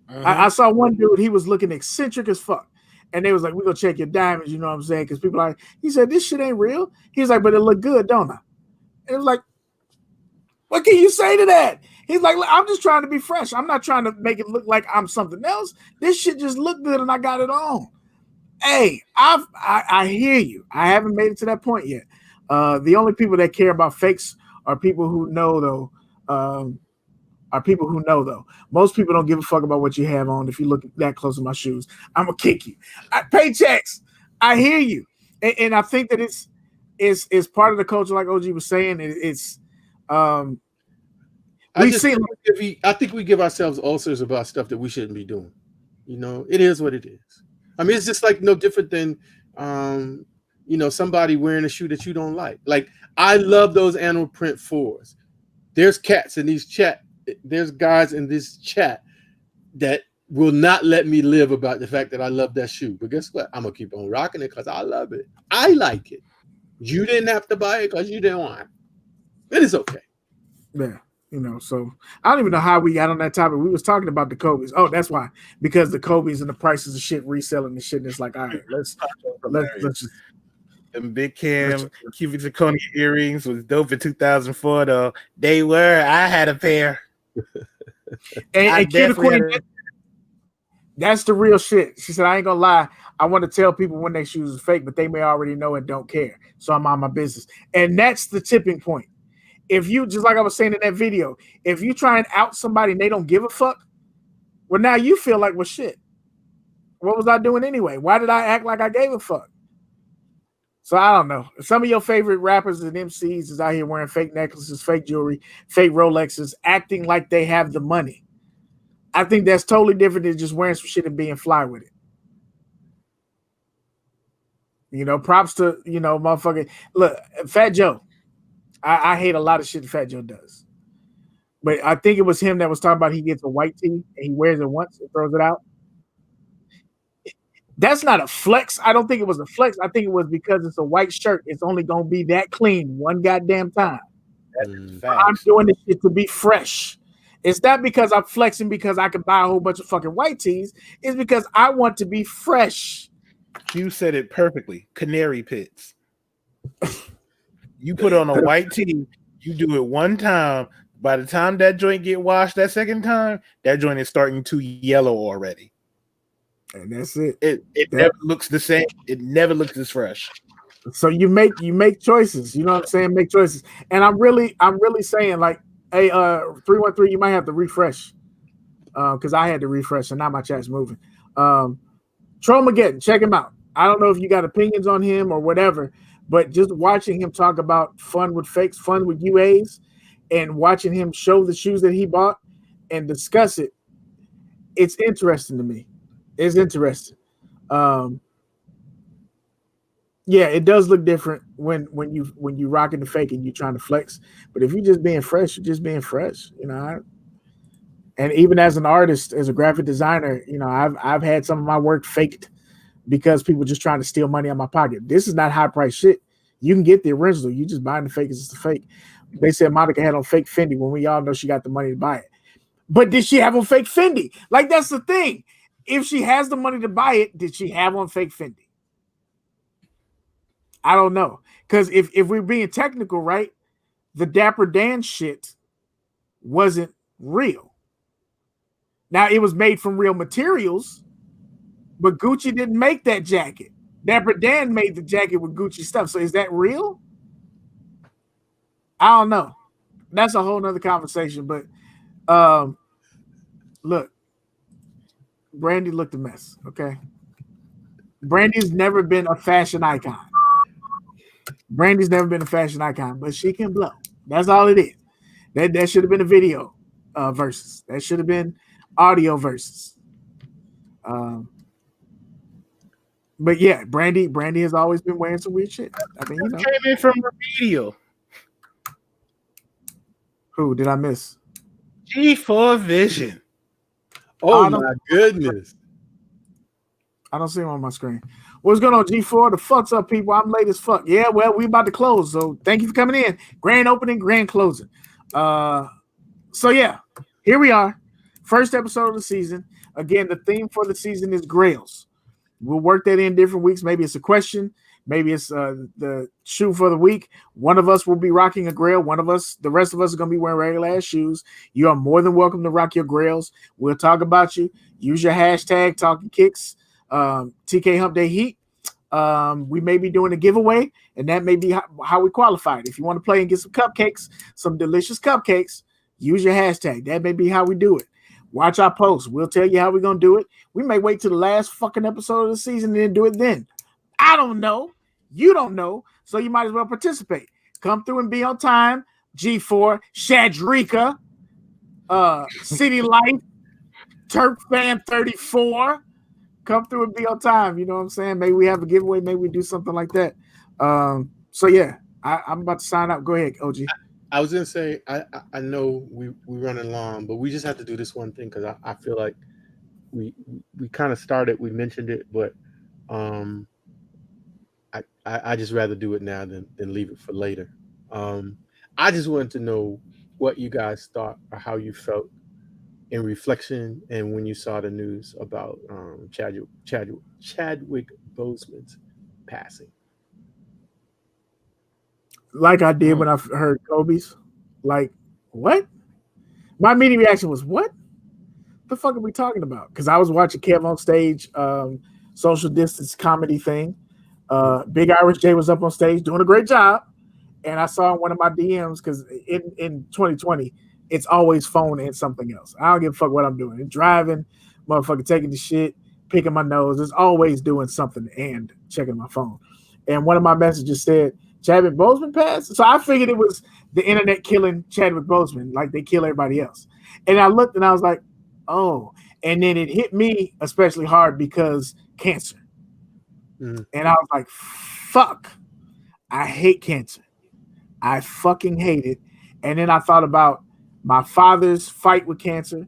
I saw one dude, he was looking eccentric as fuck. And they was like, we're going to check your diamonds, you know what I'm saying? Because people are like, he said, this shit ain't real. He's like, but it look good, don't I? And it was like, what can you say to that? He's like, I'm just trying to be fresh. I'm not trying to make it look like I'm something else. This shit just look good and I got it on. Hey, I hear you. I haven't made it to that point yet. The only people that care about fakes are people who know, though. Most people don't give a fuck about what you have on. If you look that close at my shoes, I'm gonna kick you. Paychecks. I hear you, and I think that it's part of the culture, like OG was saying. I think we give ourselves ulcers about stuff that we shouldn't be doing. You know, it is what it is. I mean, it's just like no different than somebody wearing a shoe that you don't like. Like, I love those animal print 4s. There's cats in these chat. There's guys in this chat that will not let me live about the fact that I love that shoe. But guess what? I'm gonna keep on rocking it because I love it. I like it. You didn't have to buy it because you didn't want it. It is okay. Yeah. So I don't even know how we got on that topic. We was talking about the Kobe's. Oh, that's why. Because the Kobe's and the prices of shit reselling and shit. And it's like, all right, let's just. Them Big Cam cubic zirconia earrings was dope in 2004, though. They were. I had a pair. And that's the real shit. She said, I ain't gonna lie. I want to tell people when their shoes are fake, but they may already know and don't care. So I'm on my business. And that's the tipping point. If you, just like I was saying in that video, if you try and out somebody and they don't give a fuck, well, now you feel like, well, shit. What was I doing anyway? Why did I act like I gave a fuck? So I don't know. Some of your favorite rappers and MCs is out here wearing fake necklaces, fake jewelry, fake Rolexes, acting like they have the money. I think that's totally different than just wearing some shit and being fly with it. Props to, motherfucker. Look, Fat Joe. I hate a lot of shit that Fat Joe does. But I think it was him that was talking about he gets a white tee and he wears it once and throws it out. That's not a flex. I don't think it was a flex. I think it was because it's a white shirt. It's only going to be that clean one goddamn time. I'm doing this shit to be fresh. It's not because I'm flexing because I can buy a whole bunch of fucking white tees. It's because I want to be fresh. You said it perfectly. Canary pits. You put on a white tee, you do it one time. By the time that joint get washed that second time, that joint is starting to yellow already. And that's it. It never looks the same. It never looks as fresh. So you make choices. You know what I'm saying? Make choices. And I'm really saying, like, hey, 313, you might have to refresh. Because I had to refresh and now my chat's moving. Trollmageddon, check him out. I don't know if you got opinions on him or whatever, but just watching him talk about fun with fakes, fun with UAs, and watching him show the shoes that he bought and discuss it, it's interesting to me. It's interesting. Yeah, it does look different when you rocking the fake and you're trying to flex. But if you're just being fresh, you're just being fresh, And even as an artist, as a graphic designer, I've had some of my work faked because people just trying to steal money out of my pocket. This is not high price shit. You can get the original. You just buying the fake as the fake. They said Monica had on fake Fendi when we all know she got the money to buy it. But did she have on fake Fendi? Like, that's the thing. If she has the money to buy it, did she have on fake Fendi? I don't know. Because if we're being technical, right, the Dapper Dan shit wasn't real. Now, it was made from real materials, but Gucci didn't make that jacket. Dapper Dan made the jacket with Gucci stuff. So is that real? I don't know. That's a whole nother conversation. But look, Brandy looked a mess. Okay. Brandy's never been a fashion icon. Brandy's never been a fashion icon, but she can blow. That's all it is. That should have been a video versus. That should have been audio versus. But yeah, Brandy has always been wearing some weird shit. I mean, came in from Remedial. Who did I miss? G4 Vision. Oh my goodness. I don't see him on my screen. What's going on, G4? The fuck's up, people? I'm late as fuck. Yeah, well, we about to close, so thank you for coming in. Grand opening, grand closing. So yeah, here we are. First episode of the season. Again, the theme for the season is Grails. We'll work that in different weeks. Maybe it's a question. Maybe it's the shoe for the week. One of us will be rocking a Grail. The rest of us are going to be wearing regular ass shoes. You are more than welcome to rock your Grails. We'll talk about you. Use your hashtag Talkin Kicks, TK Humpday Heat. We may be doing a giveaway, and that may be how we qualify it. If you want to play and get some cupcakes, some delicious cupcakes, use your hashtag. That may be how we do it. Watch our posts. We'll tell you how we're going to do it. We may wait till the last fucking episode of the season and then do it then. I don't know. You don't know. So you might as well participate. Come through and be on time. G4, Shadrika, City Life, Turk Fan 34. Come through and be on time. You know what I'm saying? Maybe we have a giveaway. Maybe we do something like that. So yeah, I'm about to sign up. Go ahead, OG. I was gonna say I know we running long, but we just have to do this one thing because I feel like we kind of started, we mentioned it, but I just rather do it now than leave it for later. I just wanted to know what you guys thought or how you felt in reflection and when you saw the news about Chadwick Boseman's passing. Like I did when I heard Kobe's. Like, what? My immediate reaction was, what the fuck are we talking about? Because I was watching Kev on stage, social distance comedy thing. Big Irish J was up on stage doing a great job. And I saw in one of my DMs, because in 2020, it's always phone and something else. I don't give a fuck what I'm doing. It's driving, motherfucker taking the shit, picking my nose. It's always doing something and checking my phone. And one of my messages said, Chadwick Boseman passed? So I figured it was the internet killing Chadwick Boseman like they kill everybody else. And I looked and I was like, oh. And then it hit me especially hard because cancer. And I was like, fuck. I hate cancer. I fucking hate it. And then I thought about my father's fight with cancer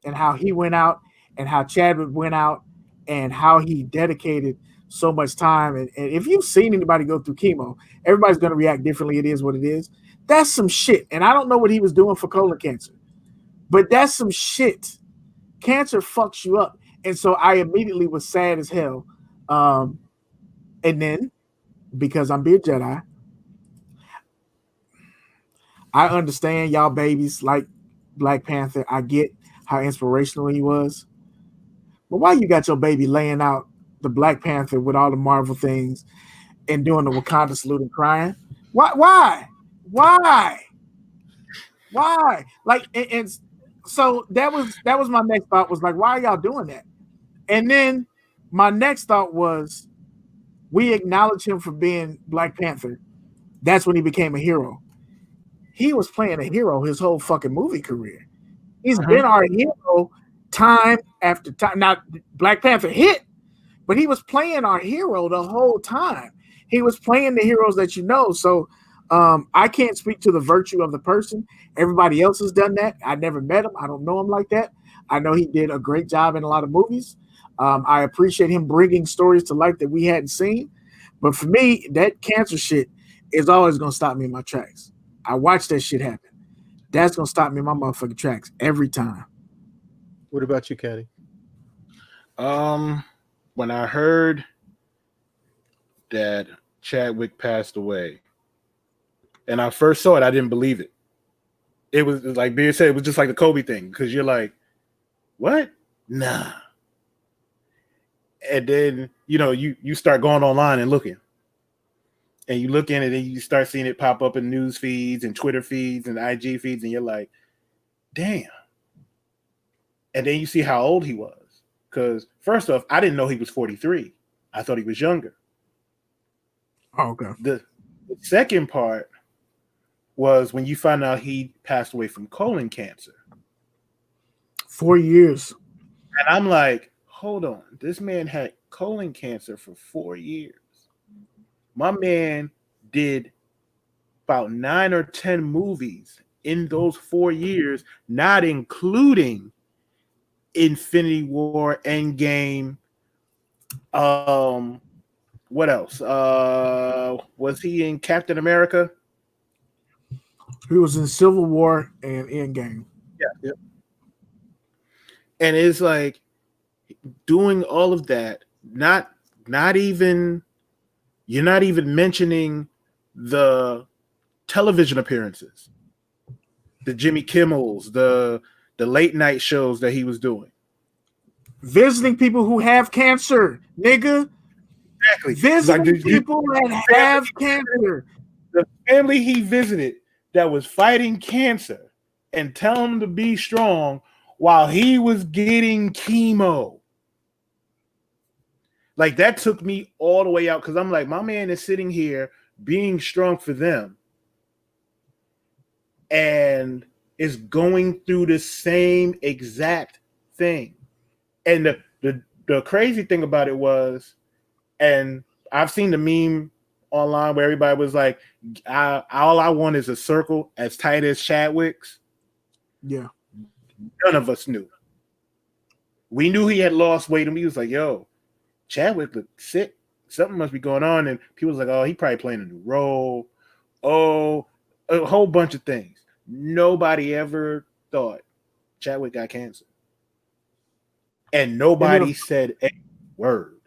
and how he went out and how Chadwick went out and how he dedicated so much time. And if you've seen anybody go through chemo, everybody's going to react differently. It is what it is. That's some shit. And I don't know what he was doing for colon cancer, but that's some shit. Cancer fucks you up. And so I immediately was sad as hell. And then, because I'm Beard Jedi, I understand y'all babies like Black Panther. I get how inspirational he was. But why you got your baby laying out the Black Panther with all the Marvel things and doing the Wakanda salute and crying? Why? Like, and so that was my next thought, was like, why are y'all doing that? And then my next thought was, we acknowledge him for being Black Panther. That's when he became a hero. He was playing a hero his whole fucking movie career. He's been our hero time after time. Now, Black Panther hit, but he was playing our hero the whole time. He was playing the heroes that you know. So I can't speak to the virtue of the person. Everybody else has done that. I never met him. I don't know him like that. I know he did a great job in a lot of movies. I appreciate him bringing stories to life that we hadn't seen. But for me, that cancer shit is always going to stop me in my tracks. I watched that shit happen. That's going to stop me in my motherfucking tracks every time. What about you, Caddy? When I heard that Chadwick passed away, and I first saw it, I didn't believe it. It was like Beard said, it was just like the Kobe thing, because you're like, what? Nah. And then, you start going online and looking. And you look in it and you start seeing it pop up in news feeds and Twitter feeds and IG feeds, and you're like, damn. And then you see how old he was. Because first off, I didn't know he was 43. I thought he was younger. Oh, okay. The second part was when you find out he passed away from colon cancer. 4 years. And I'm like, hold on. This man had colon cancer for 4 years. My man did about 9 or 10 movies in those 4 years, not including Infinity War, Endgame. What else? Was he in Captain America? He was in Civil War and Endgame. Yeah. And it's like doing all of that, not even you're not even mentioning the television appearances, the Jimmy Kimmels, the late night shows that he was doing. Visiting people who have cancer, nigga. Exactly. Visiting people that have cancer. The family he visited that was fighting cancer and tell him to be strong while he was getting chemo. Like, that took me all the way out because I'm like, my man is sitting here being strong for them and is going through the same exact thing. And the crazy thing about it was, and I've seen the meme online where everybody was like, all I want is a circle as tight as Chadwick's. Yeah. None of us knew. We knew he had lost weight, and we was like, yo, Chadwick looked sick. Something must be going on. And people was like, oh, he probably playing a new role. Oh, a whole bunch of things. Nobody ever thought Chadwick got cancer. And nobody said a word.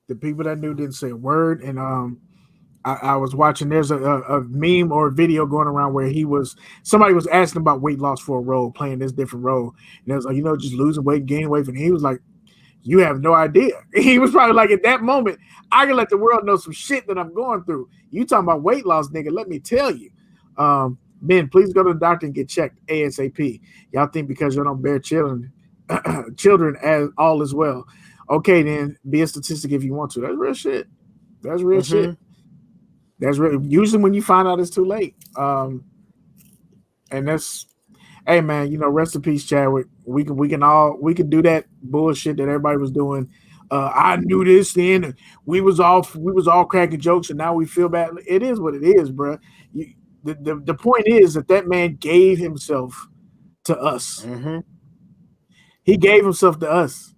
The people that knew didn't say a word. And I was watching, there's a meme or a video going around where somebody was asking about weight loss for a role, playing this different role. And it was like, just losing weight, gaining weight. And he was like, you have no idea. He was probably like, at that moment, I can let the world know some shit that I'm going through. You talking about weight loss, nigga, let me tell you. Men, please go to the doctor and get checked ASAP. Y'all think because you don't bear children as all is well. Okay, then be a statistic if you want to. That's real shit. That's real shit. That's real. Usually when you find out it's too late. And that's, hey man, rest in peace, Chadwick. We can do that bullshit that everybody was doing. I knew this then. We was all cracking jokes, and now we feel bad. It is what it is, bro. The point is that man gave himself to us. Mm-hmm. He gave himself to us.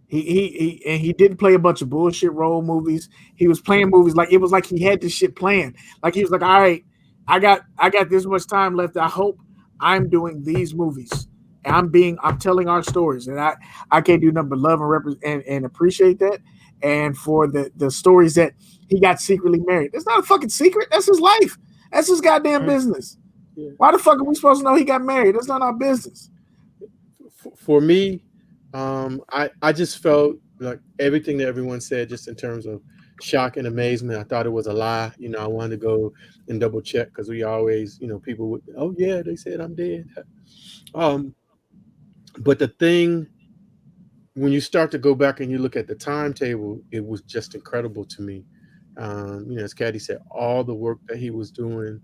He didn't play a bunch of bullshit role movies. He was playing movies like it was like he had this shit planned. Like he was like, all right, I got this much time left. I hope I'm doing these movies. And I'm telling our stories, and I can't do nothing but love and represent and appreciate that. And for the stories that he got secretly married, it's not a fucking secret. That's his life. That's his goddamn business. Yeah. Why the fuck are we supposed to know he got married? That's not our business. For me, I just felt like everything that everyone said, just in terms of shock and amazement. I thought it was a lie. I wanted to go and double check because we always, people would, oh yeah, they said I'm dead. But the thing, when you start to go back and you look at the timetable, it was just incredible to me. As Caddy said, all the work that he was doing,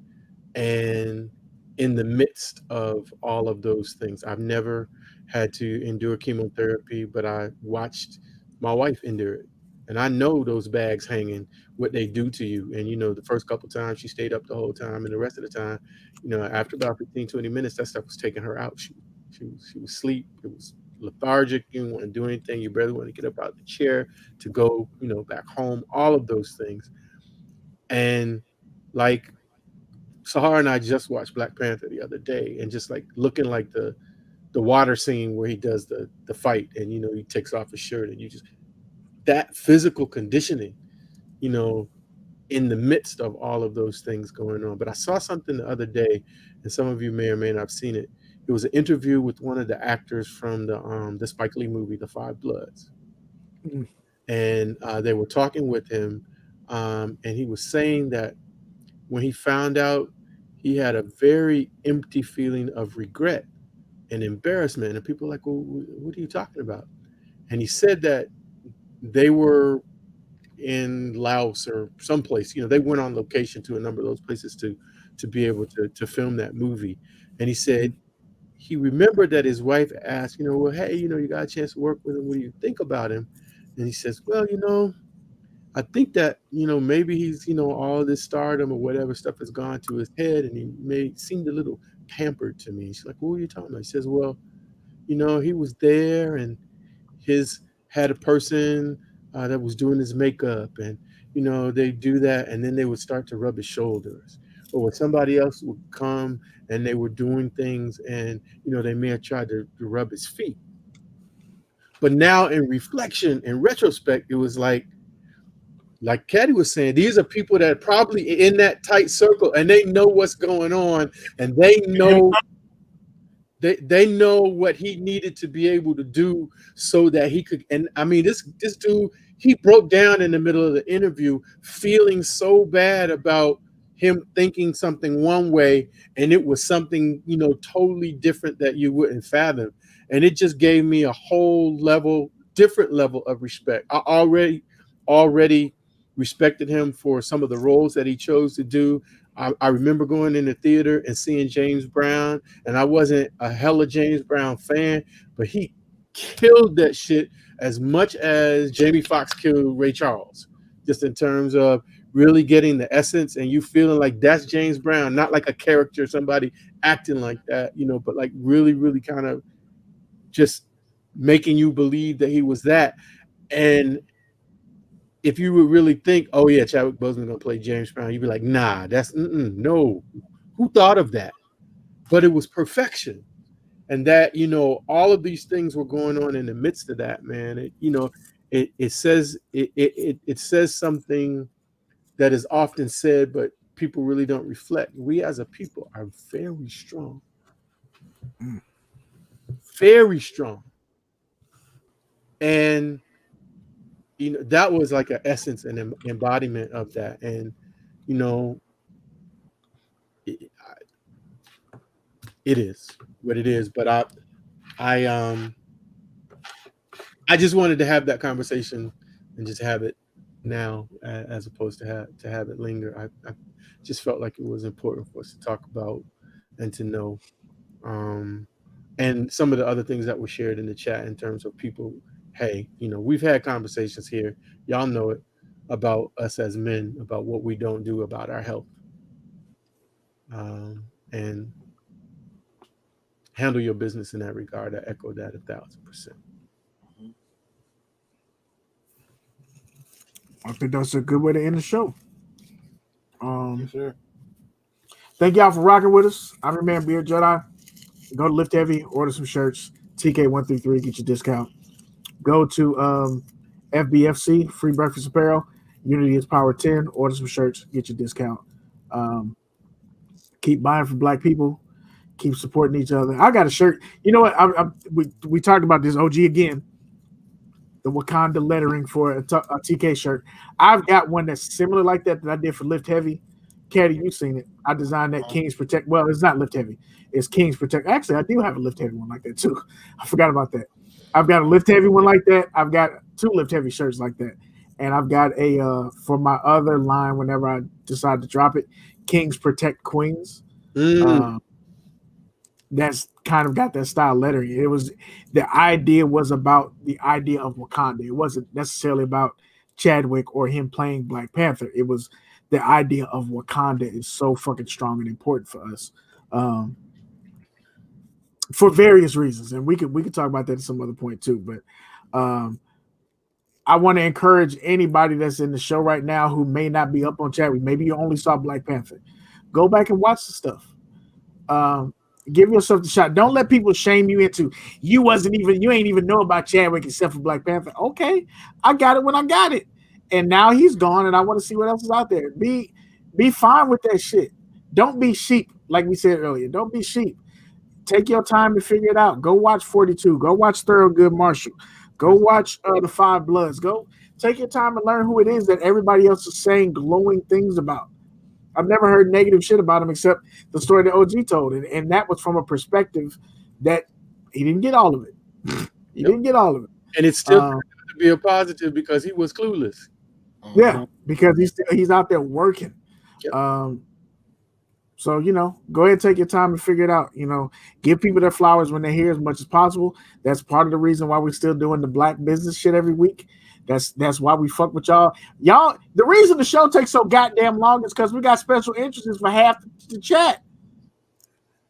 and in the midst of all of those things, I've never had to endure chemotherapy, but I watched my wife endure it. And I know those bags hanging, what they do to you. And, the first couple of times she stayed up the whole time. And the rest of the time, after about 15, 20 minutes, that stuff was taking her out. She was asleep. It was lethargic. You didn't want to do anything. You barely want to get up out of the chair to go, back home, all of those things. And like Sahar and I just watched Black Panther the other day, and just like looking like the water scene where he does the fight and, he takes off his shirt, and you just, that physical conditioning, in the midst of all of those things going on. But I saw something the other day, and some of you may or may not have seen it. It was an interview with one of the actors from the Spike Lee movie, The Five Bloods. Mm-hmm. And they were talking with him, and he was saying that when he found out, he had a very empty feeling of regret and embarrassment. And people were like, well, what are you talking about? and he said that they were in Laos or someplace. They went on location to a number of those places to be able to film that movie. And he said he remembered that his wife asked, well, hey, you got a chance to work with him. What do you think about him? And he says, well, I think that, maybe he's, all this stardom or whatever stuff has gone to his head, and he seemed a little pampered to me. She's like, what are you talking about? He says, well, he was there, and had a person that was doing his makeup, and, they do that, and then they would start to rub his shoulders. Or when somebody else would come and they were doing things, and, they may have tried to rub his feet. But now in reflection, in retrospect, it was like Caddy was saying, these are people that are probably in that tight circle, and they know what's going on, and they know what he needed to be able to do so that he could. And I mean, this dude, he broke down in the middle of the interview, feeling so bad about him thinking something one way, and it was something, totally different that you wouldn't fathom. And it just gave me a whole different level of respect. I already respected him for some of the roles that he chose to do. I remember going in the theater and seeing James Brown, and I wasn't a hella James Brown fan, but he killed that shit as much as Jamie Foxx killed Ray Charles, just in terms of really getting the essence and you feeling like that's James Brown, not like a character, somebody acting like that, but like really, really kind of just making you believe that he was that. And if you would really think, oh yeah, Chadwick Boseman's gonna play James Brown, you'd be like, nah, that's no. Who thought of that? But it was perfection. And that, all of these things were going on in the midst of that, man. It says something that is often said, but people really don't reflect. We as a people are very strong. Very strong. And that was like an essence and embodiment of that. And, it is what it is. But I just wanted to have that conversation and just have it now, as opposed to have it linger. I just felt like it was important for us to talk about and to know. And some of the other things that were shared in the chat in terms of people, hey, we've had conversations here, y'all know it, about us as men, about what we don't do about our health, and handle your business in that regard. I echo that 1,000%. I think that's a good way to end the show. Yes, sir. Thank y'all for rocking with us. I'm your man, Beard Jedi. Go to Lift Heavy, order some shirts. TK133, get your discount. Go to FBFC, Free Breakfast Apparel. Unity is Power 10. Order some shirts, get your discount. Keep buying for Black people. Keep supporting each other. I got a shirt. You know what? We talked about this OG again. The Wakanda lettering for a TK shirt. I've got one that's similar like that I did for Lift Heavy. Caddy, you've seen it. I designed that Kings Protect. Well, it's not Lift Heavy. It's Kings Protect. Actually, I do have a Lift Heavy one like that too. I forgot about that. I've got a Lift Heavy one like that. I've got 2 Lift Heavy shirts like that. And I've got a, for my other line, whenever I decide to drop it, Kings Protect Queens. That's kind of got that style lettering. The idea was about the idea of Wakanda. It wasn't necessarily about Chadwick or him playing Black Panther. It was the idea of Wakanda is so fucking strong and important for us, for various reasons. And we could talk about that at some other point too. But I want to encourage anybody that's in the show right now who may not be up on Chadwick. Maybe you only saw Black Panther. Go back and watch the stuff. Give yourself the shot. Don't let people shame you into you ain't even know about Chadwick except for Black Panther. Okay, I got it when I got it, and now he's gone, and I want to see what else is out there. Be fine with that shit. Don't be sheep, like we said earlier. Don't be sheep. Take your time to figure it out. Go watch 42. Go watch Thurgood Marshall. Go watch The Five Bloods. Go take your time and learn who it is that everybody else is saying glowing things about. I've never heard negative shit about him except the story that OG told. And that was from a perspective that he didn't get all of it. He didn't get all of it. And it's still to be a positive because he was clueless. Yeah, because he's out there working. Yep. So, go ahead and take your time and figure it out. Give people their flowers when they're here as much as possible. That's part of the reason why we're still doing the black business shit every week. That's why we fuck with y'all. Y'all, the reason the show takes so goddamn long is because we got special interests for half the chat.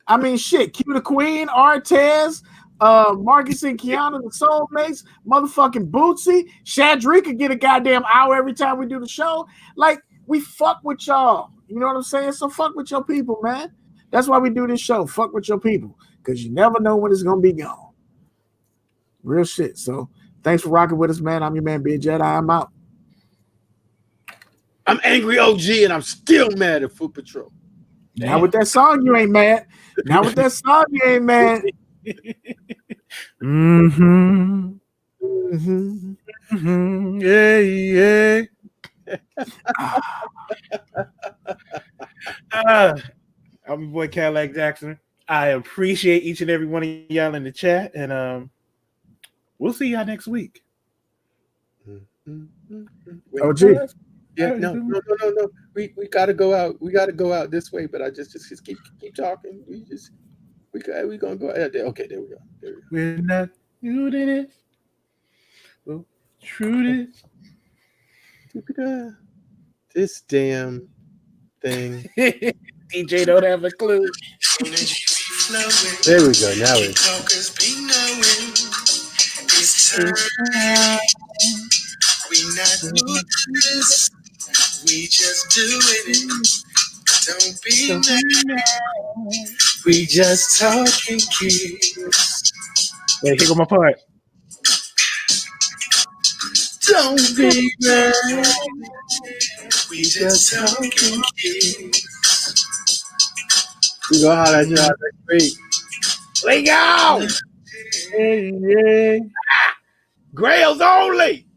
I mean, shit, Q the Queen, Artez, Marcus and Kiana, the Soulmates, motherfucking Bootsy, Shadri could get a goddamn hour every time we do the show. Like, we fuck with y'all. You know what I'm saying? So fuck with your people, man. That's why we do this show. Fuck with your people. Because you never know when it's going to be gone. Real shit. So thanks for rocking with us, man. I'm your man, Beard Jedi. I'm out. I'm angry OG and I'm still mad at Foot Patrol. Now with that song, you ain't mad. Now with that song, you ain't mad. Mm-hmm. Mm-hmm. Mm-hmm. Yeah. I'm your boy Cadillac Jackson. I appreciate each and every one of y'all in the chat, and we'll see y'all next week. Oh, gee. Yeah, no. We gotta go out. We gotta go out this way, but I just keep talking. We gonna go out there. Okay, there we go. We're not new to this. Well, true this. This damn thing. DJ don't have a clue. There we go. Now it's we not doing this. We just doing it. Don't be mad. We just talking kids. Wait, here go my part. Don't be mad. We just talking kids. we go holler at y'all next week. Let go. Hey. Grails only.